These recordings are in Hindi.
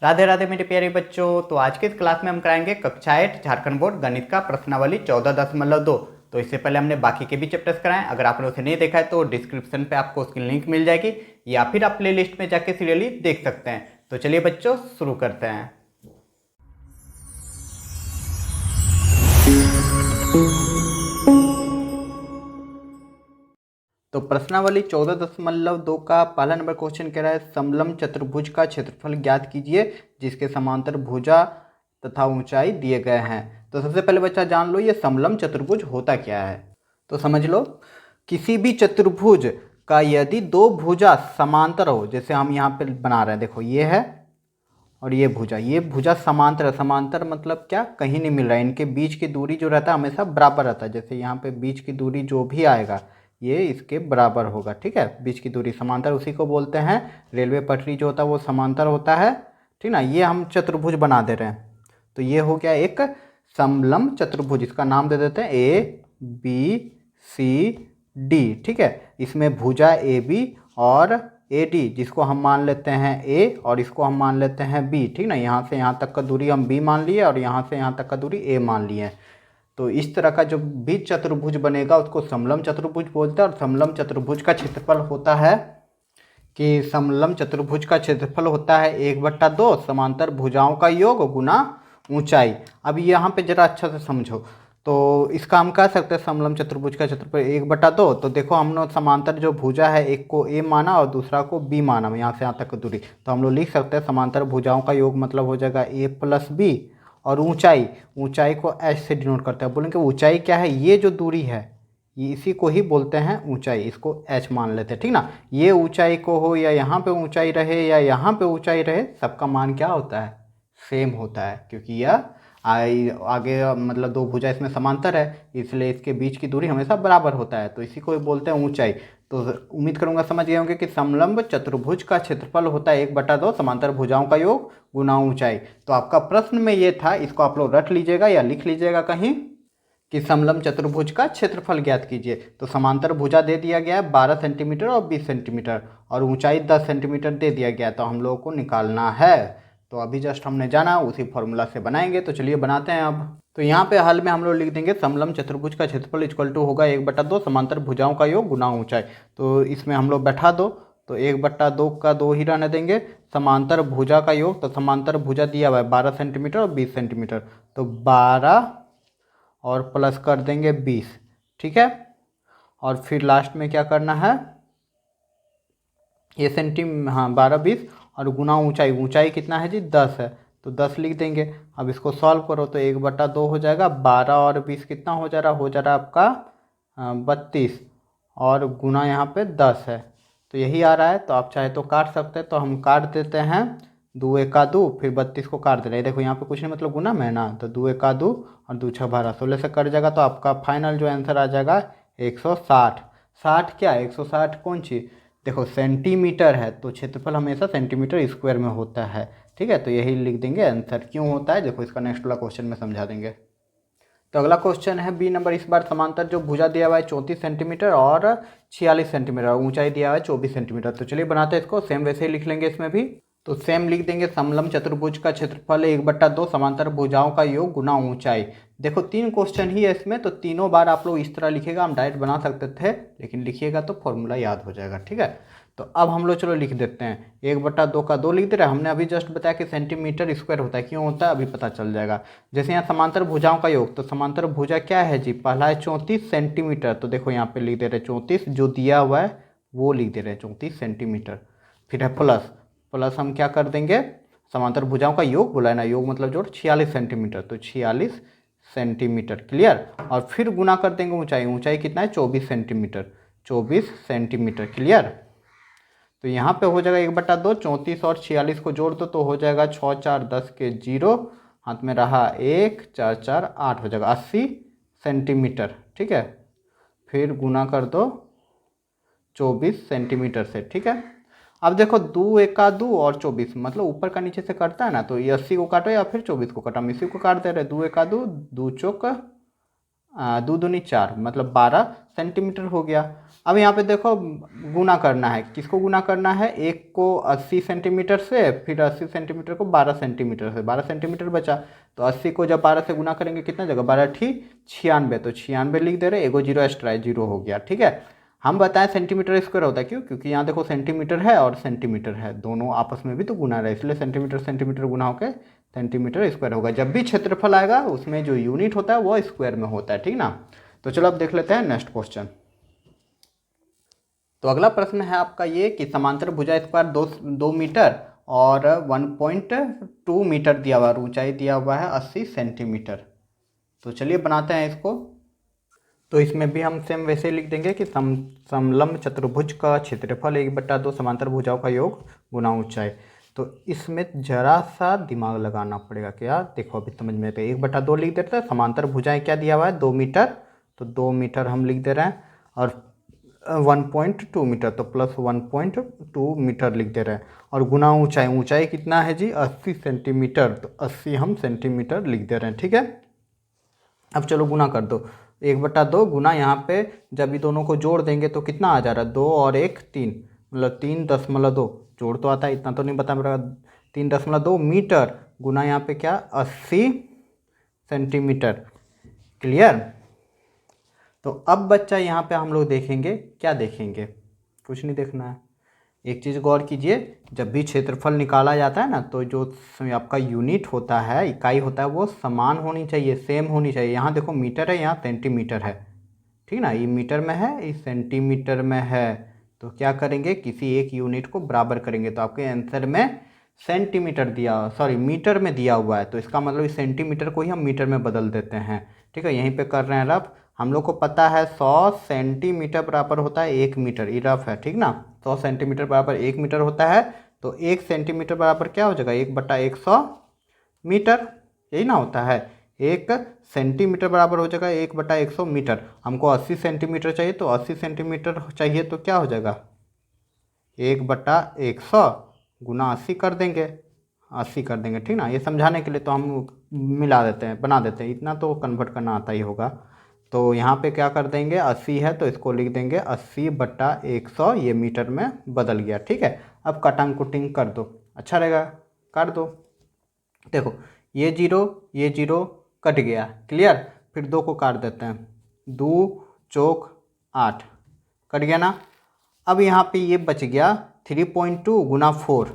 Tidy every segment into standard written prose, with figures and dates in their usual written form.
राधे राधे मेरे प्यारे बच्चों। तो आज के इस क्लास में हम कराएंगे कक्षा 8 झारखंड बोर्ड गणित का प्रश्नावली 14.2। तो इससे पहले हमने बाकी के भी चैप्टर्स कराए। अगर आपने उसे नहीं देखा है तो डिस्क्रिप्शन पे आपको उसकी लिंक मिल जाएगी, या फिर आप प्ले लिस्ट में जाके सीरियली देख सकते हैं। तो चलिए बच्चों शुरू करते हैं। तो प्रश्नावली 14.2 का पहला नंबर क्वेश्चन कह रहा है समलंब चतुर्भुज का क्षेत्रफल ज्ञात कीजिए जिसके समांतर भुजा तथा ऊंचाई दिए गए हैं। तो सबसे पहले बच्चा जान लो ये समलंब चतुर्भुज होता क्या है। तो समझ लो, किसी भी चतुर्भुज का यदि दो भुजा समांतर हो, जैसे हम यहाँ पे बना रहे हैं, देखो ये है और ये भुजा समांतर है। समांतर मतलब क्या, कहीं नहीं मिल रहा है, इनके बीच की दूरी जो रहता है हमेशा बराबर रहता है। जैसे यहाँ पे बीच की दूरी जो भी आएगा ये इसके बराबर होगा, ठीक है। बीच की दूरी समांतर उसी को बोलते हैं। रेलवे पटरी जो होता है वो समांतर होता है, ठीक ना। ये हम चतुर्भुज बना दे रहे हैं, तो ये हो गया एक समलंब चतुर्भुज। इसका नाम दे देते हैं ABCD, ठीक है। इसमें भुजा AB और AD, जिसको हम मान लेते हैं A और इसको हम मान लेते हैं B, ठीक ना। यहाँ से यहाँ तक का दूरी हम B मान लिए और यहाँ से यहाँ तक का दूरी A मान लिए। तो इस तरह का जो भी चतुर्भुज बनेगा उसको समलंब चतुर्भुज बोलते हैं। और समलंब चतुर्भुज का क्षेत्रफल होता है कि समलंब चतुर्भुज का क्षेत्रफल होता है 1/2 समांतर भुजाओं का योग गुना ऊंचाई। अब यहाँ पे जरा अच्छा से समझो, तो इसका हम कह सकते हैं समलंब चतुर्भुज का क्षेत्रफल 1/2। तो देखो हम लोग समांतर जो भुजा है एक को A माना और दूसरा को B माना, यहाँ से यहाँ तक की दूरी। तो हम लोग लिख सकते हैं समांतर भुजाओं का योग मतलब हो जाएगा A + B, और ऊंचाई को H से डिनोट करते हैं। बोलेंगे ऊंचाई क्या है, ये जो दूरी है ये इसी को ही बोलते हैं ऊंचाई, इसको H मान लेते हैं, ठीक ना। ये ऊंचाई को हो या यहाँ पे ऊंचाई रहे या यहाँ पे ऊंचाई रहे, सबका मान क्या होता है, सेम होता है, क्योंकि यह आगे मतलब दो भुजा इसमें समांतर है, इसलिए इसके बीच की दूरी हमेशा बराबर होता है। तो इसी को बोलते हैं ऊंचाई। तो उम्मीद करूंगा समझ गए होंगे कि समलंब चतुर्भुज का क्षेत्रफल होता है 1/2 समांतर भुजाओं का योग गुना ऊंचाई। तो आपका प्रश्न में ये था, इसको आप लोग रट लीजिएगा या लिख लीजिएगा कहीं कि समलंब चतुर्भुज का क्षेत्रफल ज्ञात कीजिए। तो समांतर भुजा दे दिया गया है 12 सेंटीमीटर और 20 सेंटीमीटर, और ऊंचाई 10 सेंटीमीटर दे दिया गया, तो हम लोगों को निकालना है। तो अभी जस्ट हमने जाना, उसी फॉर्मूला से बनाएंगे। तो चलिए बनाते हैं अब। तो यहाँ पे हल में हम लोग लिख देंगे समलंब चतुर्भुज का क्षेत्रफल इक्वल टू होगा 1/2 समांतर भुजाओं का योग गुना ऊंचाई। तो इसमें हम लोग बैठा दो, तो 1/2 का 2 ही रहने देंगे। समांतर भुजा का योग, तो समांतर भुजा दिया हुआ है 12 सेंटीमीटर और 20 सेंटीमीटर, तो 12 और प्लस कर देंगे 20, ठीक है। और फिर लास्ट में क्या करना है, ये हाँ 12 20 और गुना ऊंचाई कितना है जी, 10 है, तो 10 लिख देंगे। अब इसको सॉल्व करो तो 1/2 हो जाएगा, 12 और 20 कितना हो जा रहा है आपका 32, और गुना यहाँ पे 10 है, तो यही आ रहा है। तो आप चाहे तो काट सकते हैं, तो हम काट देते हैं, 2 1 2, फिर 32 को काट दे रहे हैं। देखो यहाँ पे कुछ नहीं मतलब गुना में है ना, तो 2 1 2 और 2 6 12, 16 से कट जाएगा। तो आपका फाइनल जो आंसर आ जाएगा 160। 60 क्या है, 160 कौन चीज़, देखो सेंटीमीटर है, तो क्षेत्रफल हमेशा सेंटीमीटर स्क्वायर में होता है, ठीक है। तो यही लिख देंगे आंसर। क्यों होता है देखो, इसका नेक्स्ट वाला क्वेश्चन में समझा देंगे। तो अगला क्वेश्चन है B नंबर। इस बार समांतर जो भुजा दिया हुआ है 34 सेंटीमीटर और 46 सेंटीमीटर, और ऊंचाई दिया हुआ है 24 सेंटीमीटर। तो चलिए बनाते हैं इसको, सेम वैसे ही लिख लेंगे इसमें भी। तो सेम लिख देंगे समलंब चतुर्भुज का क्षेत्रफल 1/2 समांतर भुजाओं का योग गुना ऊंचाई। देखो 3 क्वेश्चन ही है इसमें, तो तीनों बार आप लोग इस तरह लिखेगा, हम डायरेक्ट बना सकते थे, लेकिन लिखिएगा तो फॉर्मूला याद हो जाएगा, ठीक है। तो अब हम लोग चलो लिख देते हैं, 1/2 का 2 लिख दे रहे हैं। हमने अभी जस्ट बताया कि सेंटीमीटर स्क्वायर होता है, क्यों होता है अभी पता चल जाएगा। जैसे यहाँ समांतर भुजाओं का योग, तो समांतर भुजा क्या है जी, पहला है 34 सेंटीमीटर, तो देखो यहाँ पे लिख दे रहे 34, जो दिया हुआ है वो लिख दे रहे हैं 34 सेंटीमीटर। फिर है प्लस हम क्या कर देंगे, समांतर भुजाओं का योग बोला है ना, योग मतलब जोड़ 46 सेंटीमीटर, तो 46 सेंटीमीटर, क्लियर। और फिर गुना कर देंगे ऊंचाई कितना है 24 सेंटीमीटर, 24 सेंटीमीटर, क्लियर। तो यहाँ पे हो जाएगा 1/2, 34 और 46 को जोड़ दो तो हो जाएगा 6 4 10 के 0, हाथ में रहा 1 4 4 8, हो जाएगा 80 सेंटीमीटर, ठीक है। फिर गुना कर दो 24 सेंटीमीटर से, ठीक है। अब देखो 2 1 2 और 24, मतलब ऊपर का नीचे से कटता है ना, तो ये 80 को काटो या फिर 24 को काटो, हम इसी को काट दे रहे, 2 1 2, 2 चौक दो दूनी 4 मतलब 12 सेंटीमीटर हो गया। अब यहाँ पे देखो गुना करना है, किसको गुना करना है, एक को 80 सेंटीमीटर से, फिर 80 सेंटीमीटर को 12 सेंटीमीटर से, 12 सेंटीमीटर बचा। तो 80 को जब 12 से गुना करेंगे कितना जगह, 12 ठीक 96, तो 96 लिख दे रहे, एगो जीरो एक्स्ट्रा है, जीरो हो गया। ठीक है, हम बताएं सेंटीमीटर स्क्वायर होता है, क्यों, क्योंकि यहाँ देखो सेंटीमीटर है और सेंटीमीटर है, दोनों आपस में भी तो गुना रहे, इसलिए सेंटीमीटर सेंटीमीटर गुना होकर सेंटीमीटर स्क्वायर होगा। जब भी क्षेत्रफल आएगा उसमें जो यूनिट होता है वो स्क्वायर में होता है, ठीक ना। तो चलो अब देख लेते हैं नेक्स्ट क्वेश्चन। तो अगला प्रश्न है आपका ये कि समांतर भुजा स्क्वायर 2 मीटर और 1.2 मीटर दिया हुआ है, ऊंचाई दिया हुआ है 80 सेंटीमीटर। तो चलिए बनाते हैं इसको। तो इसमें भी हम सेम वैसे ही लिख देंगे कि समलंब चतुर्भुज का क्षेत्रफल 1/2 समांतर भुजाओं का योग गुना ऊंचाई। तो इसमें जरा सा दिमाग लगाना पड़ेगा। क्या, देखो अभी समझ में पे 1/2 लिख देते हैं, समांतर भुजाएं क्या दिया हुआ है 2 मीटर, तो 2 मीटर हम लिख दे रहे हैं, और 1.2 मीटर तो प्लस 1.2 मीटर लिख दे रहे हैं, और गुना ऊंचाई, ऊंचाई कितना है जी 80 सेंटीमीटर, तो 80 हम सेंटीमीटर लिख दे रहे हैं। ठीक है, अब चलो गुना कर दो, 1/2 गुना यहाँ पे जब ये दोनों को जोड़ देंगे तो कितना आ जा रहा है, 2 और 1 3, मतलब 3.2, जोड़ तो आता है, इतना तो नहीं बता मेरा, 3.2 मीटर गुना यहाँ पे क्या 80 सेंटीमीटर। क्लियर। तो अब बच्चा यहाँ पे हम लोग देखेंगे, क्या देखेंगे, कुछ नहीं देखना है। एक चीज़ गौर कीजिए, जब भी क्षेत्रफल निकाला जाता है ना, तो जो आपका यूनिट होता है, इकाई होता है, वो समान होनी चाहिए, सेम होनी चाहिए। यहाँ देखो मीटर है, यहाँ सेंटीमीटर है, ठीक ना, ये मीटर में है, ये सेंटीमीटर में है, तो क्या करेंगे, किसी एक यूनिट को बराबर करेंगे। तो आपके आंसर में सेंटीमीटर दिया, सॉरी मीटर में दिया हुआ है, तो इसका मतलब इस सेंटीमीटर को ही हम मीटर में बदल देते हैं। ठीक है, यहीं पे कर रहे हैं रफ। हम लोग को पता है 100 सेंटीमीटर बराबर होता है 1 मीटर, ये रफ है, ठीक ना, 100 सेंटीमीटर बराबर 1 मीटर होता है। तो 1 सेंटीमीटर बराबर क्या हो जाएगा, 1/100 मीटर, यही ना होता है। 1 सेंटीमीटर बराबर हो जाएगा 1/100 मीटर। हमको 80 सेंटीमीटर चाहिए, तो 80 सेंटीमीटर चाहिए तो क्या हो जाएगा, 1/100 गुना 80 कर देंगे, 80 कर देंगे, ठीक ना। ये समझाने के लिए तो हम मिला देते हैं, बना देते हैं, इतना तो कन्वर्ट करना आता ही होगा। तो यहाँ पे क्या कर देंगे, 80 है तो इसको लिख देंगे 80/100, ये मीटर में बदल गया। ठीक है, अब कटिंग कुटिंग कर दो, अच्छा रहेगा, कर दो। देखो ये जीरो कट गया, क्लियर। फिर 2 को काट देते हैं, 2 चौक 8, कट गया ना। अब यहाँ पे ये बच गया 3.2 गुना 4,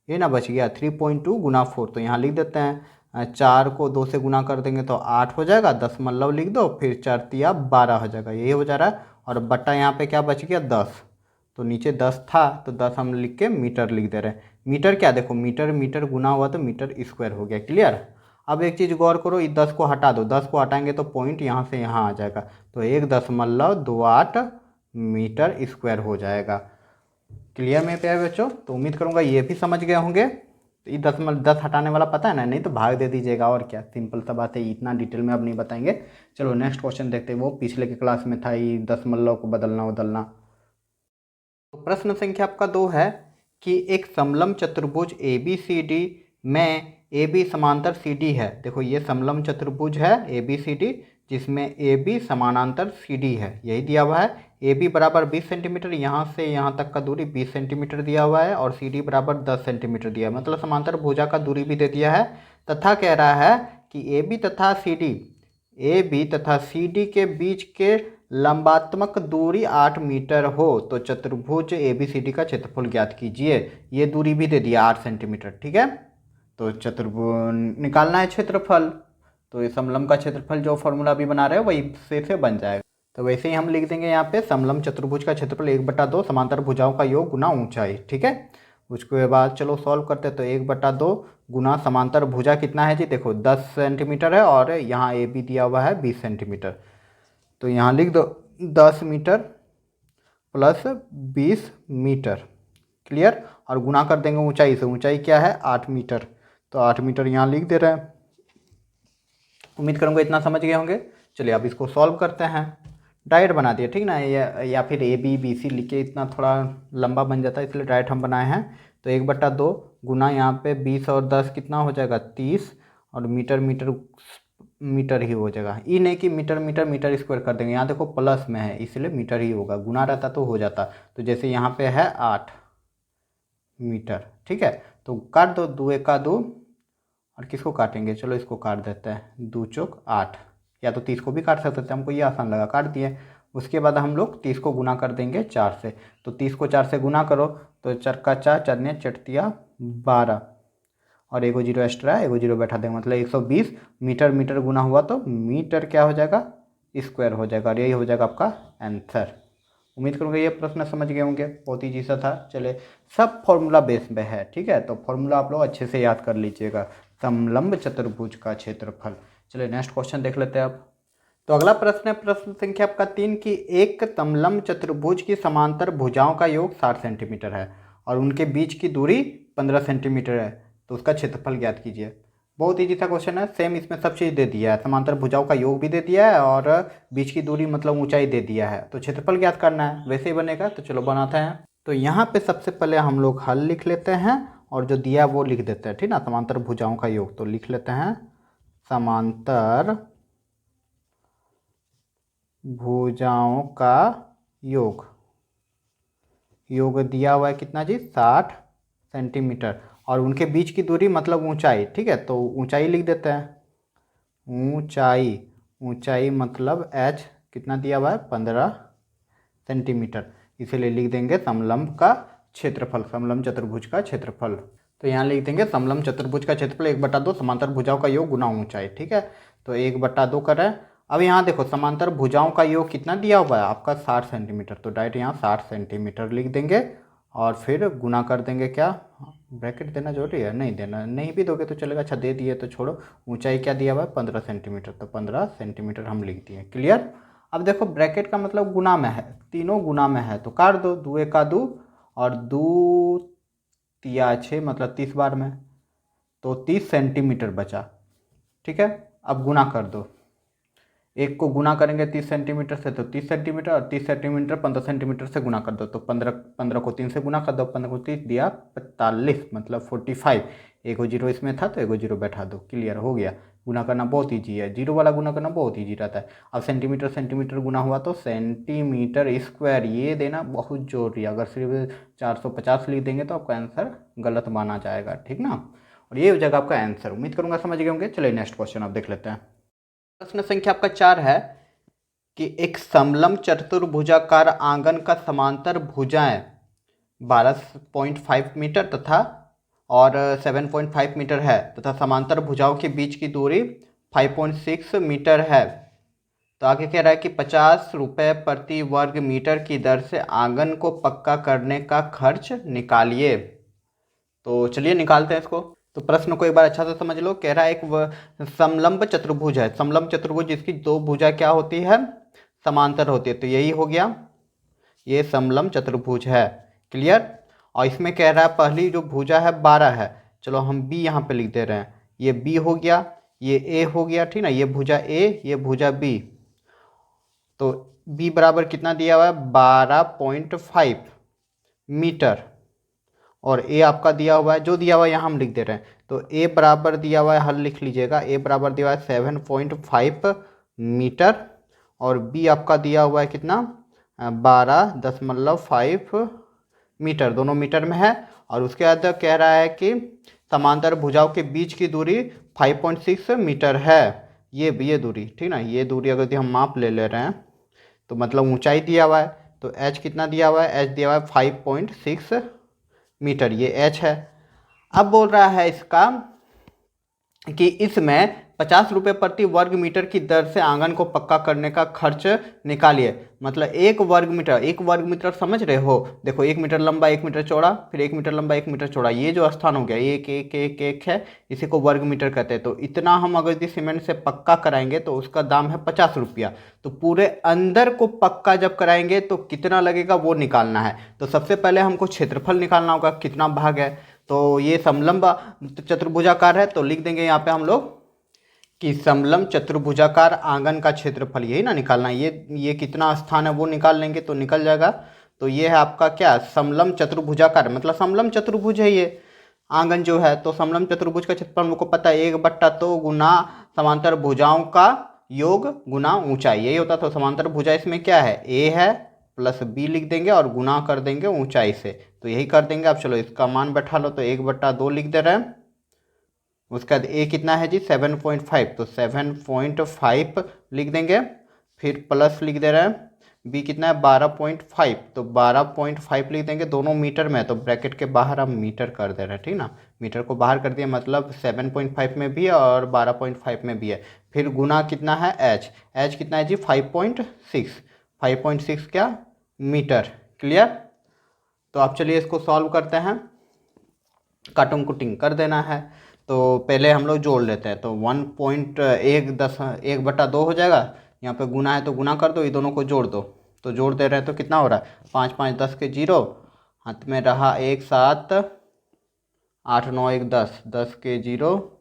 ये ना बच गया 3.2 गुना 4, तो यहाँ लिख देते हैं, 4 को 2 से गुना कर देंगे तो 8 हो जाएगा, दशमलव लिख दो, फिर 4 तिया 12 हो जाएगा, यही हो जा रहा है। और बट्टा यहाँ पे क्या बच गया 10, तो नीचे 10 था तो 10 हम लिख के मीटर लिख दे रहे हैं। मीटर क्या, देखो मीटर मीटर गुना हुआ तो मीटर स्क्वायर हो गया, क्लियर। अब एक चीज़ गौर करो, इस 10 को हटा दो, 10 को हटाएंगे तो पॉइंट यहाँ से यहाँ आ जाएगा, तो 1.28 मीटर स्क्वायर हो जाएगा। क्लियर मेरे प्यारे बच्चों, तो उम्मीद करूँगा ये भी समझ गए होंगे। तो ये 10 हटाने वाला पता है ना, नहीं तो भाग दे दीजिएगा, और क्या, सिंपल सा बात है, इतना डिटेल में अब नहीं बताएंगे। चलो नेक्स्ट क्वेश्चन देखते हैं, वो पिछले के क्लास में था, ये दशमलव को बदलना। तो प्रश्न संख्या आपका 2 है कि एक समलंब चतुर्भुज ABCD में AB समांतर CD है। देखो ये समलंब चतुर्भुज है ABCD, जिसमें AB समानांतर CD है, यही दिया हुआ है। AB बराबर 20 सेंटीमीटर, यहाँ से यहाँ तक का दूरी 20 सेंटीमीटर दिया हुआ है, और CD बराबर 10 सेंटीमीटर दिया है, मतलब समांतर भुजा का दूरी भी दे दिया है। तथा कह रहा है कि AB तथा CD के बीच के लंबात्मक दूरी 8 मीटर हो, तो चतुर्भुज ABCD का क्षेत्रफल ज्ञात कीजिए। ये दूरी भी दे दिया 8 सेंटीमीटर, ठीक है। तो चतुर्भुज निकालना है क्षेत्रफल, तो ये समलंब का क्षेत्रफल जो फॉर्मूला भी बना रहे हो वही से बन जाएगा। तो वैसे ही हम लिख देंगे यहाँ पे समलंब चतुर्भुज का क्षेत्रफल 1/2 समांतर भुजाओं का योग गुना ऊंचाई, ठीक है। उसके बाद चलो सॉल्व करते हैं, तो 1/2 गुना समांतर भुजा कितना है जी, देखो 10 सेंटीमीटर है, और यहाँ AB दिया हुआ है 20 सेंटीमीटर, तो यहाँ लिख दो 10 मीटर प्लस 20 मीटर, क्लियर। और गुना कर देंगे ऊंचाई से, ऊंचाई क्या है 8 मीटर, तो 8 मीटर यहाँ लिख दे रहे हैं। उम्मीद करूँगा इतना समझ गए होंगे। चलिए अब इसको सॉल्व करते हैं, डायरेक्ट बना दिया, ठीक ना, या फिर ABBC लिख के इतना थोड़ा लंबा बन जाता है, इसलिए डायरेक्ट हम बनाए हैं। तो 1/2 गुना यहाँ पे 20 और 10 कितना हो जाएगा 30, और मीटर मीटर मीटर ही हो जाएगा, ये नहीं कि मीटर मीटर मीटर स्क्वायर कर देंगे। यहाँ देखो प्लस में है इसलिए मीटर ही होगा, गुना रहता तो हो जाता। तो जैसे यहाँ पे है 8 मीटर, ठीक है। तो काट दो, 2 एका 2, और किसको काटेंगे, चलो इसको काट देते हैं, 2 चौक 8, या तो 30 को भी काट सकते थे, हमको ये आसान लगा, काट दिए। उसके बाद हम लोग 30 को गुना कर देंगे 4 से। तो 30 को 4 से गुना करो तो 4 का 4, 4 ने चटतिया 12, और एगो जीरो एक्स्ट्रा, एगो जीरो बैठा देंगे, मतलब 120 मीटर। मीटर गुना हुआ तो मीटर क्या हो जाएगा, स्क्वायर हो जाएगा, और यही हो जाएगा आपका आंसर। उम्मीद करूँगा ये प्रश्न समझ गए होंगे, बहुत ही सा था। चले, सब फॉर्मूला बेस में है, ठीक है, तो फॉर्मूला आप लोग अच्छे से याद कर लीजिएगा। समलंब चतुर्भुज का क्षेत्रफल। चलिए नेक्स्ट क्वेश्चन देख लेते हैं अब। तो अगला प्रश्न है प्रश्न संख्या आपका 3 की एक समलंब चतुर्भुज की समांतर भुजाओं का योग 60 सेंटीमीटर है और उनके बीच की दूरी 15 सेंटीमीटर है, तो उसका क्षेत्रफल ज्ञात कीजिए। बहुत ईजी सा क्वेश्चन है, सेम इसमें सब चीज़ दे दिया है, समांतर भुजाओं का योग भी दे दिया है और बीच की दूरी मतलब ऊंचाई दे दिया है, तो क्षेत्रफल ज्ञात करना है, वैसे ही बनेगा। तो चलो बनाते हैं। तो यहाँ पे सबसे पहले हम लोग हल लिख लेते हैं और जो दिया वो लिख देते हैं, ठीक ना, समांतर भुजाओं का योग। तो लिख लेते हैं समांतर भुजाओं का योग। योग दिया हुआ है कितना जी, 60 सेंटीमीटर, और उनके बीच की दूरी मतलब ऊंचाई, ठीक है, तो ऊंचाई लिख देते हैं। ऊंचाई, ऊंचाई मतलब h कितना दिया हुआ है, 15 सेंटीमीटर, इसीलिए लिख देंगे समलंब का क्षेत्रफल, समलंब चतुर्भुज का क्षेत्रफल। तो यहाँ लिख देंगे समलंब चतुर्भुज का क्षेत्रफल 1/2 समांतर भुजाओं का योग गुना ऊंचाई, ठीक है। तो 1/2 करें। अब यहाँ देखो समांतर भुजाओं का योग कितना दिया हुआ है आपका, 60 सेंटीमीटर, तो डायरेक्ट यहाँ 60 सेंटीमीटर लिख देंगे और फिर गुना कर देंगे। क्या ब्रैकेट देना जरूरी है, नहीं देना, नहीं भी दोगे तो चलेगा, अच्छा दे दिए तो छोड़ो। ऊंचाई क्या दिया हुआ है, 15 सेंटीमीटर, तो 15 सेंटीमीटर हम लिख दिए, क्लियर। अब देखो ब्रैकेट का मतलब गुना में है, तीनों गुना में है, तो काट दो, 2 एका 2 और 2 तिया 6, मतलब 30 बार में, तो 30 सेंटीमीटर बचा, ठीक है। अब गुना कर दो, एक को गुना करेंगे 30 सेंटीमीटर से तो 30 सेंटीमीटर, और 30 सेंटीमीटर 15 सेंटीमीटर से गुना कर दो तो 15 को 3 से गुना कर दो, 15 को 30 दिया 45, मतलब 45। एगो जीरो इसमें था तो एगो जीरो बैठा दो, क्लियर हो गया। गुना करना बहुत ईजी है, जीरो वाला गुना करना बहुत ईजी रहता है। अब सेंटीमीटर सेंटीमीटर गुना हुआ तो सेंटीमीटर स्क्वायर, ये देना बहुत जरूरी है, अगर सिर्फ 450 लिख देंगे तो आपका आंसर गलत माना जाएगा, ठीक ना, और ये हो जाएगा आपका आंसर। उम्मीद करूंगा समझ गए होंगे। चलिए नेक्स्ट क्वेश्चन आप देख लेते हैं। प्रश्न संख्या आपका 4 है कि एक समलंब चतुर्भुजाकार आंगन का समांतर भुजाएं 12.5 मीटर तथा और 7.5 मीटर है तथा समांतर भुजाओं के बीच की दूरी 5.6 मीटर है। तो आगे कह रहा है कि 50 रुपये प्रति वर्ग मीटर की दर से आंगन को पक्का करने का खर्च निकालिए। तो चलिए निकालते हैं इसको। तो प्रश्न को एक बार अच्छा से समझ लो। कह रहा है एक समलंब चतुर्भुज है, समलंब चतुर्भुज जिसकी दो भुजा क्या होती है, समांतर होती है, तो यही हो गया, ये समलंब चतुर्भुज है, क्लियर। और इसमें कह रहा है पहली जो भुजा है 12 है, चलो हम बी यहाँ पे लिख दे रहे हैं, ये बी हो गया, ये ए हो गया, ठीक ना, ये भुजा ए, ये भुजा बी। तो बी बराबर कितना दिया हुआ है, 12.5 मीटर, और ए आपका दिया हुआ है, जो दिया हुआ है यहाँ हम लिख दे रहे हैं। तो ए बराबर दिया हुआ है, हल लिख लीजिएगा, ए बराबर दिया हुआ है 7.5 मीटर, और बी आपका दिया हुआ है कितना, 12.5 मीटर, दोनों मीटर में है। और उसके बाद कह रहा है कि समांतर भुजाओं के बीच की दूरी 5.6 मीटर है, ये दूरी, ठीक ना, ये दूरी अगर हम माप ले रहे हैं तो मतलब ऊंचाई दिया हुआ है, तो एच कितना दिया हुआ है, एच दिया हुआ है 5.6 मीटर, ये एच है। अब बोल रहा है इसका कि इसमें 50 रुपये प्रति वर्ग मीटर की दर से आंगन को पक्का करने का खर्च निकालिए। मतलब एक वर्ग मीटर समझ रहे हो, देखो 1 मीटर लंबा 1 मीटर चौड़ा, फिर 1 मीटर लंबा 1 मीटर चौड़ा, ये जो स्थान हो गया एक एक एक एक है, इसी को वर्ग मीटर कहते हैं। तो इतना हम अगर यदि सीमेंट से पक्का कराएंगे तो उसका दाम है 50 रुपया। तो पूरे अंदर को पक्का जब कराएंगे तो कितना लगेगा वो निकालना है। तो सबसे पहले हमको क्षेत्रफल निकालना होगा, कितना भाग है। तो ये समलंब चतुर्भुजाकार है, तो लिख देंगे यहाँ पे हम लोग कि समलंब चतुर्भुजाकार आंगन का क्षेत्रफल, यही ना निकालना है, ये कितना स्थान है वो निकाल लेंगे तो निकल जाएगा। तो ये है आपका क्या, समलंब चतुर्भुजाकार, मतलब समलंब चतुर्भुज है ये। आंगन जो है, तो समलंब चतुर्भुज का क्षेत्रफल हमको पता है 1/2 गुना समांतर भुजाओं का योग गुना ऊंचाई, यही होता। तो समांतर भुजा इसमें क्या है, ए है प्लस बी लिख देंगे और गुना कर देंगे ऊंचाई से, तो यही कर देंगे। अब चलो इसका मान बैठा लो, तो 1/2 लिख दे रहे हैं। उसके बाद ए कितना है जी 7.5, तो 7.5 लिख देंगे। फिर प्लस लिख दे रहे हैं, बी कितना है 12.5, तो 12.5 लिख देंगे। दोनों मीटर में, तो ब्रैकेट के बाहर हम मीटर कर दे रहे हैं, ठीक ना। मीटर को बाहर कर दिया, मतलब 7.5 में भी है और 12.5 में भी है। फिर गुना कितना है एच, एच कितना है जी 5.6, 5.6 क्या मीटर। क्लियर। तो आप चलिए इसको सॉल्व करते हैं, काटून कुटिंग कर देना है। तो पहले हम लोग जोड़ लेते हैं, तो 1.2 हो जाएगा। यहाँ पे गुना है तो गुना कर दो, ये दोनों को जोड़ दो, तो जोड़ दे रहे हैं तो कितना हो रहा है 5 5 10 के 0, हाथ में रहा 1 7 8 9 1 10, 10 के 0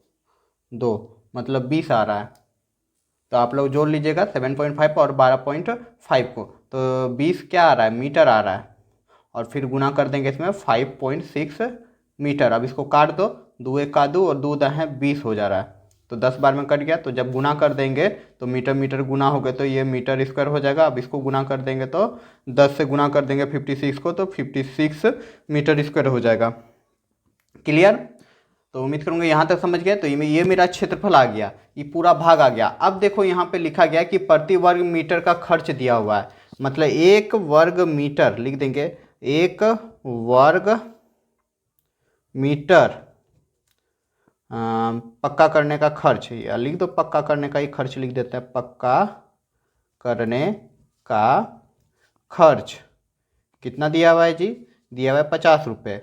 2, मतलब 20 आ रहा है। तो आप लोग जोड़ लीजिएगा 7.5 और 12.5 को, तो 20 क्या आ रहा है मीटर आ रहा है। और फिर गुना कर देंगे इसमें 5.6 मीटर। अब इसको काट दो, 2 1 का 2 और 2 है 20 हो जा रहा है, तो 10 बार में कट गया। तो जब गुना कर देंगे तो मीटर मीटर गुना हो गए, तो ये मीटर स्क्वायर हो जाएगा। अब इसको गुना कर देंगे तो 10 से गुना कर देंगे 56 को, तो 56 मीटर स्क्वायर हो जाएगा। क्लियर। तो उम्मीद करूंगा यहाँ तक समझ गए। तो ये मेरा क्षेत्रफल आ गया, ये पूरा भाग आ गया। अब देखो यहाँ पे लिखा गया कि प्रति वर्ग मीटर का खर्च दिया हुआ है, मतलब 1 वर्ग मीटर लिख देंगे, 1 वर्ग मीटर पक्का करने का खर्च, या लिख दो पक्का करने का ही खर्च लिख देते हैं, पक्का करने का खर्च कितना दिया हुआ है जी, दिया हुआ है 50 रुपये।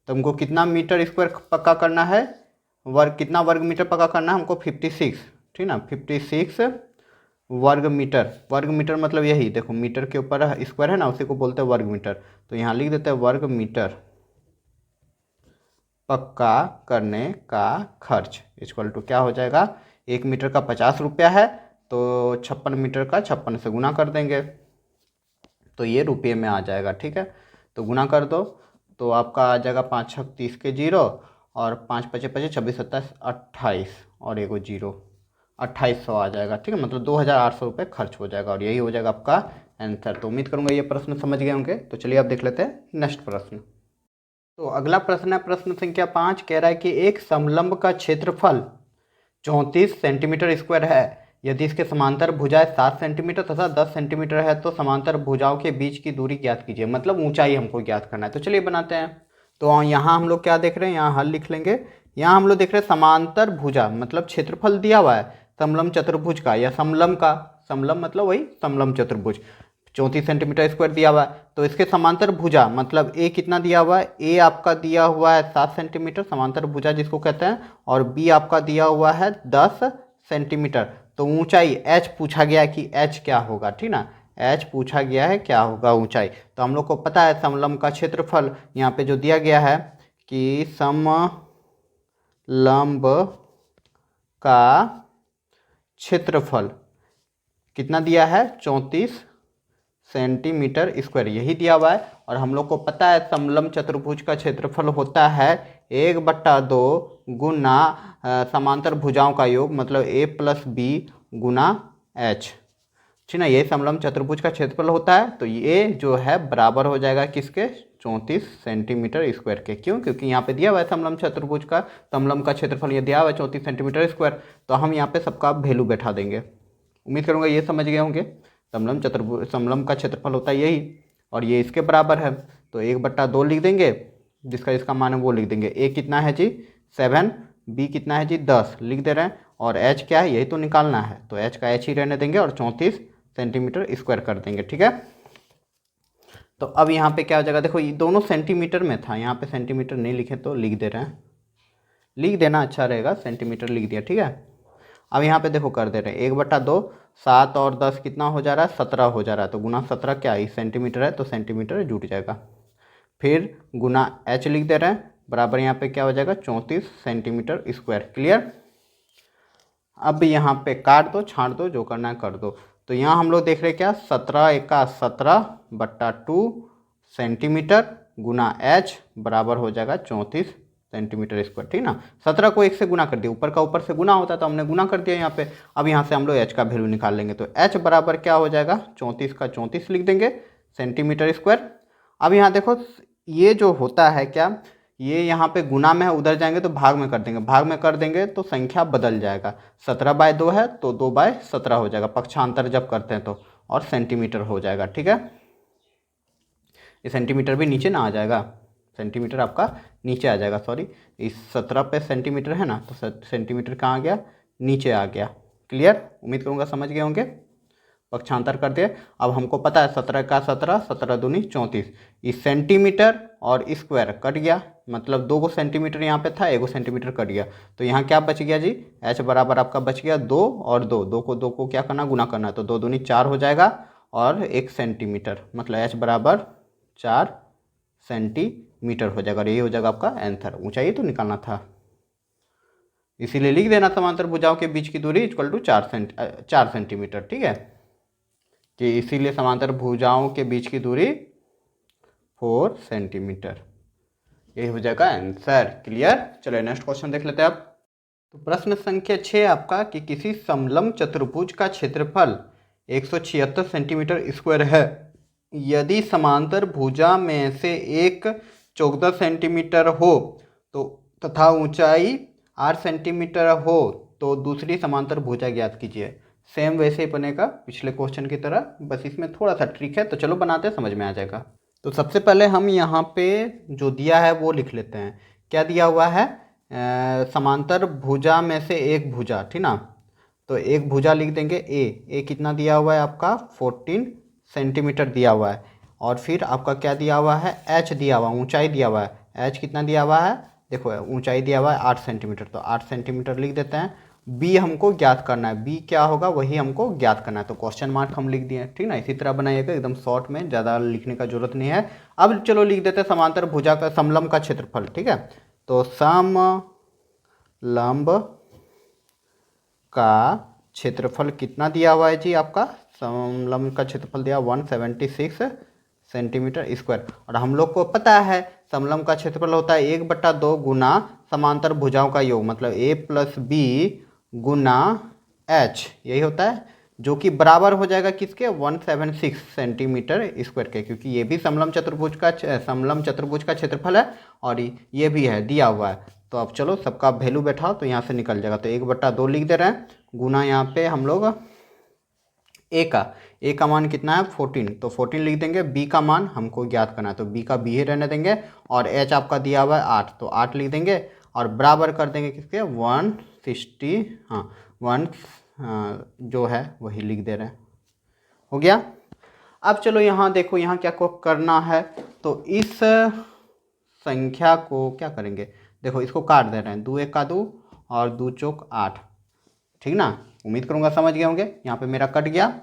तो हमको कितना मीटर स्क्वायर पक्का करना है, वर्ग कितना वर्ग मीटर पक्का करना है हमको 56, ठीक ना। 56 वर्ग मीटर, वर्ग मीटर मतलब यही देखो मीटर के ऊपर स्क्वायर है ना, उसी को बोलते हैं वर्ग मीटर। तो यहाँ लिख देते हैं वर्ग मीटर पक्का करने का खर्च इक्वल टू क्या हो जाएगा, 1 मीटर का 50 रुपया है, तो 56 मीटर का 56 से गुना कर देंगे, तो ये रुपये में आ जाएगा। ठीक है, तो गुना कर दो, तो आपका आ जाएगा 5 6 30 के 0 और 5 5 25 26 27 28 और एगो 0, 2800 आ जाएगा। ठीक है, मतलब 2800 रुपये खर्च हो जाएगा और यही हो जाएगा आपका आंसर। तो उम्मीद करूँगा ये प्रश्न समझ गए होंगे। तो चलिए अब देख लेते हैं नेक्स्ट प्रश्न। तो अगला प्रश्न है प्रश्न संख्या 5, कह रहा है कि एक समलंब का क्षेत्रफल 34 सेंटीमीटर स्क्वायर है। यदि इसके समांतर भुजाएं 7 सेंटीमीटर तथा 10 सेंटीमीटर है तो समांतर भुजाओं के बीच की दूरी ज्ञात कीजिए, मतलब ऊंचाई हमको ज्ञात करना है। तो चलिए बनाते हैं। तो यहाँ हम लोग क्या देख रहे हैं, यहाँ हल लिख लेंगे। यहाँ हम लोग देख रहे हैं समांतर भुजा मतलब क्षेत्रफल दिया हुआ है समलंब चतुर्भुज का या समलंब का, समलंब मतलब वही समलंब चतुर्भुज 34 सेंटीमीटर स्क्वायर दिया हुआ है। तो इसके समांतर भुजा मतलब ए कितना दिया हुआ है, ए आपका दिया हुआ है 7 सेंटीमीटर समांतर भुजा जिसको कहते हैं, और बी आपका दिया हुआ है 10 सेंटीमीटर। तो ऊंचाई एच पूछा गया है कि एच क्या होगा, ठीक ना, एच पूछा गया है क्या होगा ऊंचाई। तो हम लोग को पता है समलंब का क्षेत्रफल यहाँ पे जो दिया गया है कि समलंब का क्षेत्रफल कितना दिया है 34 सेंटीमीटर स्क्वायर, यही दिया हुआ है। और हम लोग को पता है समलंब चतुर्भुज का क्षेत्रफल होता है 1/2 गुना समांतर भुजाओं का योग, मतलब a प्लस बी गुना एच, ठीक ना। ये समलंब चतुर्भुज का क्षेत्रफल होता है। तो ये जो है बराबर हो जाएगा किसके 34 सेंटीमीटर स्क्वायर के। क्यों, क्योंकि यहाँ पे दिया हुआ है समलंब चतुर्भुज का, समलंब का क्षेत्रफल ये दिया हुआ है 34 सेंटीमीटर स्क्वायर। तो हम यहाँ पे सबका वैल्यू बैठा देंगे। उम्मीद करूँगा ये समझ गए होंगे। समलंब चतुर्भुज समलंब का क्षेत्रफल होता है यही, और ये इसके बराबर है। तो 1/2 लिख देंगे, जिसका इसका मान है वो लिख देंगे। ए कितना है जी 7, बी कितना है जी 10 लिख दे रहे हैं, और एच क्या है यही तो निकालना है, तो एच का एच ही रहने देंगे और 34 सेंटीमीटर स्क्वायर कर देंगे। ठीक है, तो अब यहाँ पे क्या हो जाएगा, देखो ये दोनों सेंटीमीटर में था, यहाँ पे सेंटीमीटर नहीं लिखे तो लिख दे रहे हैं, लिख देना अच्छा रहेगा, सेंटीमीटर लिख दिया। ठीक है, अब यहाँ पे देखो कर दे रहे हैं 1/2, 7 और 10 कितना हो जा रहा है 17 हो जा रहा है, तो गुना 17 क्या है सेंटीमीटर है, तो सेंटीमीटर जुट जाएगा। फिर गुना एच लिख दे रहे हैं, बराबर यहाँ पे क्या हो जाएगा 34 सेंटीमीटर स्क्वायर। क्लियर। अब यहाँ पे काट दो छाँट दो, जो करना है कर दो। तो यहाँ हम लोग देख रहे हैं क्या 17 एका 17/2 सेंटीमीटर गुना एच बराबर हो जाएगा 34 सेंटीमीटर स्क्वायर, ठीक ना। 17 को 1 से गुना कर दिया, ऊपर का ऊपर से गुना होता है तो हमने गुना कर दिया यहाँ पे। अब यहाँ से हम लोग h का वैल्यू निकाल लेंगे, तो h बराबर क्या हो जाएगा, 34 का 34 लिख देंगे सेंटीमीटर स्क्वायर। अब यहाँ देखो ये जो होता है क्या, ये यहाँ पे गुना में है, उधर जाएंगे तो भाग में कर देंगे, भाग में कर देंगे तो संख्या बदल जाएगा। 17/2 है तो 2/17 हो जाएगा, पक्षांतर जब करते हैं तो, और सेंटीमीटर हो जाएगा, ठीक है। ये सेंटीमीटर भी नीचे ना आ जाएगा, सेंटीमीटर आपका नीचे आ जाएगा, सॉरी, इस 17 पे सेंटीमीटर है ना, तो सेंटीमीटर कहाँ आ गया, नीचे आ गया। क्लियर, उम्मीद करूँगा समझ गए होंगे। पक्षांतर कर दिए। अब हमको पता है 17 का 17, 17 दूनी 34, इस सेंटीमीटर और स्क्वायर कट गया, मतलब 2 सेंटीमीटर यहाँ पे था, 1 सेंटीमीटर कट गया, तो यहाँ क्या बच गया जी, h बराबर आपका बच गया 2 और 2, 2 को क्या करना, गुना करना है, तो 2 दूनी 4 हो जाएगा और 1 सेंटीमीटर, मतलब h बराबर 4 सेंटीमीटर हो जाएगा, और यही हो जाएगा आपका आंसर। ऊंचाई तो निकालना था, इसीलिए लिख देना समांतर भुजाओं के बीच की दूरी इक्वल टू 4 सेंटीमीटर, ठीक है, कि इसीलिए समांतर भुजाओं के बीच की दूरी 4 सेंटीमीटर, यही हो जाएगा आंसर। क्लियर, चलो नेक्स्ट क्वेश्चन देख लेते हैं आप। तो प्रश्न संख्या 6 आपका, कि किसी समलंब चतुर्भुज का क्षेत्रफल 176 सेंटीमीटर स्क्वायर है, यदि समांतर भुजा में से एक 14 सेंटीमीटर हो तो तथा ऊंचाई 8 सेंटीमीटर हो तो दूसरी समांतर भुजा ज्ञात कीजिए। सेम वैसे ही बनेगा पिछले क्वेश्चन की तरह, बस इसमें थोड़ा सा ट्रिक है, तो चलो बनाते हैं, समझ में आ जाएगा। तो सबसे पहले हम यहाँ पे जो दिया है वो लिख लेते हैं। क्या दिया हुआ है, समांतर भुजा में से एक भुजा, ठीक ना, तो एक भुजा लिख देंगे ए कितना दिया हुआ है आपका 14 सेंटीमीटर दिया हुआ है, और फिर आपका क्या दिया हुआ है, एच दिया हुआ, ऊंचाई दिया हुआ है, एच कितना दिया हुआ है, देखो ऊंचाई दिया हुआ है 8 सेंटीमीटर, तो 8 सेंटीमीटर लिख देते हैं। बी हमको ज्ञात करना है, बी क्या होगा वही हमको ज्ञात करना है, तो क्वेश्चन मार्क हम लिख दिए, ठीक ना। इसी तरह बनाइएगा, एकदम शॉर्ट में, ज़्यादा लिखने का जरूरत नहीं है। अब चलो लिख देते हैं समांतर भुजा का समलंब का क्षेत्रफल, ठीक है। तो समलंब का क्षेत्रफल कितना दिया हुआ है जी, आपका समलंब का क्षेत्रफल दिया 176 सेंटीमीटर स्क्वायर, और हम लोग को पता है समलंब का क्षेत्रफल होता है 1/2 गुना समांतर भुजाओं का योग, मतलब a + b गुना h, यही होता है, जो कि बराबर हो जाएगा किसके, 176 सेंटीमीटर स्क्वायर के, क्योंकि ये भी समलंब चतुर्भुज का क्षेत्रफल है और ये भी है दिया हुआ है। तो अब चलो सबका वैल्यू बैठाओ तो यहाँ से निकल जाएगा, तो 1/2 लिख दे रहे हैं, गुना यहाँ पे हम लोग ए का मान कितना है 14, तो 14 लिख देंगे। बी का मान हमको ज्ञात करना है, तो बी का बी ही रहने देंगे, और एच आपका दिया हुआ है 8, तो 8 लिख देंगे, और बराबर कर देंगे किसके 160, हाँ 1 जो है वही लिख दे रहे हैं, हो गया। अब चलो यहाँ देखो, यहाँ क्या को करना है, तो इस संख्या को क्या करेंगे, देखो इसको काट दे रहे हैं, 2 × 1 = 2 और 2 × 4 = 8, ठीक ना। उम्मीद करूँगा समझ गए होंगे। यहाँ पे मेरा कट गया,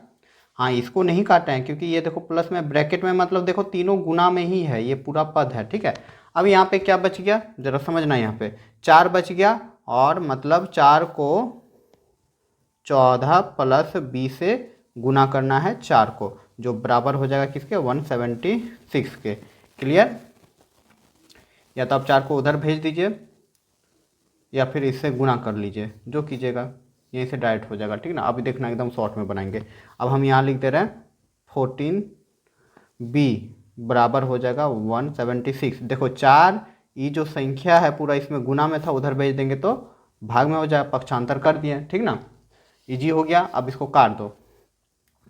हाँ इसको नहीं काटा है क्योंकि ये देखो प्लस में ब्रैकेट में, मतलब देखो तीनों गुना में ही है, ये पूरा पद है, ठीक है। अब यहाँ पे क्या बच गया, जरा समझना, यहाँ पे 4 बच गया, और मतलब 4 को 14 + b से गुना करना है 4 को, जो बराबर हो जाएगा किसके 176 के। क्लियर, या तो आप 4 को उधर भेज दीजिए या फिर इससे गुना कर लीजिए, जो कीजिएगा, यहीं से डायरेक्ट हो जाएगा, ठीक ना। अभी देखना एकदम शॉर्ट में बनाएंगे। अब हम यहाँ लिख दे रहे हैं 14b बराबर हो जाएगा 176, देखो 4 ये जो संख्या है पूरा इसमें गुना में था, उधर भेज देंगे तो भाग में हो जाएगा, पक्षांतर कर दिए, ठीक ना, इजी हो गया। अब इसको काट दो,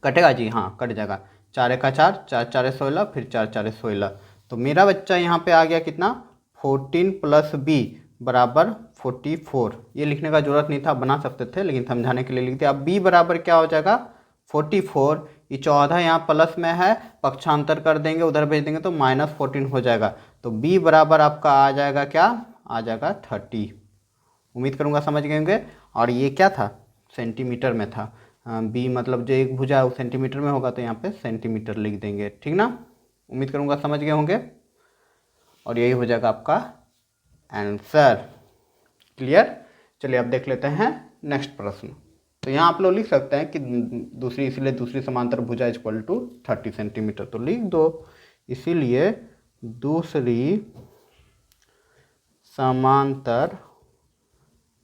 कटेगा जी, हाँ कट जाएगा, 4 × 1 = 4, 4 × 4 = 16, फिर 4 × 4 = 16, तो मेरा बच्चा यहाँ पे आ गया कितना 14 + b बराबर 44। ये लिखने का जरूरत नहीं था, बना सकते थे, लेकिन समझाने के लिए लिख दिया। अब b बराबर क्या हो जाएगा 44, ये 14 यहाँ प्लस में है, पक्षांतर कर देंगे, उधर भेज देंगे तो -14 हो जाएगा, तो b बराबर आपका आ जाएगा, क्या आ जाएगा 30। उम्मीद करूँगा समझ गए होंगे। और ये क्या था, सेंटीमीटर में था, b मतलब जो एक भुजा है वो सेंटीमीटर में होगा, तो यहाँ पे सेंटीमीटर लिख देंगे, ठीक ना। उम्मीद करूँगा समझ गए होंगे, और यही हो जाएगा आपका आंसर। क्लियर, चलिए अब देख लेते हैं नेक्स्ट प्रश्न। तो यहाँ आप लोग लिख सकते हैं कि दूसरी, इसीलिए दूसरी समांतर भुजा = 30 सेंटीमीटर, तो लिख दो, इसीलिए दूसरी समांतर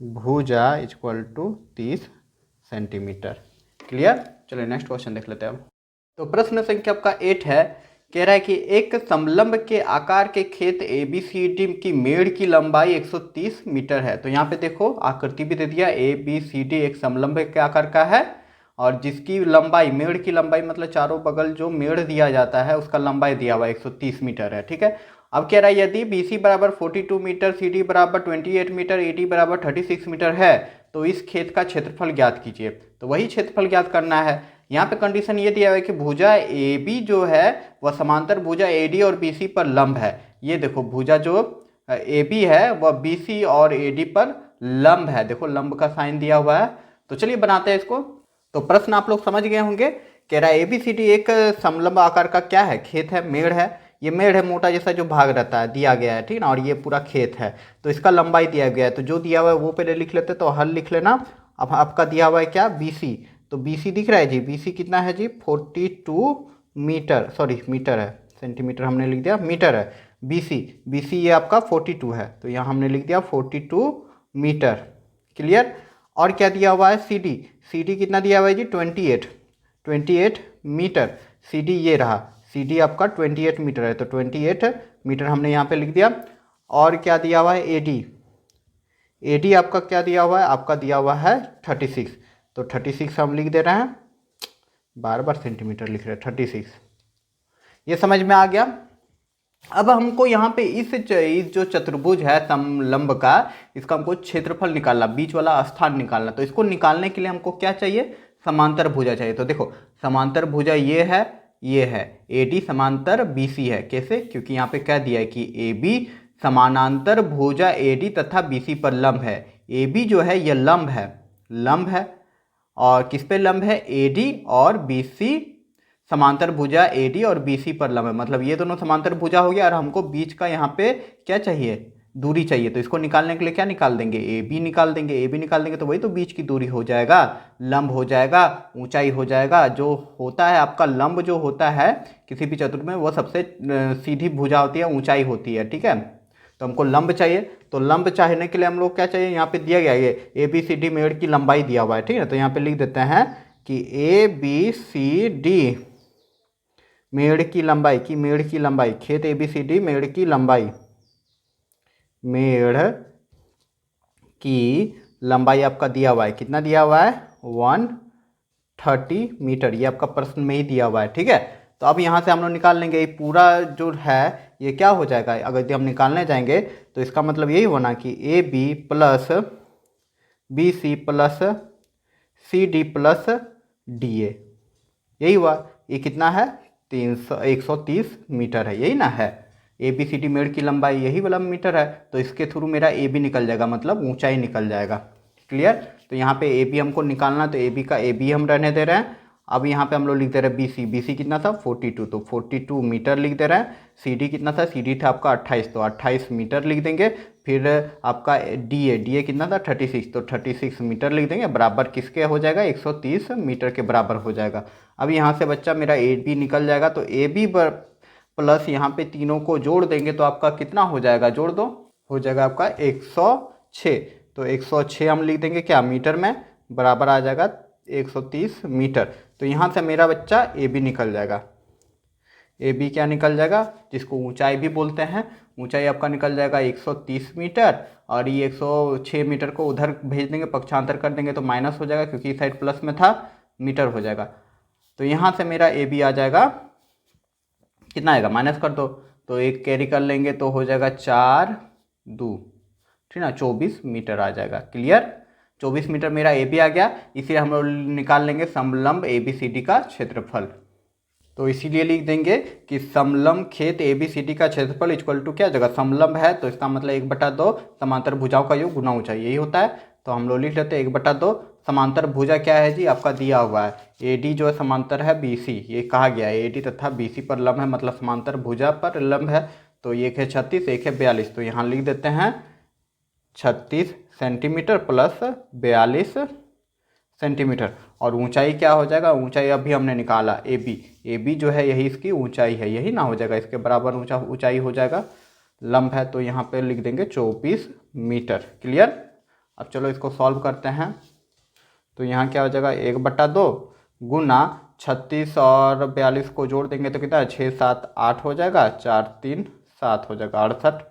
भुजा इक्वल टू 30 सेंटीमीटर। क्लियर। चलिए नेक्स्ट क्वेश्चन देख लेते हैं अब। तो प्रश्न संख्या आपका 8 है, कह रहा है कि एक समलंब के आकार के खेत ABCD की मेड़ की लंबाई 130 मीटर है। तो यहाँ पे देखो आकृति भी दे दिया, ABCD एक समलंब के आकार का है और जिसकी लंबाई, मेड़ की लंबाई मतलब चारों बगल जो मेड़ दिया जाता है उसका लंबाई दिया हुआ 130 मीटर है। ठीक है। अब कह रहा है यदि BC बराबर 42 मीटर, CD बराबर 28 मीटर, AD बराबर 36 मीटर है तो इस खेत का क्षेत्रफल ज्ञात कीजिए। तो वही क्षेत्रफल ज्ञात करना है। यहाँ पे कंडीशन ये दिया हुआ है कि भुजा AB जो है वह समांतर भुजा AD और BC पर लंब है। ये देखो भुजा जो AB है वह BC और AD पर लंब है। देखो लंब का साइन दिया हुआ है। तो चलिए बनाते हैं इसको। तो प्रश्न आप लोग समझ गए होंगे। कह रहा है ABCD एक समलंब आकार का क्या है, खेत है, मेड़ है। ये मेड़ है मोटा जैसा जो भाग रहता है, दिया गया है, ठीक ना। और ये पूरा खेत है तो इसका लंबाई दिया गया है। तो जो दिया हुआ है वो पहले लिख लेते, तो हल लिख लेना। अब आपका दिया हुआ है क्या, BC। तो BC दिख रहा है जी, BC कितना है जी 42 मीटर, सॉरी मीटर है, सेंटीमीटर हमने लिख दिया, मीटर है। BC ये आपका 42 है तो यहाँ हमने लिख दिया 42 मीटर। क्लियर। और क्या दिया हुआ है CD कितना दिया हुआ है जी 28 मीटर। CD ये रहा, CD आपका 28 मीटर है तो 28 मीटर हमने यहाँ पे लिख दिया। और क्या दिया हुआ है AD आपका क्या दिया हुआ है, आपका दिया हुआ है 36 तो 36 हम लिख दे रहे हैं, बार बार सेंटीमीटर लिख रहे हैं 36। ये समझ में आ गया। अब हमको यहाँ पे इस जो चतुर्भुज है समलंब का, इसका हमको क्षेत्रफल निकालना, बीच वाला स्थान निकालना। तो इसको निकालने के लिए हमको क्या चाहिए, समांतर भुजा चाहिए। तो देखो समांतर भुजा ये है AD समांतर BC है। कैसे, क्योंकि यहाँ पे क्या दिया है कि AB समानांतर भुजा AD तथा BC पर लंब है। AB जो है ये लंब है और किस पे लंब है, AD और BC समांतर भुजा AD और BC पर लंब है। मतलब ये दोनों समांतर भुजा हो गया और हमको बीच का यहाँ पे क्या चाहिए, दूरी चाहिए। तो इसको निकालने के लिए क्या निकाल देंगे, AB निकाल देंगे तो वही तो बीच की दूरी हो जाएगा, लंब हो जाएगा, ऊंचाई हो जाएगा। जो होता है आपका लंब जो होता है किसी भी चतुर्भुज में वो सबसे सीधी भुजा होती है, ऊंचाई होती है। ठीक है। तो हमको लंब चाहिए। तो लंब चाहने के लिए हम लोग क्या चाहिए, यहाँ पे दिया गया ये ABCD मेड़ की लंबाई दिया हुआ है। ठीक है। तो यहाँ पे लिख देते हैं कि ABCD मेड़ की लंबाई खेत ABCD मेड़ की लंबाई आपका दिया हुआ है, कितना दिया हुआ है 130 मीटर। ये आपका प्रश्न में ही दिया हुआ है। ठीक है। तो अब यहाँ से हम लोग निकाल लेंगे, ये पूरा जो है ये क्या हो जाएगा, अगर यदि हम निकालने जाएंगे तो इसका मतलब यही होना कि AB plus BC plus CD plus DA, यही हुआ। ये कितना है 130 मीटर है, यही ना है। ABCD मेड़ की लंबाई यही वाला मीटर है तो इसके थ्रू मेरा AB निकल जाएगा, मतलब ऊंचाई निकल जाएगा। क्लियर। तो यहाँ पे AB हमको निकालना, तो AB का AB हम रहने दे रहे हैं। अब यहाँ पे हम लोग लिख दे रहे हैं BC कितना था 42, तो 42 मीटर लिख दे रहे हैं। CD कितना था, CD था आपका 28 तो 28 मीटर लिख देंगे। फिर आपका DA कितना था 36 तो 36 मीटर लिख देंगे, बराबर किसके हो जाएगा 130 मीटर के बराबर हो जाएगा। अब यहाँ से बच्चा मेरा AB निकल जाएगा, तो AB प्लस यहाँ पे तीनों को जोड़ देंगे तो आपका कितना हो जाएगा, जोड़ दो, हो जाएगा आपका 106। तो 106 हम लिख देंगे क्या मीटर में, बराबर आ जाएगा 130 मीटर। तो यहाँ से मेरा बच्चा AB निकल जाएगा। AB क्या निकल जाएगा, जिसको ऊंचाई भी बोलते हैं, ऊंचाई आपका निकल जाएगा 130 मीटर। और ये 106 मीटर को उधर भेज देंगे, पक्षांतर कर देंगे तो माइनस हो जाएगा, क्योंकि इस साइड प्लस में था, मीटर हो जाएगा। तो यहाँ से मेरा AB आ जाएगा, कितना आएगा माइनस कर दो, तो एक कैरी कर लेंगे तो हो जाएगा 4 2, ठीक ना, 24 मीटर आ जाएगा। क्लियर। 24 मीटर मेरा AB आ गया। इसीलिए हम लोग निकाल लेंगे समलंब ABCD का क्षेत्रफल। तो इसीलिए लिख देंगे कि समलंब खेत ABCD का क्षेत्रफल इक्वल टू क्या जगह, समलंब है तो इसका मतलब 1/2 समांतर भुजाओं का योग गुना ऊंचाई, यही होता है। तो हम लोग लिख लेते हैं 1/2। समांतर भुजा क्या है जी, आपका दिया हुआ है AD जो है समांतर है BC, ये कहा गया है AD तथा BC पर लंब है, मतलब समांतर भुजा पर लंब है। तो एक है 36, एक है 42, तो यहाँ लिख देते हैं 36 सेंटीमीटर प्लस 42 सेंटीमीटर। और ऊंचाई क्या हो जाएगा, ऊंचाई अभी हमने निकाला AB जो है यही इसकी ऊंचाई है, यही ना हो जाएगा, इसके बराबर ऊंचाई हो जाएगा। लंब है तो यहाँ पे लिख देंगे 24 मीटर। क्लियर। अब चलो इसको सॉल्व करते हैं। तो यहाँ क्या हो जाएगा 1/2 गुना 36 और 42 को जोड़ देंगे तो कितना है 6 7 8 हो जाएगा, 4 3 7 हो जाएगा, 68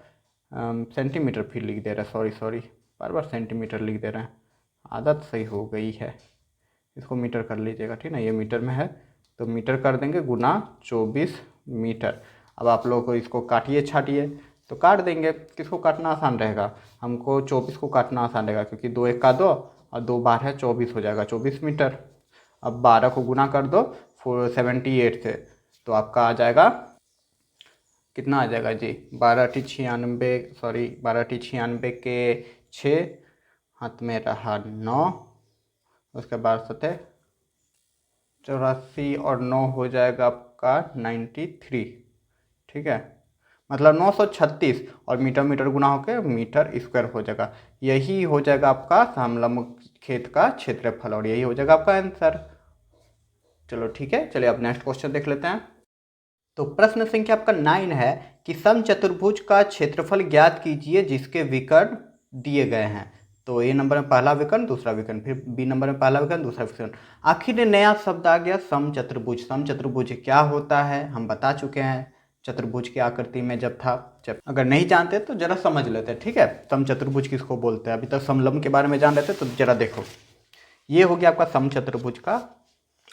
सेंटीमीटर। फिर लिख दे रहे हैं, सॉरी बार बार सेंटीमीटर लिख दे रहे हैं, आदत सही हो गई है। इसको मीटर कर लीजिएगा, ठीक ना, ये मीटर में है तो मीटर कर देंगे गुना 24 मीटर। अब आप लोगों को इसको काटिए छाटिए तो काट देंगे। किसको काटना आसान रहेगा? हमको 24 को काटना आसान रहेगा क्योंकि 2 1 का 2 और 2 बार है 24 हो जाएगा 24 मीटर। अब 12 को गुना कर दो 78 से तो आपका आ जाएगा कितना आ जाएगा जी 12×96 के 6 हाथ में रहा 9, उसके बाद 7 84 और 9 हो जाएगा आपका 93। ठीक है, मतलब 936 और मीटर मीटर गुना होकर मीटर स्क्वायर हो जाएगा। यही हो जाएगा आपका समलंब खेत का क्षेत्रफल और यही हो जाएगा आपका आंसर। चलो ठीक है, चलिए अब नेक्स्ट क्वेश्चन देख लेते हैं। तो प्रश्न संख्या आपका 9 है कि समचतुर्भुज का क्षेत्रफल ज्ञात कीजिए जिसके विकर्ण दिए गए हैं। तो ए नंबर में पहला विकर्ण, दूसरा विकर्ण, फिर बी नंबर में पहला विकर्ण, दूसरा विकर्ण। आखिर नया शब्द आ गया समचतुर्भुज। समचतुर्भुज क्या होता है हम बता चुके हैं, चतुर्भुज की आकृति में जब था। अगर नहीं जानते तो जरा समझ लेते हैं, ठीक है। समचतुर्भुज किसको बोलते हैं, अभी तक समलंब के बारे में जान रहे थे तो जरा देखो। ये हो गया आपका समचतुर्भुज का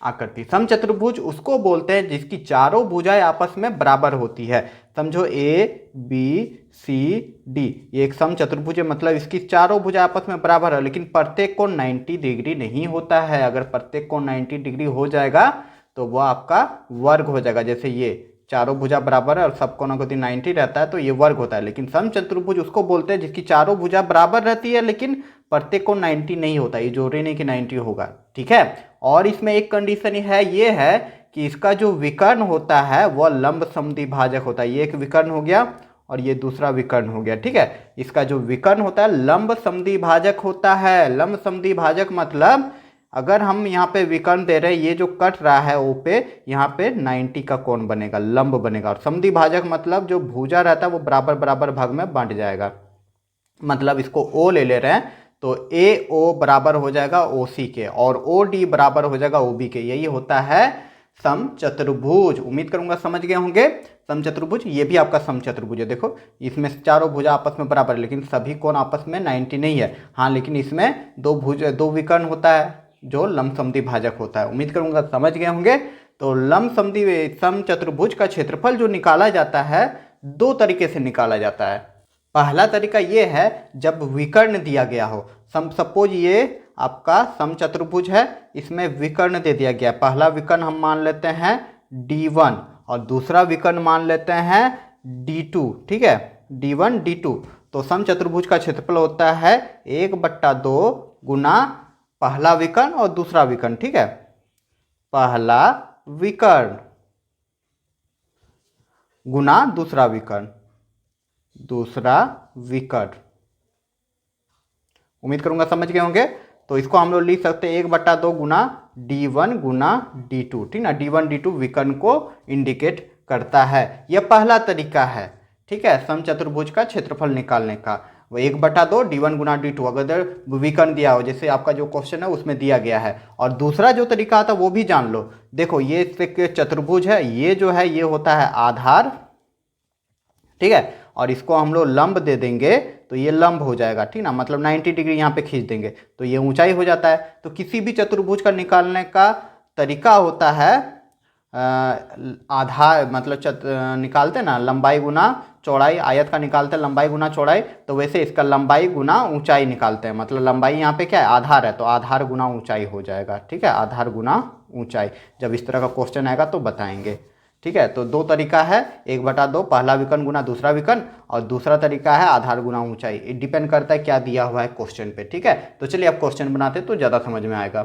आकृति। समचतुर्भुज उसको बोलते हैं जिसकी चारों भुजाएं आपस में बराबर होती है। समझो ए बी सी डी, ये एक समचतुर्भुज है, मतलब इसकी चारों भुजाएं आपस में बराबर है, लेकिन प्रत्येक कोण 90 डिग्री नहीं होता है। अगर प्रत्येक कोण 90 डिग्री हो जाएगा तो वह आपका वर्ग हो जाएगा। जैसे ये चारों भुजा बराबर है और सब कोणों को 90 रहता है तो ये वर्ग होता है। लेकिन समचतुर्भुज उसको बोलते हैं जिसकी चारों भुजा बराबर रहती है लेकिन प्रत्येक कोण 90 नहीं होता, ये जरूरी नहीं कि 90 होगा, ठीक है। और इसमें एक कंडीशन है, ये है कि इसका जो विकर्ण होता है वह लंब समद्विभाजक होता है। ये एक विकर्ण हो गया और ये दूसरा विकर्ण हो गया, ठीक है। इसका जो विकर्ण होता है लंब समद्विभाजक होता है। लंब समद्विभाजक मतलब अगर हम यहाँ पे विकर्ण दे रहे हैं, ये जो कट रहा है ओ पे, यहाँ पे 90 का कोण बनेगा, लंब बनेगा। और समद्विभाजक मतलब जो भुजा रहता है वो बराबर बराबर भाग में बांट जाएगा। मतलब इसको ओ ले रहे हैं तो ए ओ बराबर हो जाएगा ओ सी के और ओ डी बराबर हो जाएगा ओ बी के। यही होता है समचतुर्भुज। उम्मीद करूंगा समझ गए होंगे। समचतुर्भुज ये भी आपका समचतुर्भुज है। देखो इसमें चारों भुजा आपस में बराबर है लेकिन सभी कोण आपस में 90 नहीं है। हाँ, लेकिन इसमें दो विकर्ण होता है जो लंब समद्विभाजक होता है। उम्मीद करूंगा समझ गए होंगे। तो लंब समचतुर्भुज का क्षेत्रफल जो निकाला जाता है दो तरीके से निकाला जाता है। पहला तरीका ये है जब विकर्ण दिया गया हो। सपोज ये आपका समचतुर्भुज है, इसमें विकर्ण दे दिया गया। पहला विकर्ण हम मान लेते हैं D1 और दूसरा विकर्ण मान लेते हैं D2, ठीक है, D1 D2। तो समचतुर्भुज का क्षेत्रफल होता है 1/2 गुना पहला विकर्ण और दूसरा विकर्ण, ठीक है। पहला विकर्ण गुना दूसरा विकर्ण, दूसरा विकर्ण। उम्मीद करूंगा समझ गए होंगे। तो इसको हम लोग लिख सकते हैं 1/2 गुना D1 गुना D2, ठीक ना। D1 D2 विकर्ण को इंडिकेट करता है। यह पहला तरीका है, ठीक है, समचतुर्भुज का क्षेत्रफल निकालने का। वो 1/2 D1 गुना D2 अगर विकर्ण दिया हो, जैसे आपका जो क्वेश्चन है उसमें दिया गया है। और दूसरा जो तरीका आता है वो भी जान लो। देखो ये एक चतुर्भुज है, ये जो है ये होता है आधार, ठीक है, और इसको हम लोग लंब दे देंगे तो ये लंब हो जाएगा, ठीक ना। मतलब 90 डिग्री यहाँ पे खींच देंगे तो ये ऊंचाई हो जाता है। तो किसी भी चतुर्भुज का निकालने का तरीका होता है आधार, मतलब निकालते ना लंबाई गुना चौड़ाई, आयत का निकालते हैं लंबाई गुना चौड़ाई, तो वैसे इसका लंबाई गुना ऊंचाई निकालते हैं। मतलब लंबाई यहाँ पे क्या है आधार है तो आधार गुना ऊंचाई हो जाएगा, ठीक है, आधार गुना ऊंचाई। जब इस तरह का क्वेश्चन आएगा तो बताएंगे, ठीक है। तो दो तरीका है, 1/2 पहला विकर्ण गुना दूसरा विकर्ण और दूसरा तरीका है आधार गुना ऊंचाई। ये डिपेंड करता है क्या दिया हुआ है क्वेश्चन पे, ठीक है। तो चलिए अब क्वेश्चन बनाते तो ज़्यादा समझ में आएगा।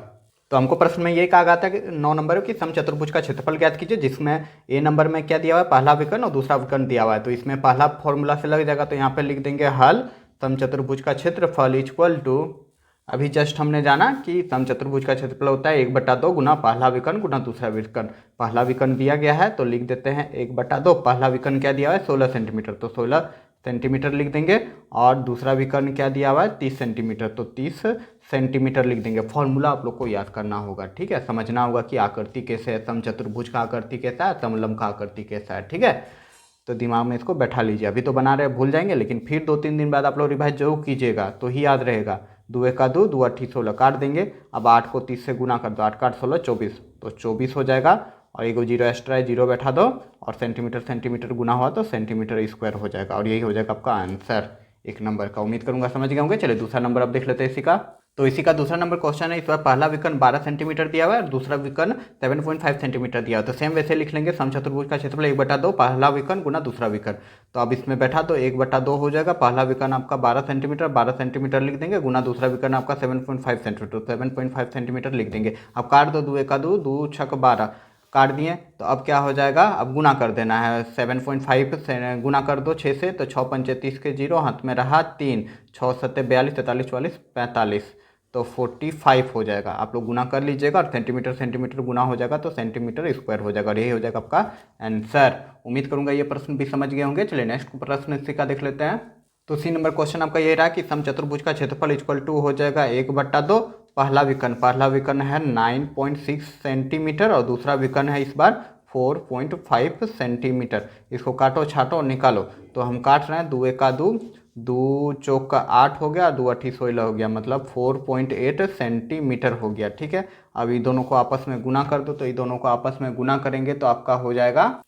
तो हमको प्रश्न में ये कहा गया था कि 9 नंबर की समचतुर्भुज का क्षेत्रफल ज्ञात कीजिए जिसमें ए नंबर में क्या दिया हुआ है पहला विकर्ण और दूसरा विकर्ण दिया हुआ है। तो इसमें पहला फॉर्मूला से लग जाएगा तो यहाँ पे लिख देंगे हल समचतुर्भुज का क्षेत्रफल इक्वल टू, अभी जस्ट हमने जाना कि समचतुर्भुज का क्षेत्रफल होता है 1/2 गुना पहला विकर्ण गुना दूसरा विकर्ण। पहला विकर्ण दिया गया है तो लिख देते हैं 1/2, पहला विकर्ण क्या दिया है 16 सेंटीमीटर, तो 16 सेंटीमीटर लिख देंगे, और दूसरा विकर्ण क्या दिया हुआ है 30 सेंटीमीटर, तो 30 सेंटीमीटर लिख देंगे। फॉर्मूला आप लोग को याद करना होगा, ठीक है, समझना होगा कि आकृति कैसे है, समचतुर्भुज का आकृति कैसा है, समलंब का आकृति कैसा है, ठीक है। तो दिमाग में इसको बैठा लीजिए, अभी तो बना रहे भूल जाएंगे, लेकिन फिर 2-3 दिन बाद आप लोग रिवाइज जरूर कीजिएगा तो ही याद रहेगा। 2 एक का 2, 2 8 16 काट देंगे। अब 8 को 30 से गुना कर दो, 8 का 8 16 24, तो 24 हो जाएगा। और एक जीरो एक्स्ट्रा है, जीरो बैठा दो, और सेंटीमीटर सेंटीमीटर गुना हुआ तो सेंटीमीटर स्क्वायर हो जाएगा, और यही हो जाएगा आपका आंसर 1 नंबर का। उम्मीद करूंगा समझ गए होंगे। चलिए दूसरा नंबर अब देख लेते हैं इसी का। तो इसी का दूसरा नंबर क्वेश्चन है, इस बार पहला विकर्ण 12 सेंटीमीटर दिया हुआ है और दूसरा विकर्ण 7.5 सेंटीमीटर दिया हुआ है। तो सेम वैसे लिख लेंगे, समचतुर्भुज का क्षेत्रफल 1/2 पहला विकर्ण गुना दूसरा विकर्ण। तो अब इसमें बैठा तो 1/2 हो जाएगा। पहला विकर्ण आपका 12 सेंटीमीटर लिख देंगे, गुना दूसरा विकर्ण आपका 7.5 सेंटीमीटर, 7.5 सेंटीमीटर लिख देंगे। अब काट दो, 2 एक का 2, 2 छक 12 काट दिए। तो अब क्या हो जाएगा, अब गुना कर देना है, 7.5 से गुना कर दो 6 से, तो 6 पंचे 30 के 0, हाथ में रहा 3, 6 सत्ते 42, 43 44 45, तो 45 हो जाएगा। आप लोग गुना कर लीजिएगा, और सेंटीमीटर सेंटीमीटर गुना हो जाएगा तो सेंटीमीटर स्क्वायर हो जाएगा, और यही हो जाएगा आपका आंसर। उम्मीद करूंगा ये प्रश्न भी समझ गए होंगे। चलिए नेक्स्ट प्रश्न इसी का देख लेते हैं। तो सी नंबर क्वेश्चन आपका ये रहा कि समचतुर्भुज का क्षेत्रफल इक्वल टू हो जाएगा 1/2 पहला विकर्ण है 9.6 सेंटीमीटर, और दूसरा विकर्ण है इस बार 4.5 सेंटीमीटर। इसको काटो छाटो निकालो। तो हम काट रहे हैं, 2 एक का 2, 2 चौक का 8 हो गया, 2 8 16 हो गया, मतलब 4.8 सेंटीमीटर हो गया, ठीक है। अब ये दोनों को आपस में गुना कर दो, तो ये दोनों को आपस में गुना करेंगे तो आपका हो जाएगा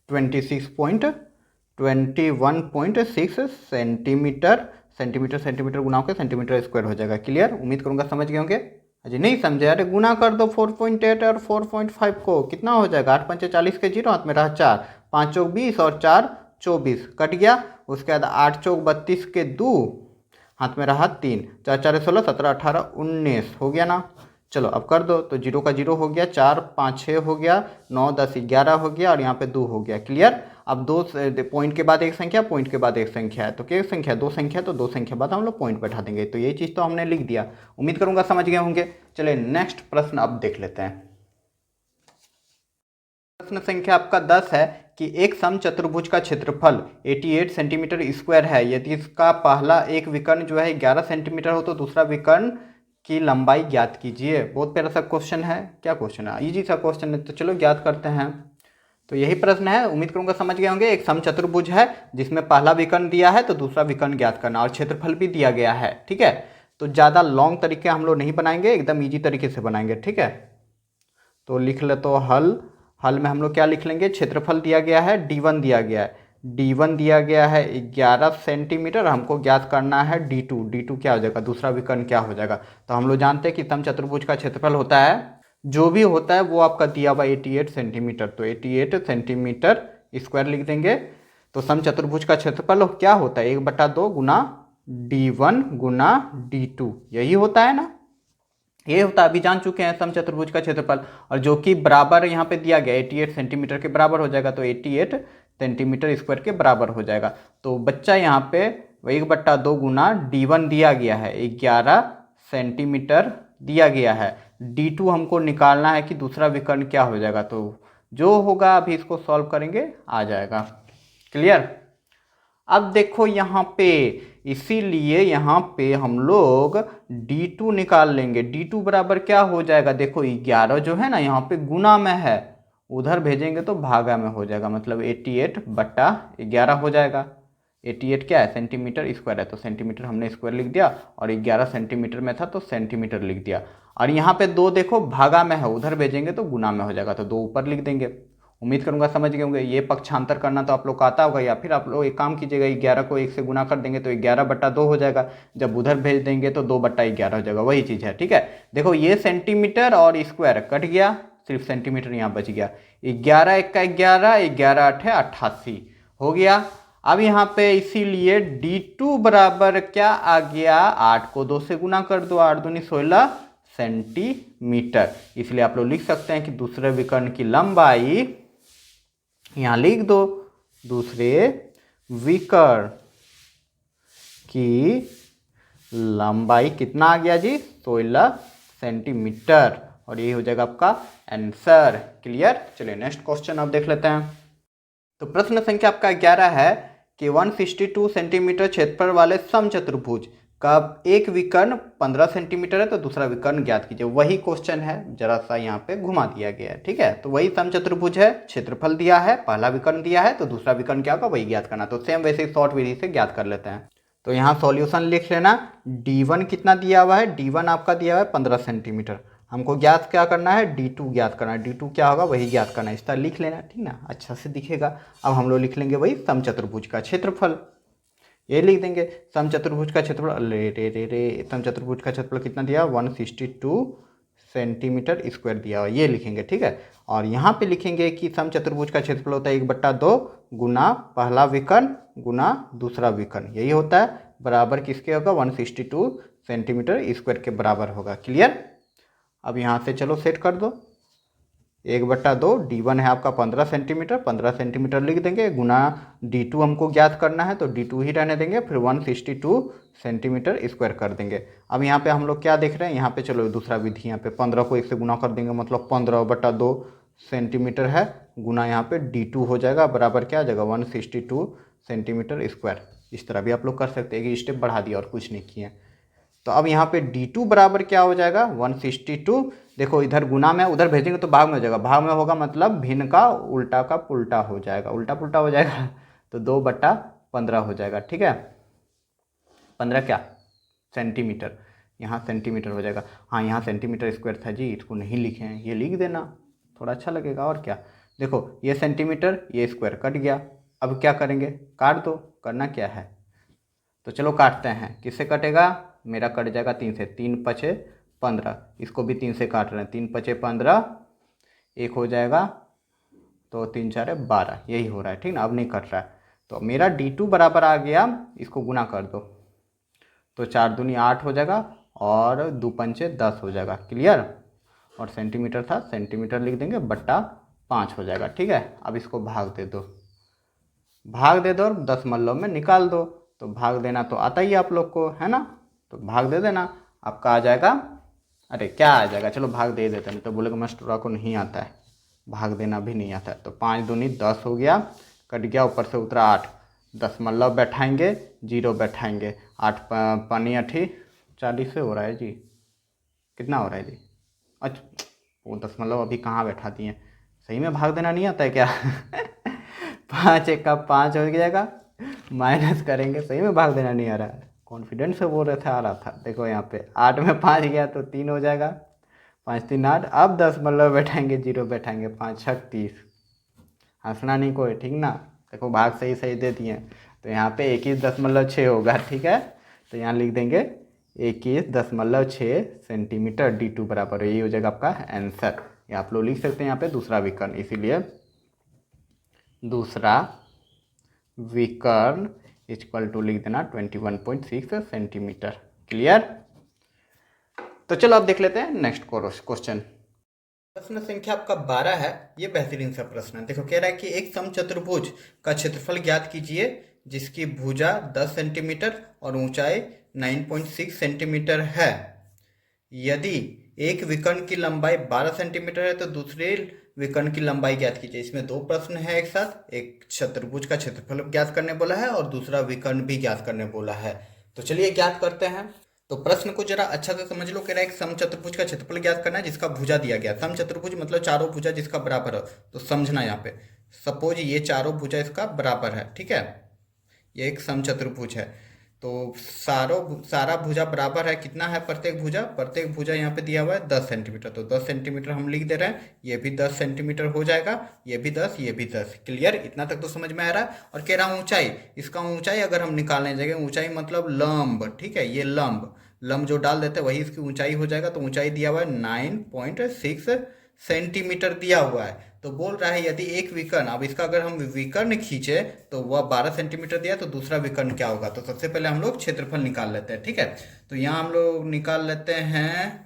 21.6 सेंटीमीटर। सेंटीमीटर गुना होकर सेंटीमीटर स्क्वायर हो जाएगा। क्लियर, उम्मीद करूंगा समझ गए होंगे। अजी नहीं समझे, अरे गुना कर दो 4.8 और 4.5 को, कितना हो जाएगा, 8 पंचे 40 के 0, हाथ में रहा 4, 5 चौक 20 और 4 24 कट गया। उसके बाद 8 चौक 32 के 2, हाथ में रहा 3, 4 4 16 17 18 19 हो गया ना। चलो अब कर दो, तो 0 का 0 हो गया, 4 5 6 हो गया, 9 10 11 हो गया, और यहाँ पे 2 हो गया। क्लियर। अब दो पॉइंट के बाद एक संख्या, पॉइंट के बाद एक संख्या है, तो क्या संख्या, 2 संख्या, तो 2 संख्या बाद हम लोग पॉइंट बैठा देंगे। तो यही चीज़ तो हमने लिख दिया। उम्मीद करूंगा समझ गए होंगे। चलिए नेक्स्ट प्रश्न अब देख लेते हैं। प्रश्न संख्या आपका 10 है कि एक समचतुर्भुज का क्षेत्रफल 88 सेंटीमीटर स्क्वायर है। यदि इसका पहला एक विकर्ण जो है 11 सेंटीमीटर हो तो दूसरा विकर्ण की लंबाई ज्ञात कीजिए। बहुत प्यारा सा क्वेश्चन है। क्या क्वेश्चन है, इजी सा क्वेश्चन है, तो चलो ज्ञात करते हैं। तो यही प्रश्न है, उम्मीद करूंगा समझ गए होंगे। एक समचतुर्भुज है जिसमें पहला विकर्ण दिया है तो दूसरा विकर्ण ज्ञात करना, और क्षेत्रफल भी दिया गया है, ठीक है। तो ज़्यादा लॉन्ग तरीके हम लोग नहीं बनाएंगे, एकदम ईजी तरीके से बनाएंगे, ठीक है। तो लिख ले, तो हल में हम लोग क्या लिख लेंगे, क्षेत्रफल दिया गया है, D1 दिया गया है, D1 दिया गया है 11 सेंटीमीटर, हमको ज्ञात करना है D2 क्या हो जाएगा, दूसरा विकर्ण क्या हो जाएगा। तो हम लोग जानते हैं कि समचतुर्भुज का क्षेत्रफल होता है, जो भी होता है वो आपका दिया हुआ 88 सेंटीमीटर, तो 88 सेंटीमीटर स्क्वायर लिख देंगे। तो समचतुर्भुज का क्षेत्रफल क्या होता है, 1/2 गुना D1 गुना D2, यही होता है ना, ये होता है। अभी जान चुके हैं समचतुर्भुज का क्षेत्रफल, और जो कि बराबर यहाँ पे दिया गया 88 सेंटीमीटर के बराबर हो जाएगा, तो 88 सेंटीमीटर स्क्वायर के बराबर हो जाएगा। तो बच्चा यहाँ पे 1/2 गुना D1 दिया गया है 11 सेंटीमीटर दिया गया है, D2 हमको निकालना है कि दूसरा विकर्ण क्या हो जाएगा। तो जो होगा अभी इसको सॉल्व करेंगे आ जाएगा। क्लियर। अब देखो यहाँ पे, इसीलिए यहाँ पे हम लोग D2 निकाल लेंगे। D2 बराबर क्या हो जाएगा, देखो 11 जो है ना यहाँ पे गुना में है, उधर भेजेंगे तो भागा में हो जाएगा, मतलब 88/11 हो जाएगा। 88 क्या है, सेंटीमीटर स्क्वायर है, तो सेंटीमीटर हमने स्क्वायर लिख दिया, और 11 सेंटीमीटर में था तो सेंटीमीटर लिख दिया। और यहाँ पे 2 देखो भागा में है, उधर भेजेंगे तो गुना में हो जाएगा, तो 2 ऊपर लिख देंगे। उम्मीद करूंगा समझ गए होंगे। ये पक्षांतर करना तो आप लोग का आता होगा, या फिर आप लोग एक काम कीजिएगा, 11 को 1 से गुना कर देंगे तो 11/2 हो जाएगा, जब उधर भेज देंगे तो 2/11 हो जाएगा, वही चीज़ है, ठीक है। देखो ये सेंटीमीटर और स्क्वायर कट गया, सिर्फ सेंटीमीटर यहाँ बच गया। 11 1 का 11, 11 8 88 हो गया। अब यहाँ पे इसीलिए D2 बराबर क्या आ गया, 8 को 2 से गुना कर दो, 8 दूनी 16 सेंटीमीटर। इसलिए आप लोग लिख सकते हैं कि दूसरे विकर्ण की लंबाई, यहाँ लिख दो, दूसरे विकर्ण की लंबाई कितना आ गया जी, 16 सेंटीमीटर, और यही हो जाएगा आपका आंसर। क्लियर। चलिए नेक्स्ट क्वेश्चन अब देख लेते हैं। तो प्रश्न संख्या आपका 11 है कि 162 सेंटीमीटर क्षेत्रफल वाले समचतुर्भुज का एक विकर्ण 15 सेंटीमीटर है तो दूसरा विकर्ण ज्ञात कीजिए। वही क्वेश्चन है, जरा सा यहाँ पे घुमा दिया गया है, ठीक है। तो वही समचतुर्भुज है, क्षेत्रफल दिया है, पहला विकर्ण दिया है तो दूसरा विकर्ण क्या होगा वही ज्ञात करना। तो सेम वैसे शॉर्ट विधि से ज्ञात कर लेते हैं। तो यहाँ सॉल्यूशन लिख लेना। D1 कितना दिया हुआ है, D1 आपका दिया हुआ है 15 सेंटीमीटर। हमको ज्ञात क्या करना है, D2 ज्ञात करना है। D2 क्या होगा वही ज्ञात करना है, इस तरह लिख लेना, ठीक ना, अच्छा से दिखेगा। अब हम लोग लिख लेंगे वही समचतुर्भुज का क्षेत्रफल, ये लिख देंगे। समचतुर्भुज का क्षेत्रफल, रे समचतुर्भुज का क्षेत्रफल कितना दिया, 162 सेंटीमीटर स्क्वायर दिया हुआ, ये लिखेंगे, ठीक है। और यहाँ पे लिखेंगे कि समचतुर्भुज का क्षेत्रफल होता है 1/2 गुना पहला विकर्ण गुना दूसरा विकर्ण, यही होता है, बराबर किसके होगा, 162 सेंटीमीटर स्क्वायर के बराबर होगा। क्लियर। अब यहाँ से चलो सेट कर दो, 1/2, D1 है आपका 15 सेंटीमीटर, 15 सेंटीमीटर लिख देंगे, गुना D2 हमको ज्ञात करना है तो D2 ही रहने देंगे, फिर 162 सेंटीमीटर स्क्वायर कर देंगे। अब यहाँ पे हम लोग क्या देख रहे हैं, यहाँ पे चलो दूसरा विधि, यहाँ पे 15 को 1 से गुना कर देंगे, मतलब 15/2 सेंटीमीटर है, गुना यहाँ पे D2 हो जाएगा, बराबर क्या आ जाएगा 162 सेंटीमीटर स्क्वायर। इस तरह भी आप लोग कर सकते हैं, एक स्टेप बढ़ा दिया और कुछ नहीं किए। तो अब यहाँ पे D2 बराबर क्या हो जाएगा 162, देखो इधर गुना में उधर भेजेंगे तो भाग में हो जाएगा, भाग में होगा मतलब भिन्न का पुल्टा हो जाएगा, उल्टा पुल्टा हो जाएगा, तो 2/15 हो जाएगा, ठीक है। 15 क्या सेंटीमीटर, यहाँ सेंटीमीटर हो जाएगा। हाँ यहाँ सेंटीमीटर स्क्वायर था जी, इसको नहीं लिखे हैं, ये लिख देना, थोड़ा अच्छा लगेगा। और क्या, देखो ये सेंटीमीटर ये स्क्वायर कट गया, अब क्या करेंगे, काट दो, करना क्या है, तो चलो काटते हैं। किससे कटेगा, मेरा कट जाएगा 3 से, 3 पचे 15, इसको भी 3 से काट रहे हैं, 3 पचे 15, एक हो जाएगा, तो 3 4 12, यही हो रहा है, ठीक ना, अब नहीं कट रहा है। तो मेरा D2 बराबर आ गया, इसको गुना कर दो, तो 4 दूनी 8 हो जाएगा और 2 पंचे 10 हो जाएगा। क्लियर। और सेंटीमीटर था, सेंटीमीटर लिख देंगे, बट्टा 5 हो जाएगा, ठीक है। अब इसको भाग दे दो, भाग दे दो और दशमलव में निकाल दो। तो भाग देना तो आता ही आप लोग को, है ना, तो भाग दे देना, आपका आ जाएगा, अरे क्या आ जाएगा, चलो भाग दे देते हैं, तो बोलेगा मास्टर को नहीं आता है, भाग देना भी नहीं आता है। तो 5 दूनी 10 हो गया, कट गया, ऊपर से उतरा 8, दशमलव बैठाएंगे, 0 बैठाएंगे, 8 पानी 8 40 से हो रहा है जी, कितना हो रहा है जी, अच्छा वो दशमलव अभी कहाँ बैठा दिए, सही में भाग देना नहीं आता है क्या 5 1 का 5 हो जाएगा, माइनस करेंगे, सही में भाग देना नहीं आ रहा है, कॉन्फिडेंस से बोल रहे थे आ रहा था। देखो यहाँ पे 8 में 5 गया तो 3 हो जाएगा, 5 3 8, अब दशमलव बैठाएंगे, 0 बैठाएंगे, 5 6 30, हंसना नहीं कोई, ठीक ना। देखो भाग सही सही दे दिए, तो यहाँ पे 21.6 होगा, ठीक है। तो यहाँ लिख देंगे 21.6 सेंटीमीटर, D2 बराबर, यही हो जाएगा आपका आंसर। ये आप लोग लिख सकते हैं यहाँ पे दूसरा विकर्ण, इसीलिए दूसरा विकर्ण इक्वल टू लिख देना 21.6 सेंटीमीटर। क्लियर। तो चलो अब देख लेते हैं नेक्स्ट क्वेश्चन। प्रश्न संख्या आपका 12 है, ये बेहतरीन सा प्रश्न है। देखो कह रहा है कि एक समचतुर्भुज का क्षेत्रफल ज्ञात कीजिए जिसकी भुजा 10 सेंटीमीटर और ऊंचाई 9.6 सेंटीमीटर है। यदि एक विकर्ण की लंबाई 12 सेंटीमीटर है तो दूसरे विकर्ण की लंबाई ज्ञात कीजिए। इसमें दो प्रश्न है एक साथ, एक चतुर्भुज का क्षेत्रफल ज्ञात करने बोला है और दूसरा विकर्ण भी ज्ञात करने बोला है। तो चलिए ज्ञात करते हैं। तो प्रश्न को जरा अच्छा से समझ लो। कह रहा है एक समचतुर्भुज का क्षेत्रफल ज्ञात करना है जिसका भुजा दिया गया। समचतुर्भुज मतलब चारों भुजा जिसका बराबर हो। तो समझना यहाँ पे, सपोज ये चारों भुजा इसका बराबर है, ठीक है, ये एक समचतुर्भुज है। तो सारा भुजा बराबर है, कितना है प्रत्येक भुजा यहाँ पे दिया हुआ है 10 सेंटीमीटर। तो 10 सेंटीमीटर हम लिख दे रहे हैं, ये भी 10 सेंटीमीटर हो जाएगा, ये भी 10, ये भी 10। क्लियर, इतना तक तो समझ में आ रहा है। और कह रहा हूँ ऊंचाई, इसका ऊंचाई अगर हम निकालने जाएंगे, ऊंचाई मतलब लंब, ठीक है, ये लंब जो डाल देते हैं वही इसकी ऊंचाई हो जाएगा। तो ऊंचाई दिया हुआ है 9.6 सेंटीमीटर दिया हुआ है। तो बोल रहा है यदि एक विकर्ण, अब इसका अगर हम विकर्ण खींचे तो वह 12 सेंटीमीटर दिया, तो दूसरा विकर्ण क्या होगा। तो सबसे पहले हम लोग क्षेत्रफल निकाल लेते हैं, ठीक है। तो यहाँ हम लोग निकाल लेते हैं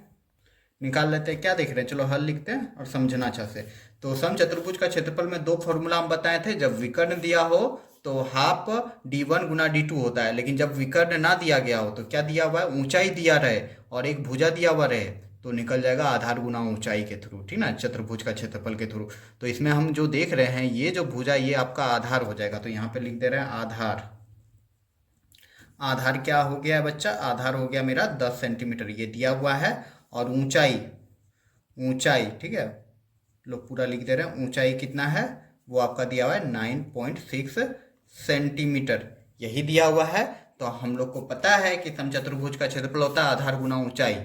क्या देख रहे हैं, चलो हल लिखते हैं और समझना अच्छा से। तो समचतुर्भुज का क्षेत्रफल में दो फॉर्मूला हम बताए थे। जब विकर्ण दिया हो तो हाफ D1 गुना D2 होता है, लेकिन जब विकर्ण ना दिया गया हो तो क्या दिया हुआ है, ऊंचाई दिया रहे और एक भुजा दिया हुआ रहे, तो निकल जाएगा आधार गुना ऊंचाई के थ्रू, ठीक ना, चतुर्भुज का क्षेत्रफल के थ्रू। तो इसमें हम जो देख रहे हैं ये जो भुजा ये आपका आधार हो जाएगा, तो यहाँ पे लिख दे रहे हैं आधार। आधार क्या हो गया बच्चा, आधार हो गया मेरा 10 सेंटीमीटर, ये दिया हुआ है। और ऊंचाई, ऊंचाई ठीक है, लोग पूरा लिख दे रहे हैं, ऊंचाई कितना है वो आपका दिया हुआ है 9.6 सेंटीमीटर, यही दिया हुआ है। तो हम लोग को पता है कि समचतुर्भुज का क्षेत्रफल होता है आधार गुना ऊंचाई,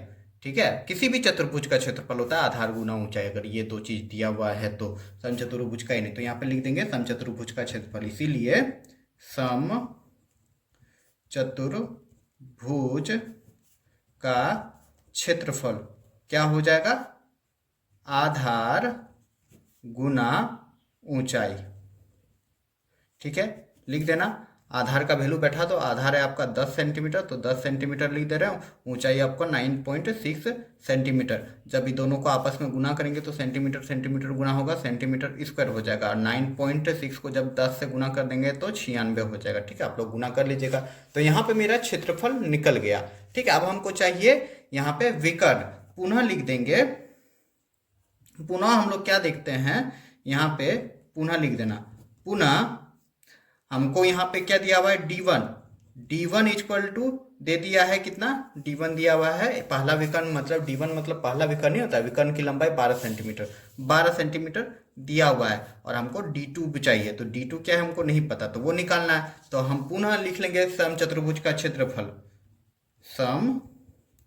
ठीक है, किसी भी चतुर्भुज का क्षेत्रफल होता है आधार गुना ऊंचाई, अगर ये दो चीज दिया हुआ है तो समचतुर्भुज का ही नहीं, तो यहाँ पे लिख देंगे समचतुर्भुज का क्षेत्रफल, इसीलिए सम चतुर्भुज का क्षेत्रफल क्या हो जाएगा, आधार गुना ऊंचाई, ठीक है, लिख देना। आधार का वैल्यू बैठा तो आधार है आपका 10 सेंटीमीटर, तो 10 सेंटीमीटर लिख दे रहे हो, ऊंचाई आपका 9.6 सेंटीमीटर। जब ये दोनों को आपस में गुना करेंगे तो सेंटीमीटर सेंटीमीटर गुना होगा, सेंटीमीटर स्क्वायर हो जाएगा, और 9.6 को जब 10 से गुना कर देंगे तो 96 हो जाएगा, ठीक है, आप लोग गुना कर लीजिएगा। तो यहाँ पे मेरा क्षेत्रफल निकल गया, ठीक है। अब हमको चाहिए यहाँ पे विकर्ण, पुनः लिख देंगे, पुनः हम लोग क्या देखते हैं यहाँ पे, पुनः लिख देना, पुनः हमको यहाँ पे क्या दिया हुआ है d1, d1 इक्वल टू दे दिया है कितना, d1 दिया हुआ है, पहला विकर्ण मतलब d1 मतलब पहला विकर्ण नहीं होता, विकर्ण की लंबाई 12 सेंटीमीटर, 12 सेंटीमीटर दिया हुआ है, और हमको d2 भी चाहिए, तो d2 क्या है हमको नहीं पता, तो वो निकालना है। तो हम पुनः लिख लेंगे सम चतुर्भुज का क्षेत्रफल, सम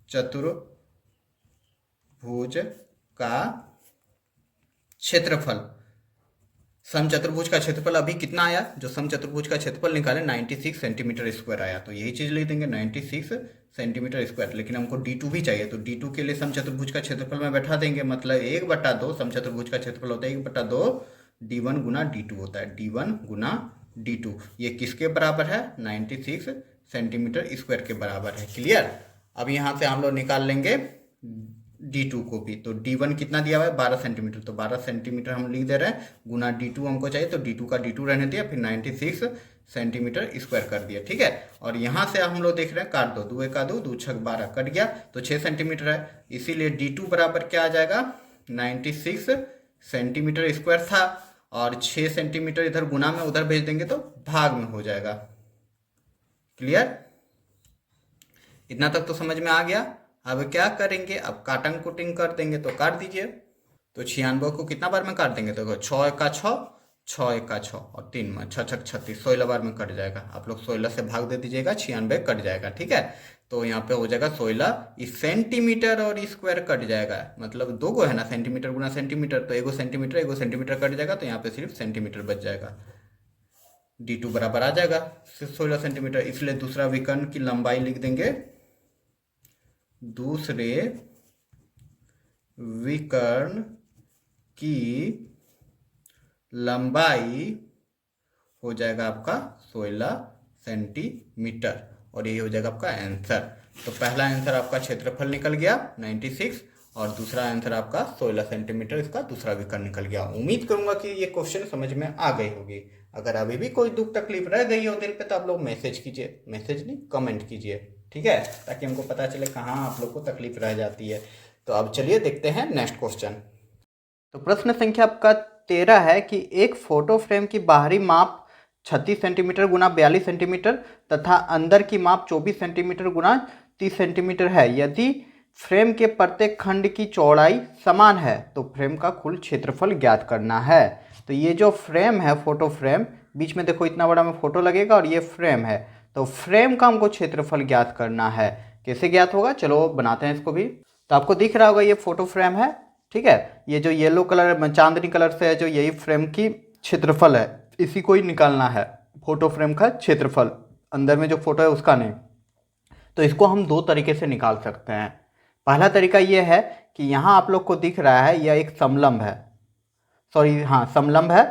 चतुर्भुज का क्षेत्रफल, सम चतुर्भुज का क्षेत्रफल अभी कितना आया, जो सम चतुर्भुज का क्षेत्रफल निकाले 96 सेंटीमीटर स्क्वायर आया, तो यही चीज लिख देंगे 96 सेंटीमीटर स्क्वायर। लेकिन हमको d2 भी चाहिए, तो d2 के लिए सम चतुर्भुज का क्षेत्रफल में बैठा देंगे, मतलब 1/2 सम चतुर्भुज का क्षेत्रफल होता है 1/2 d1 गुना d2 होता है, d1 गुना d2, ये किसके बराबर है, 96 सेंटीमीटर स्क्वायर के बराबर है, क्लियर। अब यहाँ से हम लोग निकाल लेंगे d2 को भी, तो d1 कितना दिया हुआ है 12 सेंटीमीटर, तो 12 सेंटीमीटर हम लिख दे रहे हैं, गुना d2 हमको चाहिए, तो d2 का d2 रहने दिया, फिर 96 सेंटीमीटर स्क्वायर कर दिया, ठीक है। और यहाँ से हम लोग देख रहे हैं, काट दो, 2 1 2 2 6 12 कट गया, तो 6 सेंटीमीटर है, इसीलिए d2 बराबर क्या आ जाएगा, 96 सेंटीमीटर स्क्वायर था, और 6 सेंटीमीटर इधर गुना में उधर भेज देंगे तो भाग में हो जाएगा, क्लियर, इतना तक तो समझ में आ गया। अब क्या करेंगे, अब काटन कुटिंग कर देंगे, तो काट दीजिए, तो 96 को कितना बार में काट देंगे, तो 6 1 6, 6 1 6 और 3 में 6 6 36, 16 बार में कट जाएगा, आप लोग 16 से भाग दे दीजिएगा, 96 कट जाएगा, ठीक है। तो यहाँ पे हो जाएगा 16, इस सेंटीमीटर और स्क्वायर कट जाएगा, मतलब दो गो है ना, सेंटीमीटर गुना सेंटीमीटर, तो एगो सेंटीमीटर कट जाएगा, तो यहाँ पे सिर्फ सेंटीमीटर बच जाएगा, d2 बराबर आ जाएगा 16 सेंटीमीटर, इसलिए दूसरा विकर्ण की लंबाई लिख देंगे, दूसरे विकर्ण की लंबाई हो जाएगा आपका 16 सेंटीमीटर, और यही हो जाएगा आपका आंसर। तो पहला आंसर आपका क्षेत्रफल निकल गया 96, और दूसरा आंसर आपका 16 सेंटीमीटर, इसका दूसरा विकर्ण निकल गया। उम्मीद करूंगा कि ये क्वेश्चन समझ में आ गई होगी। अगर अभी भी कोई दुख तकलीफ रह गई हो दिल पे, तो आप लोग मैसेज कीजिए, मैसेज नहीं कमेंट कीजिए, ठीक है, ताकि हमको पता चले कहाँ आप लोग को तकलीफ रह जाती है। तो अब चलिए देखते हैं नेक्स्ट क्वेश्चन। तो प्रश्न संख्या आपका 13 है कि एक फोटो फ्रेम की बाहरी माप 36 सेंटीमीटर गुना 42 सेंटीमीटर तथा अंदर की माप 24 सेंटीमीटर गुना 30 सेंटीमीटर है। यदि फ्रेम के प्रत्येक खंड की चौड़ाई समान है तो फ्रेम का कुल क्षेत्रफल ज्ञात करना है। तो ये जो फ्रेम है, फोटो फ्रेम, बीच में देखो इतना बड़ा में फोटो लगेगा, और ये फ्रेम है, तो फ्रेम का हमको क्षेत्रफल ज्ञात करना है। कैसे ज्ञात होगा, चलो बनाते हैं इसको भी। तो आपको दिख रहा होगा ये फोटो फ्रेम है, ठीक है, ये जो येलो कलर चांदनी कलर से है, जो यही फ्रेम की क्षेत्रफल है, इसी को ही निकालना है, फोटो फ्रेम का क्षेत्रफल, अंदर में जो फोटो है उसका नहीं। तो इसको हम दो तरीके से निकाल सकते हैं। पहला तरीका ये है कि यहाँ आप लोग को दिख रहा है यह एक समलंब है, सॉरी हाँ समलंब है,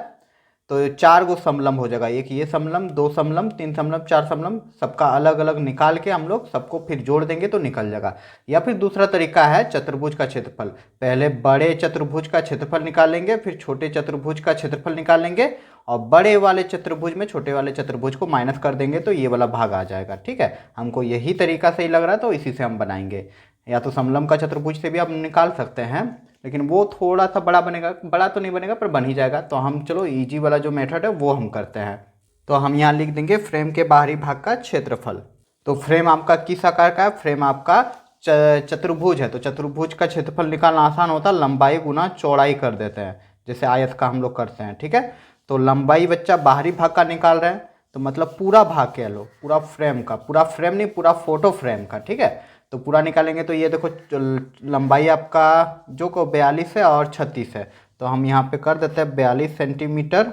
तो 4 गो समलंब हो जाएगा, एक ये समलंब, 2 समलंब, 3 समलंब, 4 समलंब, सबका अलग अलग निकाल के हम लोग सबको फिर जोड़ देंगे तो निकल जाएगा। या फिर दूसरा तरीका है चतुर्भुज का क्षेत्रफल, पहले बड़े चतुर्भुज का क्षेत्रफल निकालेंगे, फिर छोटे चतुर्भुज का क्षेत्रफल निकालेंगे, और बड़े वाले चतुर्भुज में छोटे वाले चतुर्भुज को माइनस कर देंगे तो ये वाला भाग आ जाएगा, ठीक है। हमको यही तरीका सही लग रहा है तो इसी से हम बनाएंगे। या तो समलंब का चतुर्भुज से भी आप निकाल सकते हैं, लेकिन वो थोड़ा सा बड़ा बनेगा, बड़ा तो नहीं बनेगा पर बन ही जाएगा। तो हम चलो इजी वाला जो मेथड है वो हम करते हैं। तो हम यहाँ लिख देंगे फ्रेम के बाहरी भाग का क्षेत्रफल। तो फ्रेम आपका किस आकार का है? फ्रेम आपका चतुर्भुज है, तो चतुर्भुज का क्षेत्रफल निकालना आसान होता है, लंबाई गुना चौड़ाई कर देते हैं, जैसे आयत का हम लोग करते हैं। ठीक है, तो लंबाई बच्चा बाहरी भाग का निकाल रहे हैं, तो मतलब पूरा भाग कह लो, पूरा फ्रेम का, पूरा फ्रेम नहीं, पूरा फोटो फ्रेम का। ठीक है, तो पूरा निकालेंगे तो ये देखो लंबाई आपका जो को 42 है और 36 है, तो हम यहाँ पे कर देते हैं 42 सेंटीमीटर।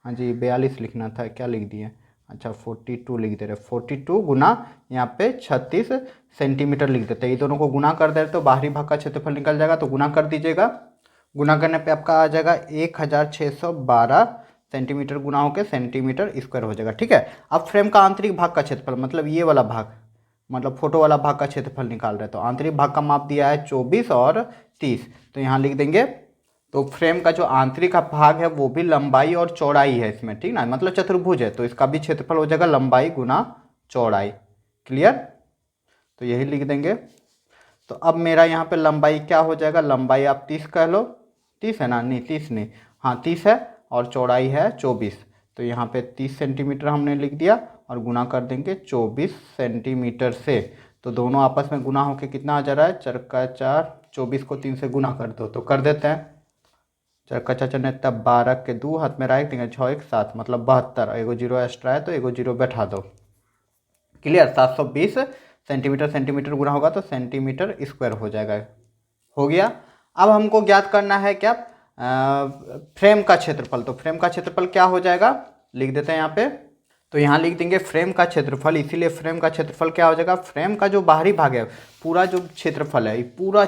हाँ जी 42 लिखना था, क्या लिख दिए? अच्छा 42 लिख दे रहे, 42 गुना यहाँ पे 36 सेंटीमीटर लिख देते हैं। ये दोनों को गुना कर दे तो बाहरी भाग का क्षेत्रफल निकल जाएगा, तो गुना कर दीजिएगा। गुना करने पे आपका आ जाएगा 1612 सेंटीमीटर गुना होकर सेंटीमीटर स्क्वायर हो जाएगा। ठीक है, अब फ्रेम का आंतरिक भाग का क्षेत्रफल, मतलब ये वाला भाग, मतलब फोटो वाला भाग का क्षेत्रफल निकाल रहे हैं, तो आंतरिक भाग का माप दिया है 24 और 30, तो यहाँ लिख देंगे। तो फ्रेम का जो आंतरिक भाग है वो भी लंबाई और चौड़ाई है इसमें, ठीक ना, मतलब चतुर्भुज है, तो इसका भी क्षेत्रफल हो जाएगा लंबाई गुना चौड़ाई। क्लियर, तो यही लिख देंगे। तो अब मेरा यहाँ पे लंबाई क्या हो जाएगा? लंबाई आप 30 कह लो, 30 है ना? नहीं 30 नहीं, हाँ 30 है, और चौड़ाई है 24, तो यहाँ पे 30 सेंटीमीटर हमने लिख दिया और गुना कर देंगे 24 सेंटीमीटर से। तो दोनों आपस में गुना होके कितना आ जा रहा है? 4 का 4, 24 को 3 से गुना कर दो, तो कर देते हैं। 4 का 4 चने तब 12 के 2 हाथ में राख देंगे, 6 1 7, मतलब 72, एगो जीरो एक्स्ट्रा है तो एगो जीरो बैठा दो। क्लियर, 720 सेंटीमीटर, सेंटीमीटर गुना होगा तो सेंटीमीटर स्क्वायर हो जाएगा। हो गया। अब हमको ज्ञात करना है क्या? फ्रेम का क्षेत्रफल। तो फ्रेम का क्षेत्रफल क्या हो जाएगा? लिख देते हैं यहाँ पे। तो यहाँ लिख देंगे फ्रेम का क्षेत्रफल, इसीलिए फ्रेम का क्षेत्रफल क्या हो जाएगा? फ्रेम का जो बाहरी भाग है, पूरा जो क्षेत्रफल है, ये पूरा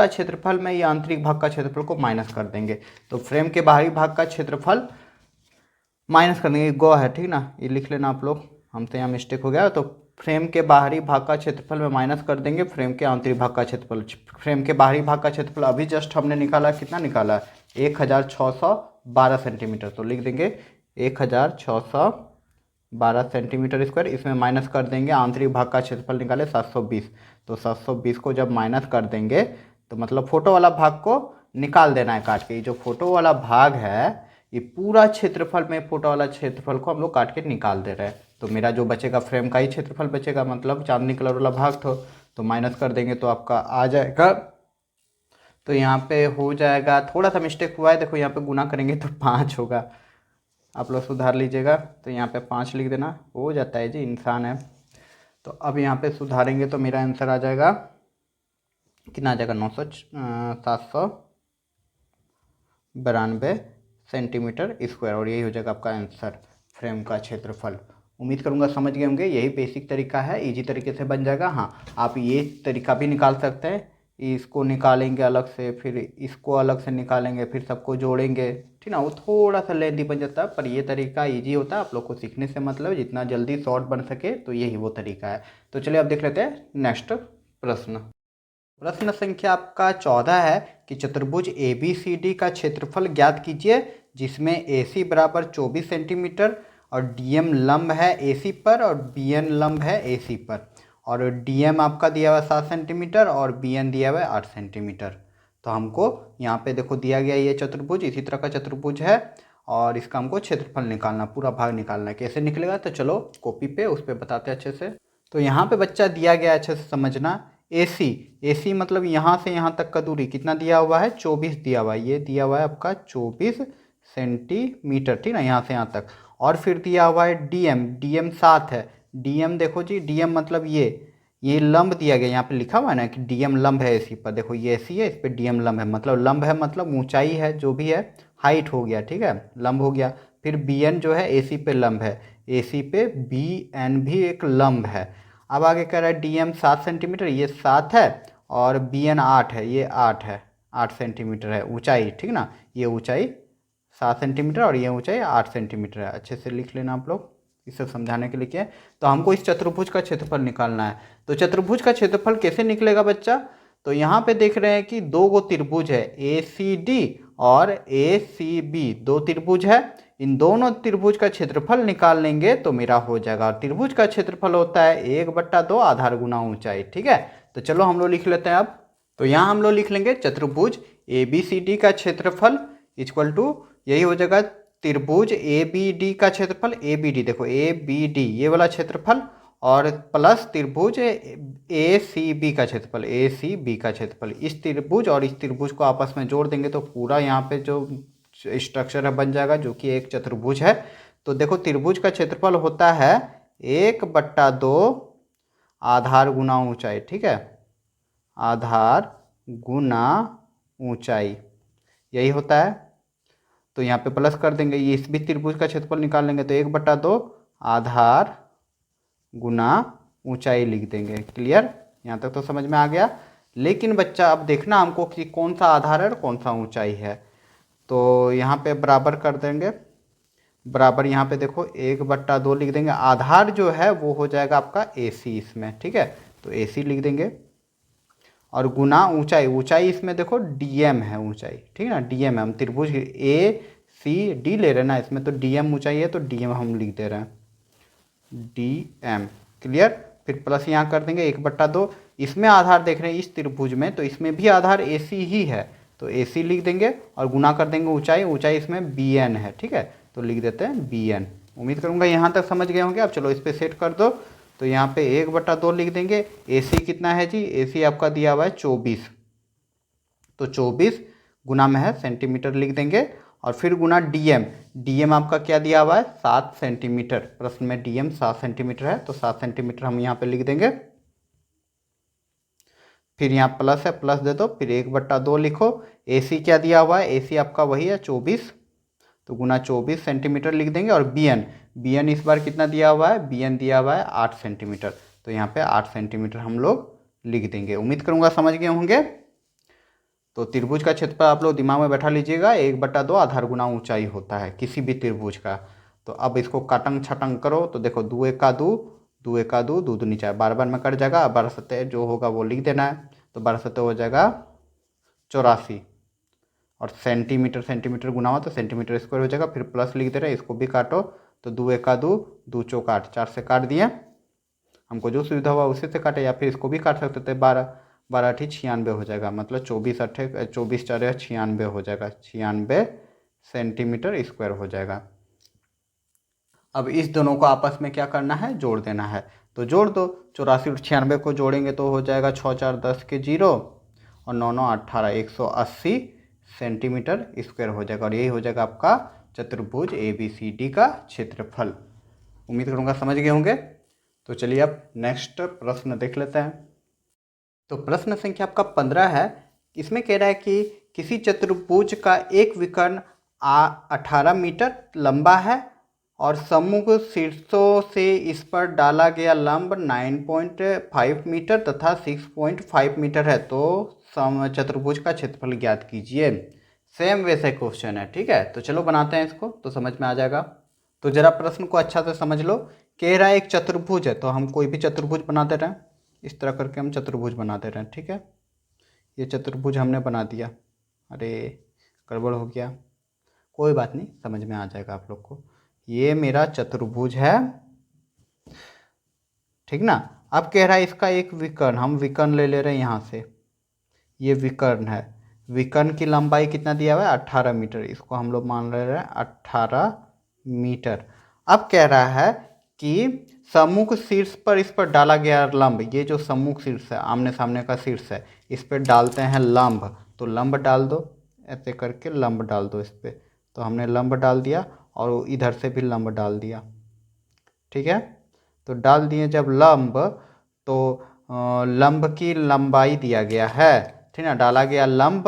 क्षेत्रफल में ये आंतरिक भाग का क्षेत्रफल को माइनस कर देंगे। तो फ्रेम के बाहरी भाग का क्षेत्रफल माइनस कर देंगे, गो है, ठीक ना, ये लिख लेना आप लोग, हमसे यहाँ मिस्टेक हो गया। तो फ्रेम के बाहरी भाग का क्षेत्रफल में माइनस कर देंगे फ्रेम के आंतरिक भाग का क्षेत्रफल। फ्रेम के बाहरी भाग का क्षेत्रफल अभी जस्ट हमने निकाला, कितना निकाला? 1612 सेंटीमीटर। तो लिख देंगे 1612 सेंटीमीटर स्क्वायर, इसमें माइनस कर देंगे आंतरिक भाग का क्षेत्रफल निकाले 720। तो 720 को जब माइनस कर देंगे तो मतलब फोटो वाला भाग को निकाल देना है काट के। ये जो फोटो वाला भाग है, ये पूरा क्षेत्रफल में फोटो वाला क्षेत्रफल को हम लोग काट के निकाल दे रहे हैं। तो मेरा जो बचेगा फ्रेम का ही क्षेत्रफल बचेगा, मतलब चांदनी कलर वाला भाग तो माइनस कर देंगे तो आपका आ जाएगा। तो यहाँ पे हो जाएगा, थोड़ा सा मिस्टेक हुआ है, देखो यहाँ पे गुना करेंगे तो 5 होगा, आप लोग सुधार लीजिएगा। तो यहाँ पे 5 लिख देना, हो जाता है जी, इंसान है। तो अब यहाँ पे सुधारेंगे तो मेरा आंसर आ जाएगा, कितना आ जाएगा? 792 सेंटीमीटर स्क्वायर, और यही हो जाएगा आपका आंसर, फ्रेम का क्षेत्रफल। उम्मीद करूंगा समझ गए होंगे, यही बेसिक तरीका है, इजी तरीके से बन जाएगा। हाँ, आप ये तरीका भी निकाल सकते हैं, इसको निकालेंगे अलग से, फिर इसको अलग से निकालेंगे, फिर सबको जोड़ेंगे, ठीक ना, वो थोड़ा सा लेंथी बन जाता है, पर ये तरीका इजी होता है। आप लोग को सीखने से मतलब जितना जल्दी शॉर्ट बन सके, तो यही वो तरीका है। तो चलिए अब देख लेते हैं नेक्स्ट प्रश्न। प्रश्न संख्या आपका 14 है कि चतुर्भुज ABCD का क्षेत्रफल ज्ञात कीजिए, जिसमें AC बराबर 24 सेंटीमीटर और DM लंब है AC पर और BN लंब है AC पर, और DM आपका दिया हुआ 7 सेंटीमीटर और BN दिया हुआ है 8 सेंटीमीटर। तो हमको यहाँ पे देखो दिया गया ये चतुर्भुज इसी तरह का चतुर्भुज है, और इसका हमको क्षेत्रफल निकालना, पूरा भाग निकालना है। कैसे निकलेगा? तो चलो कॉपी पे उस पर बताते हैं अच्छे से। तो यहाँ पे बच्चा दिया गया, अच्छे से समझना, AC मतलब यहाँ से यहाँ तक का दूरी कितना दिया हुआ है? 24 दिया हुआ है, ये दिया हुआ है आपका 24 सेंटीमीटर, ठीक ना, यहाँ से यहाँ तक। और फिर दिया हुआ है DM 7 है, DM देखो जी, DM मतलब ये लंब दिया गया, यहाँ पे लिखा हुआ है ना कि DM लंब है AC पर, देखो ये AC है, इस पर DM लंब है, मतलब लंब है मतलब ऊंचाई है, जो भी है हाइट हो गया, ठीक है, लंब हो गया। फिर BN जो है AC पे लंब है, AC पे BN भी एक लंब है। अब आगे कह रहा है DM 7 सेंटीमीटर, ये 7 है, और BN 8 है, ये 8 है, 8 सेंटीमीटर है ऊंचाई, ठीक ना, ये ऊंचाई 7 सेंटीमीटर और ये ऊंचाई 8 सेंटीमीटर है। अच्छे से लिख लेना आप लोग, इसे समझाने के लिए क्या है। तो हमको इस चतुर्भुज का क्षेत्रफल निकालना है। तो चतुर्भुज का क्षेत्रफल कैसे निकलेगा बच्चा? तो यहाँ पे देख रहे हैं कि 2 गो त्रिभुज है, ACD और ACB, 2 त्रिभुज है। इन दोनों त्रिभुज का क्षेत्रफल निकाल लेंगे तो मेरा हो जाएगा। और त्रिभुज का क्षेत्रफल होता है 1/2 आधार गुना ऊंचाई। ठीक है, तो चलो हम लोग लिख लेते हैं अब। तो यहाँ हम लोग लिख लेंगे चतुर्भुज ABCD का क्षेत्रफल इक्वल टू, यही हो जाएगा त्रिभुज ABD का क्षेत्रफल। ABD देखो ABD ये वाला क्षेत्रफल, और प्लस त्रिभुज ACB का क्षेत्रफल, ACB का क्षेत्रफल। इस त्रिभुज और इस त्रिभुज को आपस में जोड़ देंगे तो पूरा यहाँ पे जो स्ट्रक्चर है बन जाएगा, जो कि एक चतुर्भुज है। तो देखो त्रिभुज का क्षेत्रफल होता है 1/2 आधार गुना ऊंचाई। ठीक है, आधार गुना ऊंचाई यही होता है। तो यहाँ पे प्लस कर देंगे, ये इस भी त्रिभुज का क्षेत्रफल निकाल लेंगे तो 1/2 आधार गुना ऊंचाई लिख देंगे। क्लियर, यहाँ तक तो समझ में आ गया। लेकिन बच्चा अब देखना हमको कि कौन सा आधार है और कौन सा ऊंचाई है। तो यहाँ पे बराबर कर देंगे, बराबर यहाँ पे देखो 1/2 लिख देंगे। आधार जो है वो हो जाएगा आपका AC इसमें। ठीक है, तो AC लिख देंगे, और गुना ऊंचाई, ऊंचाई इसमें देखो DM है ऊंचाई। ठीक है ना, DM है। हम त्रिभुज ACD ले रहे हैं ना, इसमें तो DM ऊंचाई है, तो DM हम लिख दे रहे हैं DM। क्लियर, फिर प्लस यहाँ कर देंगे 1/2। इसमें आधार देख रहे हैं इस त्रिभुज में, तो इसमें भी आधार AC ही है, तो AC लिख देंगे और गुना कर देंगे ऊंचाई, ऊंचाई इसमें BN है। ठीक है, तो लिख देते हैं BN। उम्मीद करूंगा यहाँ तक समझ गए होंगे। अब चलो इस पर सेट कर दो। तो यहाँ पे 1/2 लिख देंगे। AC कितना है जी, AC आपका दिया हुआ है 24, तो 24 गुना में है सेंटीमीटर लिख देंगे, और फिर गुना DM आपका क्या दिया हुआ है 7 सेंटीमीटर। प्रश्न में DM 7 सेंटीमीटर है, तो 7 सेंटीमीटर हम यहाँ पे लिख देंगे। फिर यहाँ प्लस है, प्लस दे दो, फिर 1/2 लिखो। AC क्या दिया हुआ है, AC आपका वही है 24, तो गुना 24 सेंटीमीटर लिख देंगे। और BN इस बार कितना दिया हुआ है, BN दिया हुआ है 8 सेंटीमीटर, तो यहाँ पे 8 सेंटीमीटर हम लोग लिख देंगे। उम्मीद करूँगा समझ गए होंगे। तो त्रिभुज का क्षेत्रफल आप लोग दिमाग में बैठा लीजिएगा, 1/2 आधार गुना ऊंचाई होता है किसी भी त्रिभुज का। तो अब इसको काटंग छटंग करो, तो देखो 2 1 का 2, 2 1 का 2, 2 2 नीचे 12 में कट जाएगा। 12 सत्ते जो होगा वो लिख देना है, तो 12 सत्ते हो जाएगा 84, और सेंटीमीटर सेंटीमीटर गुना हुआ तो सेंटीमीटर स्क्वायर हो जाएगा। फिर प्लस लिख दे रहे हैं, इसको भी काटो, तो 2 1 का 2, 2 चौक 8, 4 से काट दिए। हमको जो सुविधा हुआ उसी से काटे, या फिर इसको भी काट सकते थे, 12 12 8 96 हो जाएगा, मतलब 24 8 24 4 96 हो जाएगा, 96 सेंटीमीटर स्क्वायर हो जाएगा। अब इस दोनों को आपस में क्या करना है, जोड़ देना है। तो जोड़ दो, 84 और 96 को जोड़ेंगे तो हो जाएगा 6 4 10 के 0, और 9 9 18 180 सेंटीमीटर स्क्वायर हो जाएगा। और यही हो जाएगा आपका चतुर्भुज ABCD का क्षेत्रफल। उम्मीद करूँगा समझ गए होंगे। तो चलिए अब नेक्स्ट प्रश्न देख लेते हैं। तो प्रश्न संख्या आपका 15 है। इसमें कह रहा है कि किसी चतुर्भुज का एक विकर्ण 18 मीटर लंबा है और सम्मुख शीर्षों से इस पर डाला गया लंब 9.5 मीटर तथा 6.5 मीटर है, तो चतुर्भुज का क्षेत्रफल ज्ञात कीजिए। सेम वैसे क्वेश्चन है। ठीक है, तो चलो बनाते हैं इसको, तो समझ में आ जाएगा। तो जरा प्रश्न को अच्छा से समझ लो। कह रहा है एक चतुर्भुज है, तो हम कोई भी चतुर्भुज बना दे रहे हैं, इस तरह करके हम चतुर्भुज बना दे रहे हैं। ठीक है, ये चतुर्भुज हमने बना दिया। अरे गड़बड़ हो गया, कोई बात नहीं, समझ में आ जाएगा आप लोग को। ये मेरा चतुर्भुज है, ठीक ना। अब कह रहा है इसका एक विकर्ण, हम विकर्ण ले ले रहे हैं यहाँ से, ये विकर्ण है। विकर्ण की लंबाई कितना दिया हुआ है 18 मीटर, इसको हम लोग मान ले रहे हैं 18 मीटर। अब कह रहा है कि सम्मुख शीर्ष पर इस पर डाला गया लंब, ये जो सम्मुख शीर्ष है, आमने सामने का शीर्ष है, इस पर डालते हैं लंब। तो लंब डाल दो, ऐसे करके लंब डाल दो इस पर। तो हमने लंब डाल दिया और इधर से भी लंब डाल दिया। ठीक है, तो डाल दिए जब लंब, तो लंब की लंबाई दिया गया है, ठीक ना। डाला गया लंब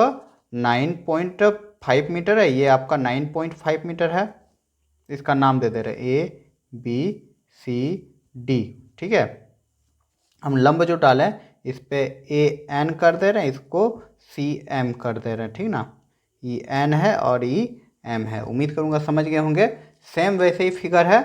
9.5 मीटर है, ये आपका 9.5 मीटर है। इसका नाम दे दे रहे ABCD। ठीक है, हम लंब जो डालें इस पे AN कर दे रहे हैं, इसको CM कर दे रहे हैं। ठीक ना, ये N है और ये M है। उम्मीद करूँगा समझ गए होंगे। सेम वैसे ही फिगर है।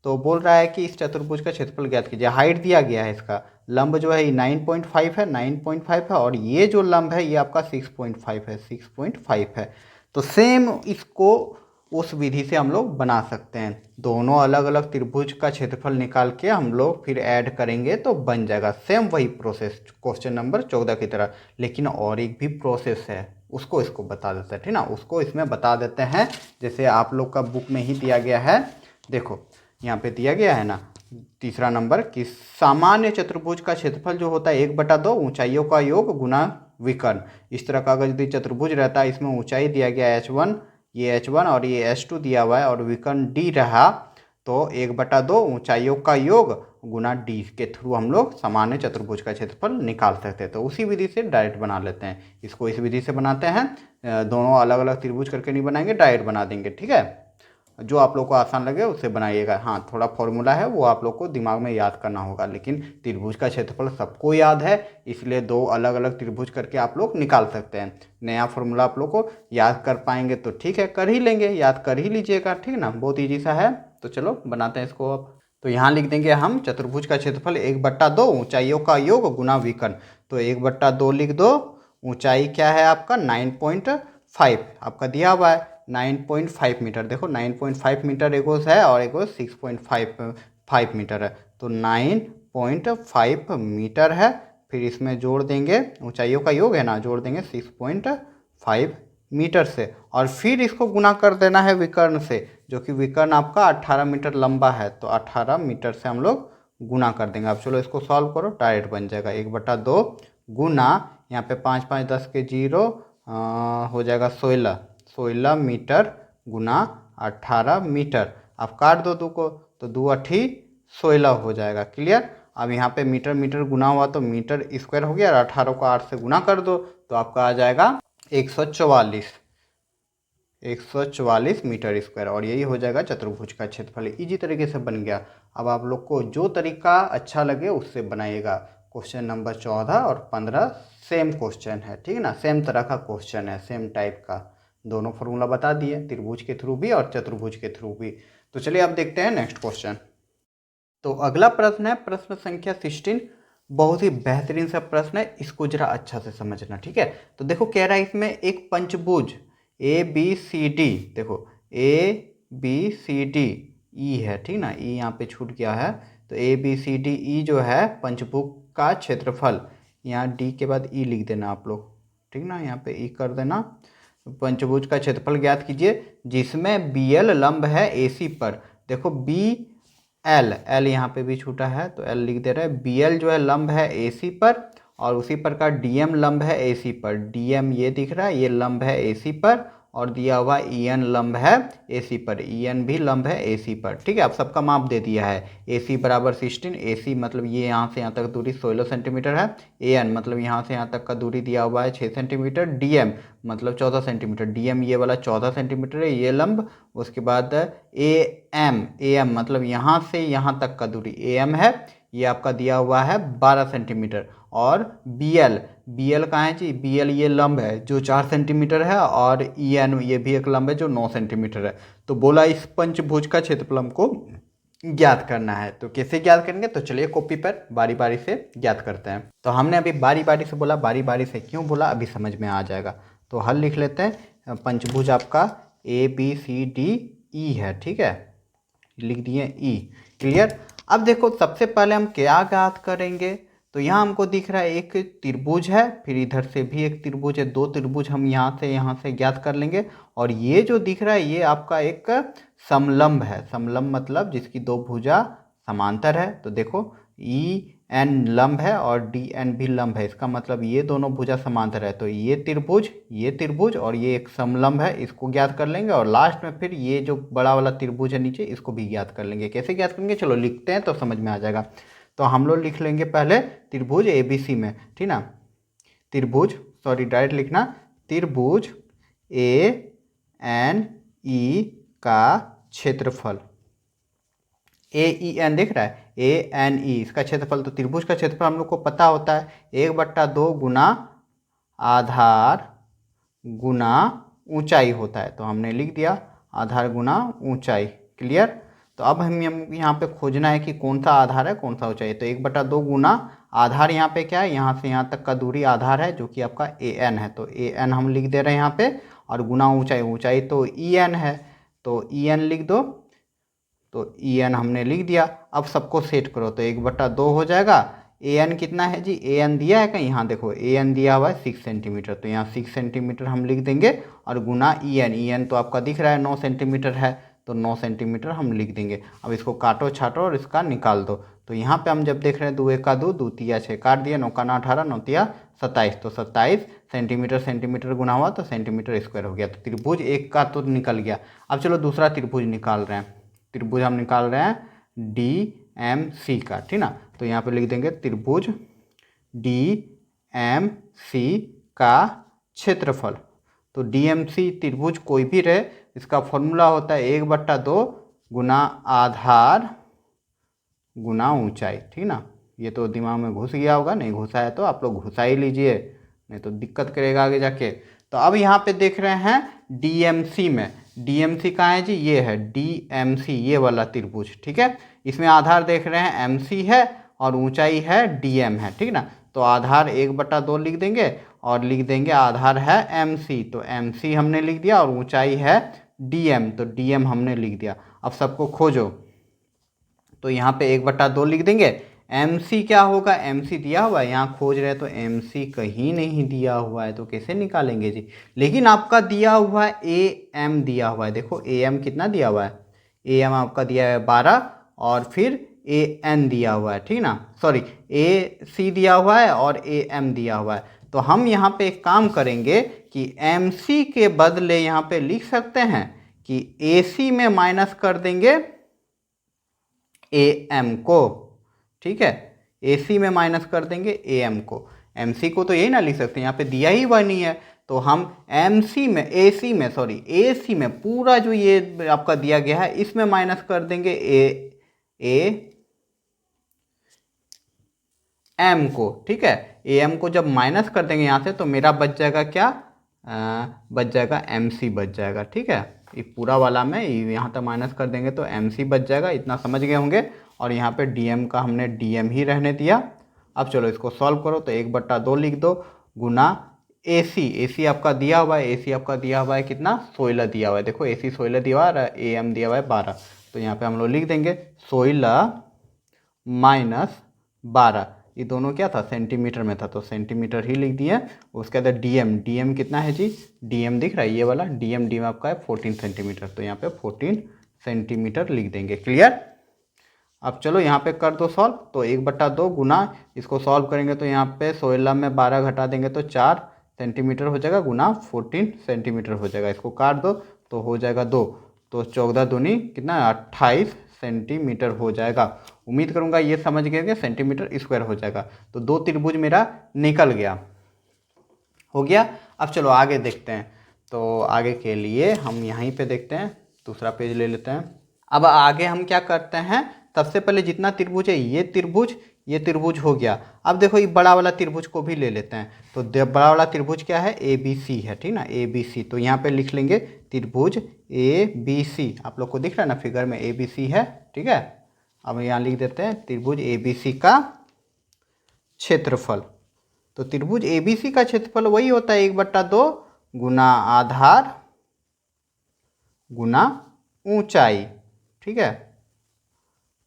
तो बोल रहा है कि इस चतुर्भुज का क्षेत्रफल ज्ञात कीजिए। हाइट दिया गया है, इसका लंब जो है ये 9.5 है, 9.5 है, और ये जो लंब है ये आपका 6.5 है, 6.5 है। तो सेम इसको उस विधि से हम लोग बना सकते हैं। दोनों अलग अलग त्रिभुज का क्षेत्रफल निकाल के हम लोग फिर ऐड करेंगे तो बन जाएगा। सेम वही प्रोसेस क्वेश्चन नंबर 14 की तरह, लेकिन और एक भी प्रोसेस है, उसको इसको बता देते हैं, ठीक ना, उसको इसमें बता देते हैं। जैसे आप लोग का बुक में ही दिया गया है, देखो यहाँ पे दिया गया है ना, तीसरा नंबर कि सामान्य चतुर्भुज का क्षेत्रफल जो होता है 1/2 ऊंचाइयों का योग गुना विकर्ण। इस तरह का अगर यदि चतुर्भुज रहता है, इसमें ऊंचाई दिया गया h1, ये h1 और ये h2 दिया हुआ है और विकर्ण d रहा, तो 1/2 ऊंचाइयों का योग गुना d के थ्रू हम लोग सामान्य चतुर्भुज का क्षेत्रफल निकाल सकते हैं। तो उसी विधि से डायरेक्ट बना लेते हैं, इसको इस विधि से बनाते हैं। दोनों अलग अलग त्रिभुज करके नहीं बनाएंगे, डायरेक्ट बना देंगे, ठीक है। जो आप लोग को आसान लगे उससे बनाइएगा। हाँ, थोड़ा फॉर्मूला है वो आप लोग को दिमाग में याद करना होगा, लेकिन त्रिभुज का क्षेत्रफल सबको याद है, इसलिए दो अलग अलग त्रिभुज करके आप लोग निकाल सकते हैं। नया फॉर्मूला आप लोग को याद कर पाएंगे तो ठीक है, कर ही लेंगे, याद कर ही लीजिएगा, ठीक ना, बहुत ईजी सा है। तो चलो बनाते हैं इसको अब। तो यहाँ लिख देंगे हम चतुर्भुज का क्षेत्रफल 1/2 ऊंचाइयों का योग गुना विकर्ण। तो 1/2 लिख दो, ऊंचाई क्या है आपका 9.5 आपका दिया हुआ है, 9.5 मीटर। देखो 9.5 मीटर एगो है और एगो 6.5 मीटर है, तो 9.5 मीटर है। फिर इसमें जोड़ देंगे, ऊंचाइयों का योग है ना, जोड़ देंगे 6.5 मीटर से, और फिर इसको गुना कर देना है विकर्ण से, जो कि विकर्ण आपका 18 मीटर लंबा है, तो 18 मीटर से हम लोग गुना कर देंगे। अब चलो इसको सॉल्व करो, डायरेक्ट बन जाएगा 1/2 गुना, यहाँ पे 5 5 10 के 0 हो जाएगा 16 मीटर गुना 18 मीटर। अब काट दो 2 को, तो 2 अठी 16 हो जाएगा, क्लियर। अब यहाँ पे मीटर मीटर गुना हुआ तो मीटर स्क्वायर हो गया, और 18 को 8 से गुना कर दो तो आपका आ जाएगा 144 मीटर स्क्वायर, और यही हो जाएगा चतुर्भुज का क्षेत्रफल। इजी तरीके से बन गया। अब आप लोग को जो तरीका अच्छा लगे उससे बनाइएगा। क्वेश्चन नंबर 14 और 15 सेम क्वेश्चन है, ठीक है ना, सेम तरह का क्वेश्चन है, सेम टाइप का। दोनों फॉर्मूला बता दिए, त्रिभुज के थ्रू भी और चतुर्भुज के थ्रू भी। तो चलिए अब देखते हैं नेक्स्ट क्वेश्चन। तो अगला प्रश्न है प्रश्न संख्या 16। बहुत ही बेहतरीन सा प्रश्न है, इसको जरा अच्छा से समझना, ठीक है। तो देखो कह रहा है इसमें एक पंचभुज ABCD, देखो ABCD E है, ठीक ना, E यहाँ पे छूट गया है, तो ABCD E जो है पंचभुज का क्षेत्रफल, यहाँ D के बाद E लिख देना आप लोग, ठीक ना, यहाँ पे E कर देना। पंचभुज का क्षेत्रफल ज्ञात कीजिए जिसमें BL लंब है AC पर। देखो L यहाँ पे भी छूटा है तो L लिख दे रहे हैं। BL जो है लंब है AC पर, और उसी प्रकार DM लंब है AC पर। DM ये दिख रहा है, ये लंब है AC पर, और दिया हुआ EN लंब है AC पर, EN भी लंब है AC पर, ठीक है। अब सबका माप दे दिया है। AC बराबर 16, AC मतलब ये यहाँ से यहाँ तक दूरी 16 सेंटीमीटर है। AN मतलब यहाँ से यहाँ तक का दूरी दिया हुआ है 6 सेंटीमीटर। DM मतलब 14 सेंटीमीटर, DM ये वाला 14 सेंटीमीटर है ये लंब। उसके बाद AM मतलब यहाँ से यहाँ तक का दूरी AM है, ये आपका दिया हुआ है 12 सेंटीमीटर। और BL कहाँ है जी, BL ये लंब है जो 4 सेंटीमीटर है, और EN ये भी एक लंब है जो 9 सेंटीमीटर है। तो बोला इस पंचभुज का क्षेत्रफल को ज्ञात करना है। तो कैसे ज्ञात करेंगे, तो चलिए कॉपी पर बारी बारी से ज्ञात करते हैं। तो हमने अभी बारी बारी से बोला, बारी बारी से क्यों बोला अभी समझ में आ जाएगा। तो हल लिख लेते हैं। पंचभुज आपका ABCDE है, ठीक है, लिख दिए E, क्लियर। अब देखो सबसे पहले हम क्या ज्ञात करेंगे, तो यहाँ हमको दिख रहा है एक त्रिभुज है, फिर इधर से भी एक त्रिभुज है, दो त्रिभुज हम यहाँ से ज्ञात कर लेंगे। और ये जो दिख रहा है ये आपका एक समलंब है। समलंब मतलब जिसकी दो भुजा समांतर है। तो देखो EN लंब है और DN भी लंब है, इसका मतलब ये दोनों भुजा समांतर है। तो ये त्रिभुज और ये एक समलंब है, इसको ज्ञात कर लेंगे। और लास्ट में फिर ये जो बड़ा वाला त्रिभुज है नीचे, इसको भी ज्ञात कर लेंगे। कैसे ज्ञात करेंगे, चलो लिखते हैं तो समझ में आ जाएगा। तो हम लोग लिख लेंगे पहले त्रिभुज ABC में, ठीक ना, डायरेक्ट लिखना, त्रिभुज ANE का क्षेत्रफल, AEN दिख रहा है, ANE इसका क्षेत्रफल। तो त्रिभुज का क्षेत्रफल हम लोग को पता होता है 1/2 गुना आधार गुना ऊंचाई होता है। तो हमने लिख दिया आधार गुना ऊंचाई, क्लियर। तो अब हम यहाँ पे खोजना है कि कौन सा आधार है कौन सा ऊंचाई। तो 1/2 गुना आधार यहाँ पे क्या है, यहाँ से यहाँ तक का दूरी आधार है जो कि आपका AN है। तो AN हम लिख दे रहे हैं यहाँ पे, और गुना ऊंचाई तो EN है। तो ई एन लिख दो, तो ई एन हमने लिख दिया। अब सबको सेट करो तो 1/2 हो जाएगा। ए एन कितना है जी, ए एन दिया है कहीं, यहाँ देखो ए एन दिया हुआ है 6 सेंटीमीटर, तो यहाँ 6 सेंटीमीटर हम लिख देंगे और गुना ई एन तो आपका दिख रहा है 9 सेंटीमीटर है, तो 9 सेंटीमीटर हम लिख देंगे। अब इसको काटो छाटो और इसका निकाल दो। तो यहाँ पे हम जब देख रहे हैं 2 1 का 2, 2 3 6 काट दिया, 9 का 9 18, 9 3 27, तो 27 सेंटीमीटर सेंटीमीटर गुना हुआ तो सेंटीमीटर स्क्वायर हो गया। तो त्रिभुज एक का तो निकल गया। अब चलो दूसरा त्रिभुज निकाल रहे हैं। त्रिभुज हम निकाल रहे हैं डी एम सी का, ठीक ना। तो यहाँ पे लिख देंगे त्रिभुज डी एम सी का क्षेत्रफल। तो डी एम सी त्रिभुज कोई भी रहे, इसका फॉर्मूला होता है 1/2 गुना आधार गुना ऊंचाई, ठीक ना। ये तो दिमाग में घुस गया होगा, नहीं घुसा है तो आप लोग घुसा ही लीजिए, नहीं तो दिक्कत करेगा आगे जाके। तो अब यहाँ पे देख रहे हैं डीएमसी में, डीएमसी कहाँ है जी, ये है डीएमसी, ये वाला त्रिभुज, ठीक है। इसमें आधार देख रहे हैं एमसी है और ऊंचाई है डीएम है, ठीक ना। तो आधार 1/2 लिख देंगे और लिख देंगे आधार है एमसी, तो एमसी हमने लिख दिया और ऊंचाई है डीएम, तो डीएम हमने लिख दिया। अब सबको खोजो, तो यहाँ पे 1/2 लिख देंगे। एम सी क्या होगा, एम सी दिया हुआ है, यहाँ खोज रहे हैं तो एम सी कहीं नहीं दिया हुआ है, तो कैसे निकालेंगे जी। लेकिन आपका दिया हुआ है ए एम दिया हुआ है, देखो ए एम कितना दिया हुआ है, ए एम आपका दिया है 12 और फिर ए एन दिया हुआ है, ठीक ना, सॉरी ए सी दिया हुआ है और ए एम दिया हुआ है। तो हम यहाँ पे एक काम करेंगे कि एम सी के बदले यहाँ पे लिख सकते हैं कि ए सी में माइनस कर देंगे ए एम को, ठीक है, ए सी में माइनस कर देंगे ए एम को। एम सी को तो यही ना लिख सकते हैं, यहाँ पे दिया ही हुआ नहीं है, तो हम एम सी में ए सी में सॉरी ए सी में पूरा जो ये आपका दिया गया है इसमें माइनस कर देंगे ए एम को, ठीक है। ए एम को जब माइनस कर देंगे यहाँ से तो मेरा बच जाएगा क्या, बच जाएगा एम सी बच जाएगा, ठीक है। ये पूरा वाला में यहाँ तक माइनस कर देंगे तो एम सी बच जाएगा, इतना समझ गए होंगे। और यहाँ पे डी एम का हमने डी एम ही रहने दिया। अब चलो इसको सॉल्व करो, तो 1/2 लिख दो गुना ए सी आपका दिया हुआ है, ए सी आपका दिया हुआ है कितना 16 दिया हुआ है, देखो ए सी 16 दिया हुआ है, ए एम दिया हुआ है 12, तो यहाँ पे हम लोग लिख देंगे 16 माइनस 12, ये दोनों क्या था सेंटीमीटर में था, तो सेंटीमीटर ही लिख दिए। उसके बाद डीएम कितना है जी, डीएम दिख रहा है ये वाला, डीएम आपका है 14 सेंटीमीटर, तो यहाँ पे 14 सेंटीमीटर लिख देंगे। क्लियर। अब चलो यहाँ पे कर दो सॉल्व, तो 1/2 गुना इसको सॉल्व करेंगे तो यहाँ पे 16 में 12 घटा देंगे तो 4 सेंटीमीटर हो जाएगा गुना 14 सेंटीमीटर हो जाएगा। इसको काट दो तो हो जाएगा 2, तो 14 दूनी कितना 28 सेंटीमीटर हो जाएगा। उम्मीद करूंगा ये समझ गए कि सेंटीमीटर स्क्वायर हो जाएगा। तो 2 त्रिभुज मेरा निकल गया, हो गया। अब चलो आगे देखते हैं। तो आगे के लिए हम यहीं पे देखते हैं, दूसरा पेज ले लेते हैं। अब आगे हम क्या करते हैं, सबसे पहले जितना त्रिभुज है ये त्रिभुज हो गया। अब देखो ये बड़ा वाला त्रिभुज को भी ले लेते हैं। तो बड़ा वाला त्रिभुज क्या है, ए बी सी है, ठीक ना, ए बी सी। तो यहाँ पे लिख लेंगे त्रिभुज ए बी सी, आप लोग को दिख रहा है ना फिगर में ए बी सी है, ठीक है। अब यहाँ लिख देते हैं त्रिभुज ए बी सी का क्षेत्रफल। तो त्रिभुज ए बी सी का क्षेत्रफल वही होता है 1/2 गुना आधार गुना ऊंचाई, ठीक है,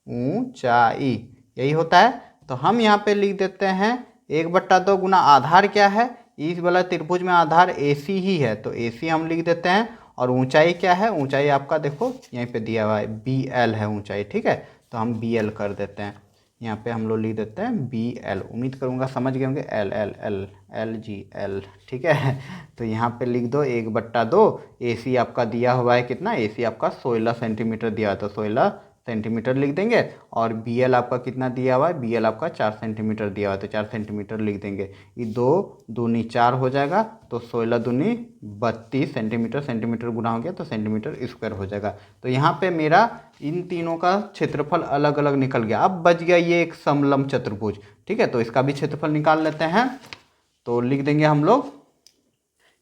ऊंचाई यही होता है। तो हम यहाँ पे लिख देते हैं 1/2 गुना आधार क्या है, इस वाला त्रिभुज में आधार ए सी ही है, तो ए सी हम लिख देते हैं। और ऊंचाई क्या है, ऊंचाई आपका देखो यहीं पे दिया हुआ है बी एल है ऊंचाई, ठीक है, तो हम बी एल कर देते हैं। यहाँ पे हम लोग लिख देते हैं बी एल, उम्मीद करूँगा समझ गए होंगे, L L L L G L, ठीक है। तो यहाँ पे लिख दो 1/2, ए सी आपका दिया हुआ है कितना, ए सी आपका 16 सेंटीमीटर दिया हुआ है, तो 16 सेंटीमीटर लिख देंगे। और बी एल आपका कितना दिया हुआ है, बी एल आपका 4 सेंटीमीटर दिया हुआ है, तो 4 सेंटीमीटर लिख देंगे। ये 2 दूनी 4 हो जाएगा, तो 16 दूनी 32 सेंटीमीटर, सेंटीमीटर गुना हो गया तो सेंटीमीटर स्क्वायर हो जाएगा। तो यहाँ पे मेरा इन तीनों का क्षेत्रफल अलग अलग निकल गया। अब बच गया ये एक समलंब चतुर्भुज, ठीक है, तो इसका भी क्षेत्रफल निकाल लेते हैं। तो लिख देंगे हम लोग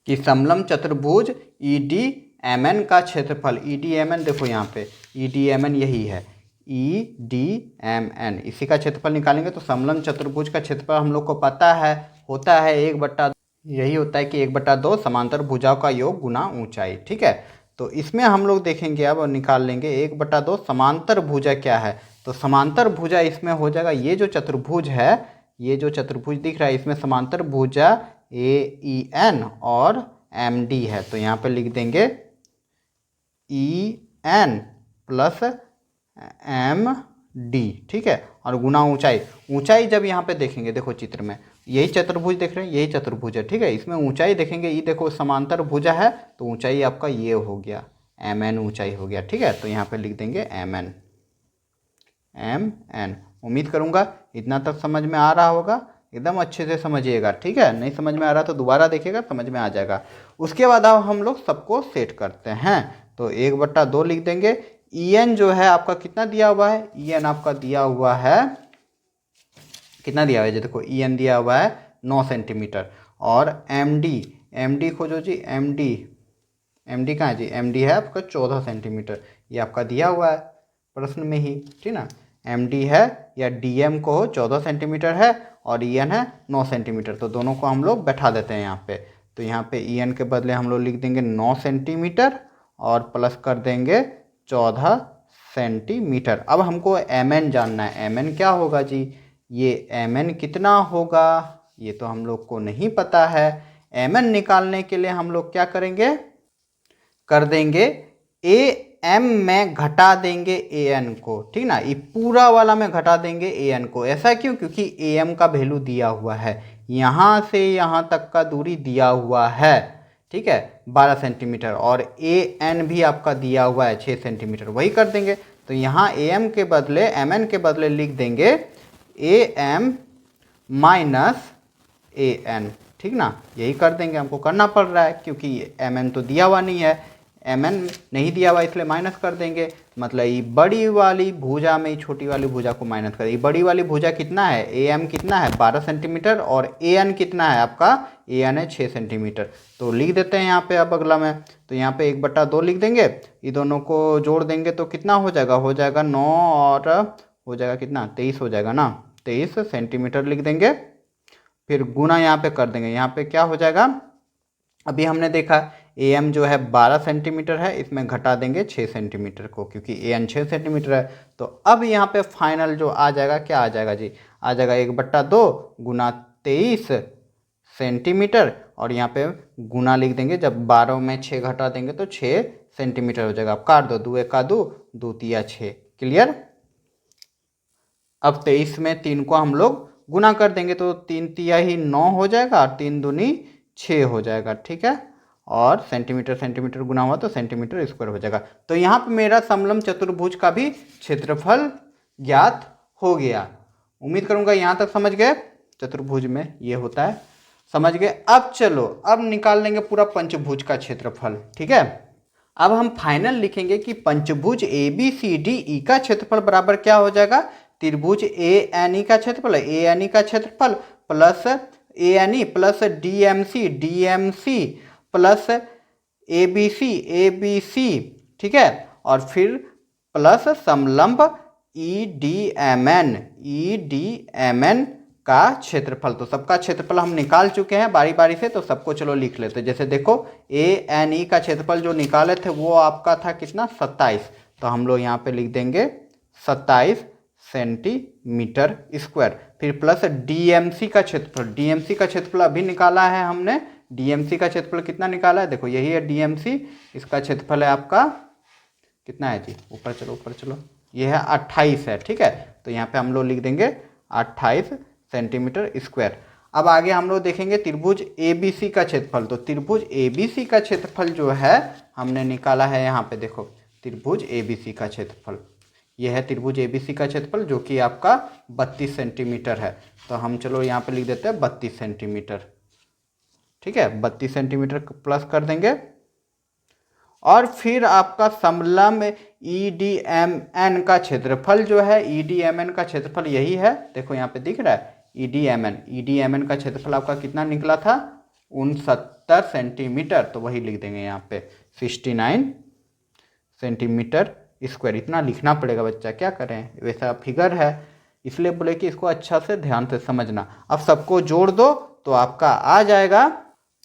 कि समलंब चतुर्भुज ई डी एम एन का क्षेत्रफल, ई डी एम एन देखो यहाँ पे ई डी एम एन यही है, ई डी एम एन, इसी का क्षेत्रफल निकालेंगे। तो समलंब चतुर्भुज का क्षेत्रफल हम लोग को पता है होता है 1/2, यही होता है कि 1/2 समांतर भुजाओं का योग गुना ऊंचाई, ठीक है। तो इसमें हम लोग देखेंगे अब और निकाल लेंगे 1/2 समांतर भुजा क्या है। तो समांतर भुजा इसमें हो जाएगा, ये जो चतुर्भुज है, ये जो चतुर्भुज दिख रहा है इसमें समांतर भुजा AEN और MD है। तो यहाँ पे लिख देंगे EN प्लस MD, ठीक है, और गुना ऊंचाई। ऊंचाई जब यहाँ पे देखेंगे, देखो चित्र में यही चतुर्भुज देख रहे हैं, यही चतुर्भुज है, ठीक है, इसमें ऊंचाई देखेंगे, ये देखो समांतर भुजा है तो ऊंचाई आपका ये हो गया MN ऊंचाई हो गया, ठीक है। तो यहाँ पे लिख देंगे MN। उम्मीद करूँगा इतना तक समझ में आ रहा होगा, एकदम अच्छे से समझिएगा, ठीक है। नहीं समझ में आ रहा तो दोबारा देखिएगा, समझ में आ जाएगा। उसके बाद अब हम लोग सबको सेट करते हैं। तो 1/2 लिख देंगे। EN जो है आपका कितना दिया हुआ है, EN आपका दिया हुआ है, कितना दिया हुआ है, देखो EN दिया हुआ है 9 सेंटीमीटर। और MD खोजो जी, MD कहाँ है जी, MD है आपका 14 सेंटीमीटर, ये आपका दिया हुआ है प्रश्न में ही, ठीक ना। MD है या DM को 14 सेंटीमीटर है और EN है 9 सेंटीमीटर, तो दोनों को हम लोग बैठा देते हैं यहाँ पे। तो यहाँ पे EN के बदले हम लोग लिख देंगे 9 सेंटीमीटर और प्लस कर देंगे 14 सेंटीमीटर। अब हमको MN जानना है, MN क्या होगा जी, ये MN कितना होगा ये तो हम लोग को नहीं पता है। MN निकालने के लिए हम लोग क्या करेंगे, कर देंगे AM में घटा देंगे AN को, ठीक ना, ये पूरा वाला में घटा देंगे AN को। ऐसा क्यों, क्योंकि AM का वैल्यू दिया हुआ है, यहाँ से यहाँ तक का दूरी दिया हुआ है, ठीक है, 12 सेंटीमीटर, और AN भी आपका दिया हुआ है 6 सेंटीमीटर, वही कर देंगे। तो यहाँ AM के बदले, MN के बदले लिख देंगे AM माइनस AN, ठीक ना, यही कर देंगे, हमको करना पड़ रहा है क्योंकि MN तो दिया हुआ नहीं है, MN नहीं दिया हुआ इसलिए माइनस कर देंगे। मतलब ये बड़ी वाली भुजा में छोटी वाली भुजा को माइनस कर, ये बड़ी वाली भुजा कितना है, AM कितना है 12 सेंटीमीटर और AN कितना है आपका, AN है 6 सेंटीमीटर। तो लिख देते हैं यहाँ पे अब अगला में। तो यहाँ पे 1/2 लिख देंगे, ये दोनों को जोड़ देंगे तो कितना हो जाएगा 9 और हो जाएगा कितना 23 हो जाएगा ना, 23 सेंटीमीटर लिख देंगे। फिर गुना यहाँ पे कर देंगे, यहाँ पे क्या हो जाएगा, अभी हमने देखा AM जो है 12 सेंटीमीटर है, इसमें घटा देंगे 6 सेंटीमीटर को क्योंकि AN 6 सेंटीमीटर है। तो अब यहाँ पे फाइनल जो आ जाएगा, क्या आ जाएगा जी, आ जाएगा 1/2 गुना 23 सेंटीमीटर, और यहाँ पे गुना लिख देंगे, जब 12 में 6 घटा देंगे तो 6 सेंटीमीटर हो जाएगा। अब काट दो, 2 1 2, 2 3 6, क्लियर। अब 23 में 3 को हम लोग गुना कर देंगे तो 3 3 9 हो जाएगा और 3 दूनी 6 हो जाएगा, ठीक है, और सेंटीमीटर सेंटीमीटर गुना हुआ तो सेंटीमीटर स्क्वायर हो जाएगा। तो यहाँ पे मेरा समलंब चतुर्भुज का भी क्षेत्रफल ज्ञात हो गया। उम्मीद करूँगा यहाँ तक समझ गए, चतुर्भुज में ये होता है, समझ गए। अब चलो, अब निकाल लेंगे पूरा पंचभुज का क्षेत्रफल, ठीक है। अब हम फाइनल लिखेंगे कि पंचभुज ABCDE का क्षेत्रफल बराबर क्या हो जाएगा, त्रिभुज ANE का क्षेत्रफल, ANE का क्षेत्रफल plus ANE plus DMC plus ABC, ठीक है, और फिर प्लस समलंब EDMN का क्षेत्रफल। तो सबका क्षेत्रफल हम निकाल चुके हैं बारी बारी से, तो सबको चलो लिख लेते हैं। जैसे देखो ANE का क्षेत्रफल जो निकाले थे वो आपका था कितना 27, तो हम लोग यहाँ पे लिख देंगे 27 सेंटीमीटर स्क्वायर। फिर प्लस DMC का क्षेत्रफल, DMC का क्षेत्रफल अभी निकाला है हमने, DMC का क्षेत्रफल कितना निकाला है, देखो यही है DMC, इसका क्षेत्रफल है आपका कितना है जी, ऊपर चलो ऊपर चलो, ये है 28 है, ठीक है। तो यहाँ पे हम लोग लिख देंगे 28 सेंटीमीटर स्क्वायर। अब आगे हम लोग देखेंगे त्रिभुज ABC का क्षेत्रफल। तो त्रिभुज ABC का क्षेत्रफल जो है हमने निकाला है, यहाँ पे देखो त्रिभुज ABC का क्षेत्रफल, यह है त्रिभुज ABC का क्षेत्रफल जो कि आपका 32 सेंटीमीटर है। तो हम चलो यहाँ पे लिख देते हैं 32 सेंटीमीटर, ठीक है, 32 सेंटीमीटर प्लस कर देंगे। और फिर आपका समलंब EDMN का क्षेत्रफल जो है, EDMN का क्षेत्रफल यही है, देखो यहाँ पे दिख रहा है EDMN का क्षेत्रफल आपका कितना निकला था 69 सेंटीमीटर, तो वही लिख देंगे यहाँ पे 69 सेंटीमीटर स्क्वायर। इतना लिखना पड़ेगा बच्चा, क्या करें, वैसा फिगर है इसलिए बोले कि इसको अच्छा से ध्यान से समझना। अब सबको जोड़ दो तो आपका आ जाएगा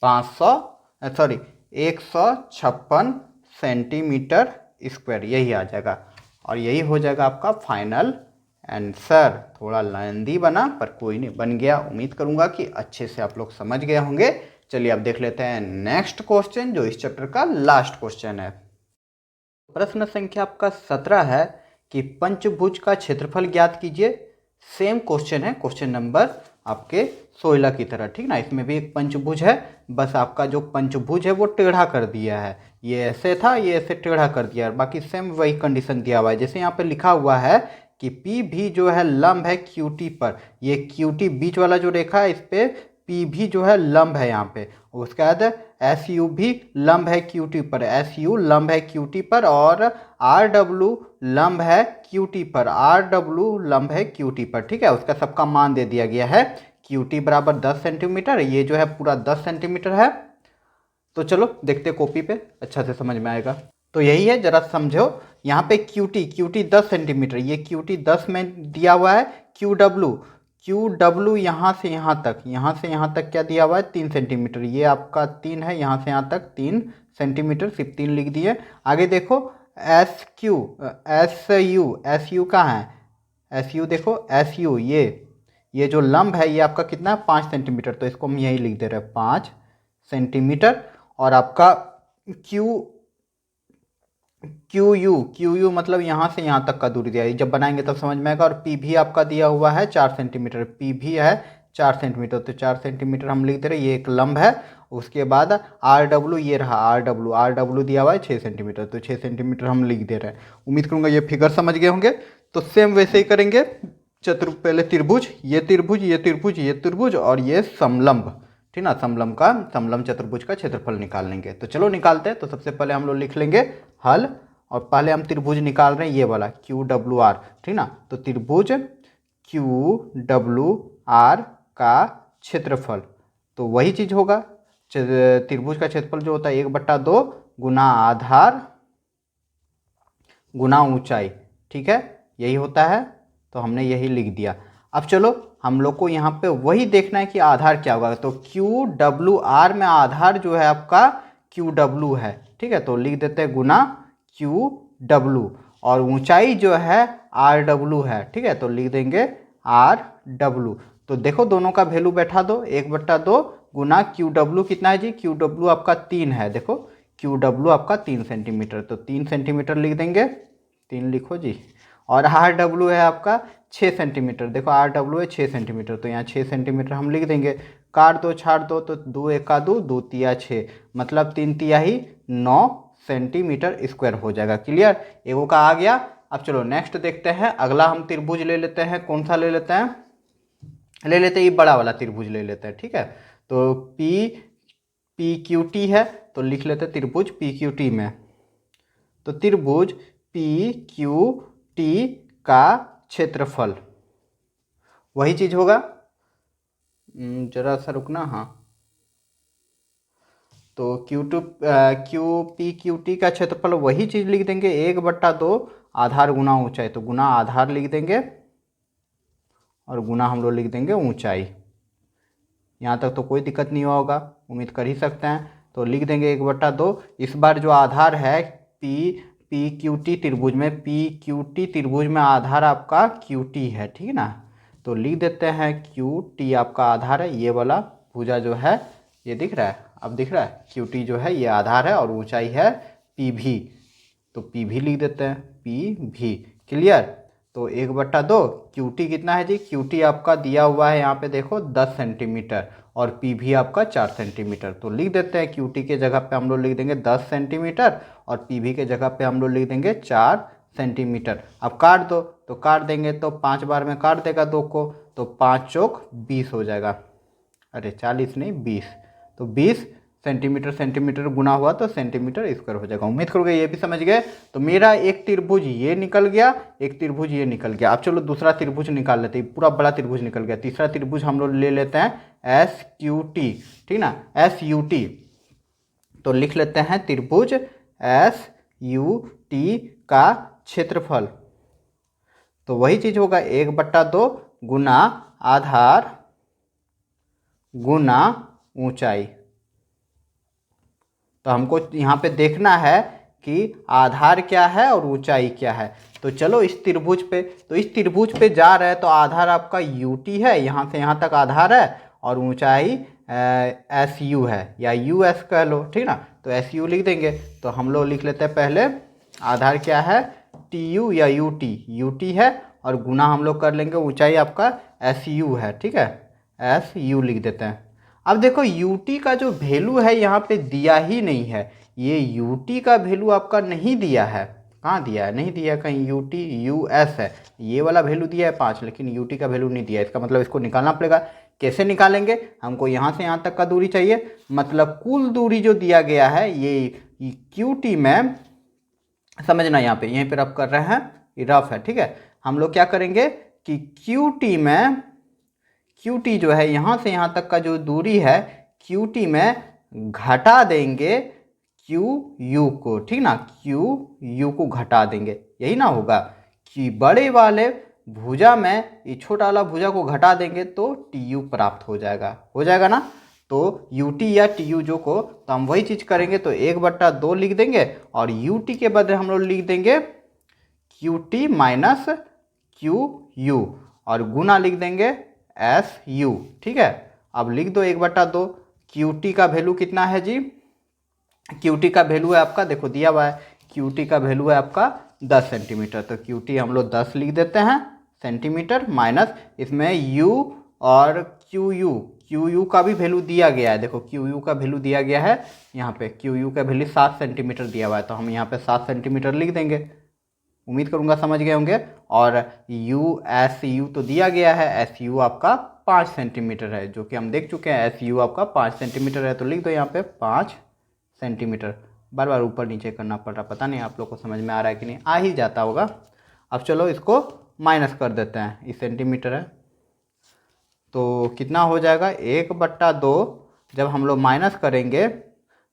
156 सेंटीमीटर स्क्वायर, यही आ जाएगा और यही हो जाएगा आपका फाइनल आंसर। थोड़ा लेंदी बना पर कोई नहीं, बन गया। उम्मीद करूंगा कि अच्छे से आप लोग समझ गए होंगे। चलिए अब देख लेते हैं नेक्स्ट क्वेश्चन, जो इस चैप्टर का लास्ट क्वेश्चन है। प्रश्न संख्या आपका 17 है कि पंचभुज का क्षेत्रफल ज्ञात कीजिए। सेम क्वेश्चन है, क्वेश्चन नंबर आपके 16 की तरह, ठीक ना। इसमें भी एक पंचभुज है, बस आपका जो पंचभुज है वो टेढ़ा कर दिया है। ये ऐसे था, ये ऐसे टेढ़ा कर दिया है, बाकी सेम वही कंडीशन दिया हुआ है। जैसे यहाँ पे लिखा हुआ है कि पी भी जो है लंब है क्यू टी पर, ये क्यू टी बीच वाला जो रेखा है इस पे पी भी जो है लंब है यहाँ पे। उसके बाद एस यू भी लंब है क्यू टी पर, एस यू लंब है क्यू टी पर, और आर डब्ल्यू लंब है क्यू टी पर, आर डब्ल्यू लंब है क्यू टी पर, ठीक है। उसका सबका मान दे दिया गया है। क्यू टी बराबर 10 सेंटीमीटर, ये जो है पूरा 10 सेंटीमीटर है। तो चलो देखते कॉपी पे, अच्छा से समझ में आएगा। तो यही है, जरा समझो। यहाँ पे क्यू टी 10 सेंटीमीटर, ये क्यू टी 10 में दिया हुआ है। क्यू डब्ल्यू यहाँ से यहाँ तक, यहाँ से यहाँ तक क्या दिया हुआ है 3 सेंटीमीटर, ये आपका 3 है, यहाँ से यहाँ तक 3 सेंटीमीटर, सिर्फ 3 लिख दिए। आगे देखो एस यू कहाँ है, एस यू देखो, एस यू ये जो लंब है ये आपका कितना है 5 सेंटीमीटर, तो इसको हम यही लिख दे रहे हैं 5 सेंटीमीटर। और आपका क्यू यू मतलब यहाँ से यहाँ तक का दूरी दिया है, जब बनाएंगे तब समझ में आएगा। और पी भी आपका दिया हुआ है 4 सेंटीमीटर, पी भी है 4 सेंटीमीटर, तो 4 सेंटीमीटर हम लिख दे रहे हैं, ये एक लंब है। उसके बाद आर डब्ल्यू, ये रहा आर डब्ल्यू दिया हुआ है 6 सेंटीमीटर, तो 6 सेंटीमीटर हम लिख दे रहे हैं। उम्मीद करूँगा ये फिगर समझ गए होंगे। तो सेम वैसे ही करेंगे। पहले त्रिभुज, ये त्रिभुज, ये त्रिभुज, ये त्रिभुज, और ये समलंब, ठीक ना। समलंब चतुर्भुज का क्षेत्रफल निकाल लेंगे। तो चलो निकालते हैं। तो सबसे पहले हम लोग लिख लेंगे हल, और पहले हम त्रिभुज निकाल रहे हैं ये वाला क्यू डब्ल्यू आर, ठीक ना। तो त्रिभुज क्यू डब्ल्यू आर का क्षेत्रफल, तो वही चीज होगा। त्रिभुज का क्षेत्रफल जो होता है 1/2 गुना आधार गुना ऊंचाई, ठीक है, यही होता है। तो हमने यही लिख दिया। अब चलो हम लोग को यहाँ पे वही देखना है कि आधार क्या होगा। तो क्यू डब्ल्यू आर में आधार जो है आपका क्यू डब्ल्यू है, ठीक है, तो लिख देते हैं गुना क्यू डब्ल्यू, और ऊंचाई जो है आर डब्ल्यू है, ठीक है, तो लिख देंगे आर डब्ल्यू। तो देखो दोनों का वैल्यू बैठा दो, 1/2 गुना क्यू डब्ल्यू कितना है जी, क्यू डब्ल्यू आपका 3 है, देखो क्यू डब्ल्यू आपका 3 सेंटीमीटर, तो 3 सेंटीमीटर लिख देंगे, 3 लिखो जी। और आर डब्ल्यू है आपका 6 सेंटीमीटर, देखो आर डब्ल्यू है 6 सेंटीमीटर, तो यहाँ 6 सेंटीमीटर हम लिख देंगे। काट दो छाड़ दो, तो 2 एका 2, 2 तिया 6, मतलब 3 तिहाई 9 सेंटीमीटर स्क्वायर हो जाएगा। क्लियर, एगो का आ गया। अब चलो नेक्स्ट देखते हैं। अगला हम त्रिभुज ले लेते हैं। कौन सा ले लेते हैं, ले लेते हैं ये बड़ा वाला त्रिभुज ले लेते हैं, ठीक है। तो पी क्यू टी है, तो लिख लेते हैं त्रिभुज पी क्यू टी में। तो त्रिभुज पी क्यू टी का क्षेत्रफल वही चीज होगा। जरा सा रुकना, हाँ। तो क्यू पी क्यू टी का क्षेत्रफल वही चीज लिख देंगे, 1/2 आधार गुना ऊंचाई, तो गुना आधार लिख देंगे और गुना हम लोग लिख देंगे ऊंचाई। यहाँ तक तो कोई दिक्कत नहीं होगा, उम्मीद कर ही सकते हैं। तो लिख देंगे 1/2। इस बार जो आधार है पी क्यू टी त्रिभुज में, पी क्यू टी त्रिभुज में आधार आपका क्यू टी है, ठीक है ना। तो लिख देते हैं क्यू टी आपका आधार है, ये वाला भुजा जो है ये दिख रहा है, अब दिख रहा है, क्यू टी जो है ये आधार है, और ऊंचाई है पी भी, तो पी भी लिख देते हैं पी भी। क्लियर, तो 1/2 क्यू टी कितना है जी, क्यू टी आपका दिया हुआ है यहाँ पे देखो 10 सेंटीमीटर, और पी भी आपका 4 सेंटीमीटर, तो लिख देते हैं क्यू टी के जगह पे हम लोग लिख देंगे 10 सेंटीमीटर, और पी भी के जगह पे हम लोग लिख देंगे 4 सेंटीमीटर। अब काट दो, तो काट देंगे तो 5 बार में काट देगा 2 को, तो 5 चौक 20 हो जाएगा, अरे 40 नहीं 20, तो 20 सेंटीमीटर गुना हुआ तो सेंटीमीटर स्क्वायर हो जाएगा। उम्मीद करोगे ये भी समझ गए। तो मेरा एक त्रिभुज ये निकल गया, एक त्रिभुज ये निकल गया। अब चलो दूसरा त्रिभुज निकाल लेते हैं, पूरा बड़ा त्रिभुज निकल गया। तीसरा त्रिभुज हम लोग ले लेते हैं एस क्यू टी, ठीक ना, एस यू टी। तो लिख लेते हैं त्रिभुज एस यू टी का क्षेत्रफल, तो वही चीज होगा 1/2 गुना आधार गुना ऊंचाई। तो हमको यहाँ पे देखना है कि आधार क्या है और ऊंचाई क्या है। तो चलो इस त्रिभुज पे जा रहे हैं तो आधार आपका यूटी है, यहाँ से यहाँ तक आधार है, और ऊंचाई एस यू है या यू एस कह लो, ठीक ना। तो एस यू लिख देंगे। तो हम लोग लिख लेते हैं पहले आधार क्या है, टी यू या यू टी है, और गुना हम लोग कर लेंगे ऊंचाई आपका एस यू है, ठीक है, एस यू लिख देते हैं। अब देखो यूटी का जो वैल्यू है यहाँ पे दिया ही नहीं है, ये यूटी का वैल्यू आपका नहीं दिया है। कहाँ दिया है, नहीं दिया कहीं, यूटी यू एस है, ये वाला वैल्यू दिया है 5, लेकिन यूटी का वैल्यू नहीं दिया है। इसका मतलब इसको निकालना पड़ेगा। कैसे निकालेंगे, हमको यहाँ से यहाँ तक का दूरी चाहिए, मतलब कुल दूरी जो दिया गया है ये क्यू टी में, समझना यहाँ पे यहीं पर रफ कर रहे हैं, ये रफ है, ठीक है। हम लोग क्या करेंगे कि क्यू टी में, क्यू टी जो है यहाँ से यहाँ तक का जो दूरी है, क्यू टी में घटा देंगे क्यू यू को, ठीक ना, क्यू यू को घटा देंगे, यही ना होगा कि बड़े वाले भुजा में ये छोटा वाला भुजा को घटा देंगे तो टी यू प्राप्त हो जाएगा ना। तो यू टी या टी यू जो को, तो हम वही चीज़ करेंगे, तो 1/2 लिख देंगे, और यू टी के बदले हम लोग लिख देंगे Q T minus Q U, और गुना लिख देंगे एस यू, ठीक है। अब लिख दो 1/2। क्यू टी का वैल्यू कितना है जी, क्यू टी का वैल्यू है आपका, देखो दिया हुआ है, क्यू टी का वैल्यू है आपका 10 सेंटीमीटर, तो क्यू टी हम लोग 10 लिख देते हैं सेंटीमीटर, माइनस इसमें यू और क्यू यू का भी वैल्यू दिया गया है, देखो क्यू यू का वैल्यू दिया गया है यहाँ पे, क्यू यू का वैल्यू 7 सेंटीमीटर दिया हुआ है, तो हम यहाँ पे 7 सेंटीमीटर लिख देंगे। उम्मीद करूँगा समझ गए होंगे। और यू एस यू तो दिया गया है, एस यू आपका 5 सेंटीमीटर है, जो कि हम देख चुके हैं, एस यू आपका 5 सेंटीमीटर है, तो लिख दो यहाँ पे 5 सेंटीमीटर। बार बार ऊपर नीचे करना पड़ रहा, पता नहीं आप लोग को समझ में आ रहा है कि नहीं, आ ही जाता होगा। अब चलो इसको माइनस कर देते हैं, ये सेंटीमीटर है, तो कितना हो जाएगा 1/2। जब हम लोग माइनस करेंगे,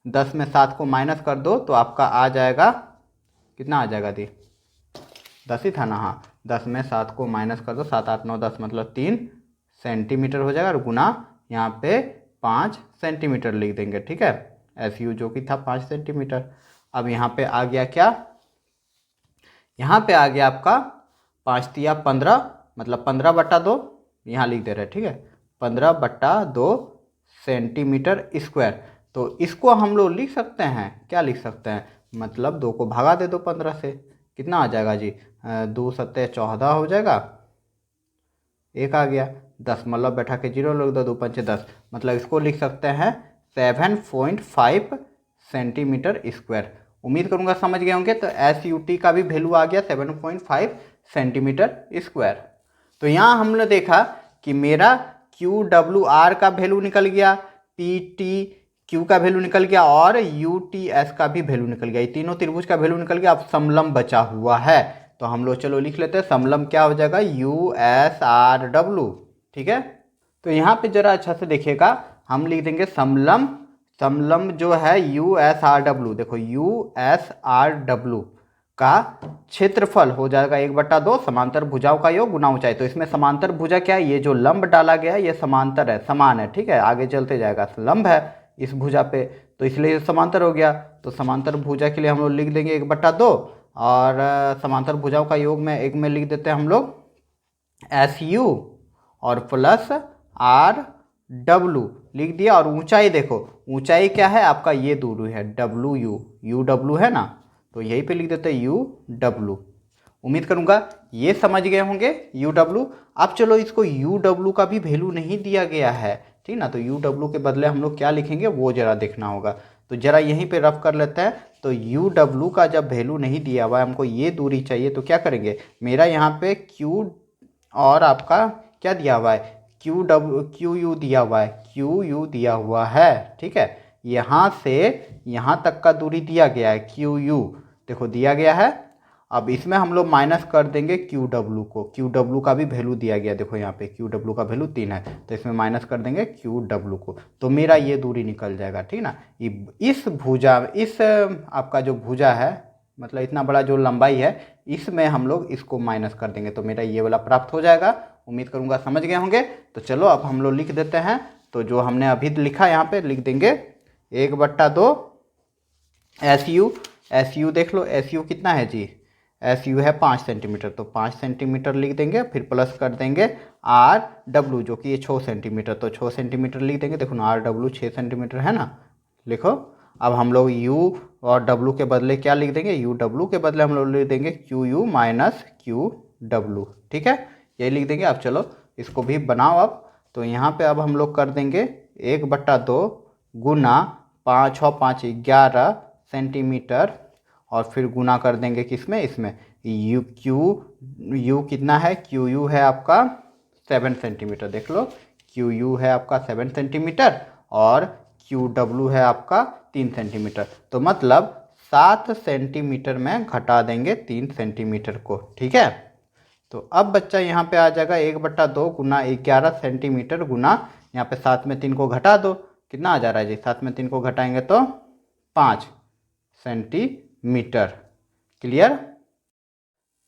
10 में 7 को माइनस कर दो तो आपका आ जाएगा, कितना आ जाएगा दी, 10 ही था ना, हाँ, 10 में 7 को माइनस कर दो, 7 8 9 10 मतलब 3 सेंटीमीटर हो जाएगा, और गुना यहाँ पे 5 सेंटीमीटर लिख देंगे, ठीक है, एस यू जो कि था 5 सेंटीमीटर। अब यहाँ पे आ गया क्या, यहाँ पे आ गया आपका 5 तिया 15, मतलब 15/2 यहाँ लिख दे रहे हैं, ठीक है, 15/2 सेंटीमीटर स्क्वायर। तो इसको हम लोग लिख सकते हैं, क्या लिख सकते हैं, मतलब 2 को भगा दे दो 15 से, कितना आ जाएगा जी, 2 7 14 हो जाएगा, 1 आ गया, 10 मतलब बैठा के 0 लग दो, 2 5 10, मतलब इसको लिख सकते हैं 7.5 सेंटीमीटर स्क्वायर। उम्मीद करूंगा समझ गए होंगे। तो एस यू टी का भी वैल्यू आ गया 7.5 सेंटीमीटर स्क्वायर। तो यहाँ हमने देखा कि मेरा क्यू डब्ल्यू आर का वैल्यू निकल गया, पी टी क्यू का वैल्यू निकल गया, और यू टी एस का भी वैल्यू निकल गया, ये तीनों त्रिभुज का वैल्यू निकल गया। अब समलंब बचा हुआ है, तो हम लोग चलो लिख लेते हैं, समलंब क्या हो जाएगा, यू एस आर डब्ल्यू, ठीक है। तो यहाँ पे जरा अच्छा से देखिएगा, हम लिख देंगे समलंब जो है यू एस आर डब्ल्यू, देखो यू एस आर डब्ल्यू का क्षेत्रफल हो जाएगा 1/2 समांतर भुजाओं का योग गुना ऊंचाई। तो इसमें समांतर भुजा क्या है, ये जो लंब डाला गया है ये समांतर है, समान है, ठीक है, आगे चलते जाएगा, लंब है इस भुजा पे, तो इसलिए समांतर हो गया। तो समांतर भुजा के लिए हम लोग लिख देंगे 1/2, और समांतर भुजाओं का योग में एक में लिख देते हैं हम लोग एस यू और प्लस आर डब्लू लिख दिया। और ऊंचाई देखो, ऊंचाई क्या है आपका, ये दूरी है डब्लू यू डब्लू है ना, तो यहीं पे लिख देते हैं यू डब्लू। उम्मीद करूंगा ये समझ गए होंगे यू डब्लू। अब चलो इसको यू डब्लू का भी वैल्यू नहीं दिया गया है, ठीक ना, तो यू डब्लू के बदले हम लोग क्या लिखेंगे वो जरा देखना होगा। तो जरा यहीं पे रफ कर लेते हैं। तो यू डब्लू का जब वैल्यू नहीं दिया हुआ है, हमको ये दूरी चाहिए, तो क्या करेंगे, मेरा यहाँ पे क्यू और आपका क्या दिया हुआ है, क्यू यू दिया हुआ है, क्यू यू दिया हुआ है, ठीक है, यहाँ से यहाँ तक का दूरी दिया गया है क्यू यू, देखो दिया गया है। अब इसमें हम लोग माइनस कर देंगे क्यू डब्लू को, क्यू डब्लू का भी वैल्यू दिया गया, देखो यहाँ पे क्यू डब्लू का वैल्यू 3 है, तो इसमें माइनस कर देंगे क्यू डब्लू को, तो मेरा ये दूरी निकल जाएगा, ठीक ना। इस भुजा, इस आपका जो भुजा है, मतलब इतना बड़ा जो लंबाई है, इसमें हम लोग इसको माइनस कर देंगे, तो मेरा ये वाला प्राप्त हो जाएगा। उम्मीद करूँगा समझ गए होंगे। तो चलो अब हम लोग लिख देते हैं, तो जो हमने अभी लिखा यहाँ पे लिख देंगे 1/2 एस यू, एस यू देख लो, एस यू कितना है जी, एस यू है 5 सेंटीमीटर, तो 5 सेंटीमीटर लिख देंगे, फिर प्लस कर देंगे आर डब्ल्यू जो कि ये 6 सेंटीमीटर, तो 6 सेंटीमीटर लिख देंगे। देखो ना आर डब्ल्यू 6 सेंटीमीटर है ना, लिखो। अब हम लोग यू और डब्ल्यू के बदले क्या लिख देंगे, यू डब्ल्यू के बदले हम लोग लिख देंगे Q U minus Q W, ठीक है, यही लिख देंगे। अब चलो इसको भी बनाओ। अब तो यहाँ पे अब हम लोग कर देंगे 1/2 गुना 5 और 5 11 सेंटीमीटर, और फिर गुना कर देंगे किसमें, इसमें यू कितना है, क्यू यू है आपका 7 सेंटीमीटर, देख लो क्यू यू है आपका 7 सेंटीमीटर और क्यू डब्ल्यू है आपका 3 सेंटीमीटर, तो मतलब 7 सेंटीमीटर में घटा देंगे 3 सेंटीमीटर को, ठीक है। तो अब बच्चा यहाँ पे आ जाएगा 1/2 गुना 11 सेंटीमीटर गुना, यहाँ पे 7 में 3 को घटा दो, कितना आ जा रहा है जी, 7 में 3 को घटाएंगे तो 5 सेंटीमीटर, क्लियर।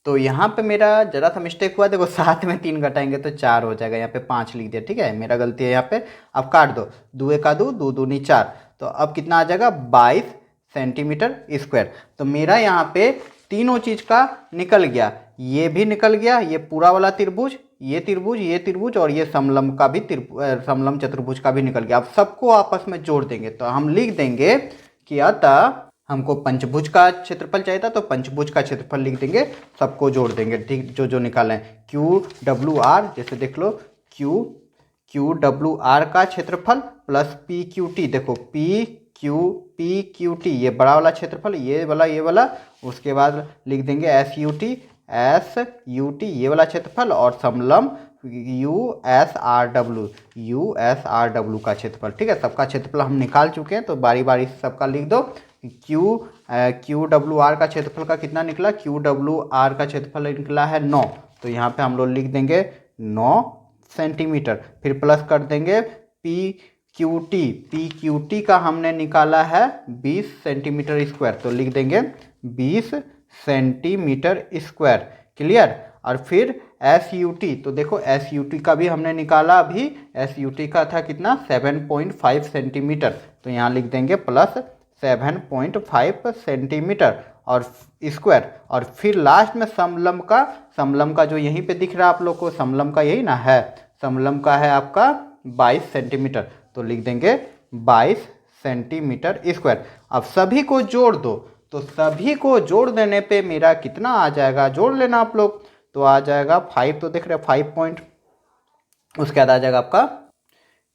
तो यहाँ पे मेरा जरा सा मिस्टेक हुआ, देखो 7 में 3 घटाएंगे तो 4 हो जाएगा, यहाँ पे 5 लिख दिया, ठीक है, मेरा गलती है यहाँ पे। अब काट दो, 2 1 2 2 दूनी 4, तो अब कितना आ जाएगा 22 सेंटीमीटर स्क्वायर। तो मेरा यहाँ पे तीनों चीज़ का निकल गया, ये भी निकल गया, ये पूरा वाला त्रिभुज, ये त्रिभुज और ये समलंब का भी समलंब चतुर्भुज का भी निकल गया। अब सबको आपस में जोड़ देंगे तो हम लिख देंगे कि अतः हमको पंचभुज का क्षेत्रफल चाहिए था, तो पंचभुज का क्षेत्रफल लिख देंगे, सबको जोड़ देंगे, ठीक, जो जो निकाले हैं क्यू डब्ल्यू आर, जैसे देख लो क्यू डब्ल्यू आर का क्षेत्रफल प्लस पी क्यू टी, देखो पी क्यू टी ये बड़ा वाला क्षेत्रफल, ये वाला, उसके बाद लिख देंगे एस यू टी ये वाला क्षेत्रफल, और समलंब यू एस आर डब्ल्यू का क्षेत्रफल, ठीक है। सबका क्षेत्रफल हम निकाल चुके हैं, तो बारी बारी से सबका लिख दो। क्यू डब्ल्यू आर का क्षेत्रफल का कितना निकला, क्यू डब्ल्यू आर का क्षेत्रफल निकला है 9, तो यहाँ पे हम लोग लिख देंगे 9 सेंटीमीटर, फिर प्लस कर देंगे पी क्यू टी का हमने निकाला है 20 सेंटीमीटर स्क्वायर, तो लिख देंगे 20 सेंटीमीटर स्क्वायर, क्लियर। और फिर एस यू टी, तो देखो एस यू टी का भी हमने निकाला, अभी एस यू टी का था कितना 7.5 सेंटीमीटर, तो यहाँ लिख देंगे प्लस 7.5 सेंटीमीटर और स्क्वायर, और फिर लास्ट में समलंब का जो यहीं पे दिख रहा है आप लोग को, समलंब का यही ना है, समलंब का है आपका 22 सेंटीमीटर, तो लिख देंगे 22 सेंटीमीटर स्क्वायर। अब सभी को जोड़ दो, तो सभी को जोड़ देने पे मेरा कितना आ जाएगा, जोड़ लेना आप लोग, तो आ जाएगा 5, तो देख रहे 5 पॉइंट, उसके बाद आ जाएगा आपका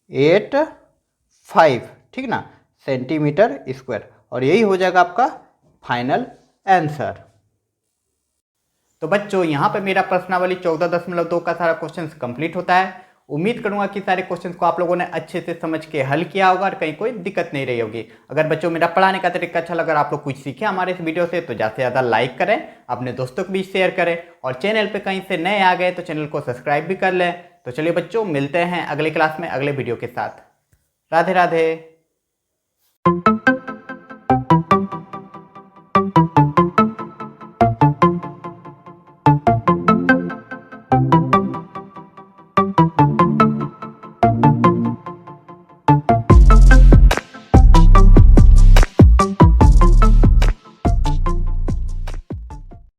85, ठीक ना, सेंटीमीटर स्क्वायर, और यही हो जाएगा आपका फाइनल आंसर। तो बच्चों यहाँ पे मेरा प्रश्नावली 14.2 का सारा क्वेश्चन कंप्लीट होता है। उम्मीद करूंगा कि सारे क्वेश्चंस को आप लोगों ने अच्छे से समझ के हल किया होगा और कहीं कोई दिक्कत नहीं रही होगी। अगर बच्चों मेरा पढ़ाने का तरीका अच्छा लगा, आप लोग कुछ सीखे हमारे इस वीडियो से, तो ज़्यादा से ज़्यादा लाइक करें, अपने दोस्तों को भी शेयर करें, और चैनल पे कहीं से नए आ गए तो चैनल को सब्सक्राइब भी कर लें। तो चलिए बच्चों, मिलते हैं अगले क्लास में अगले वीडियो के साथ। राधे राधे।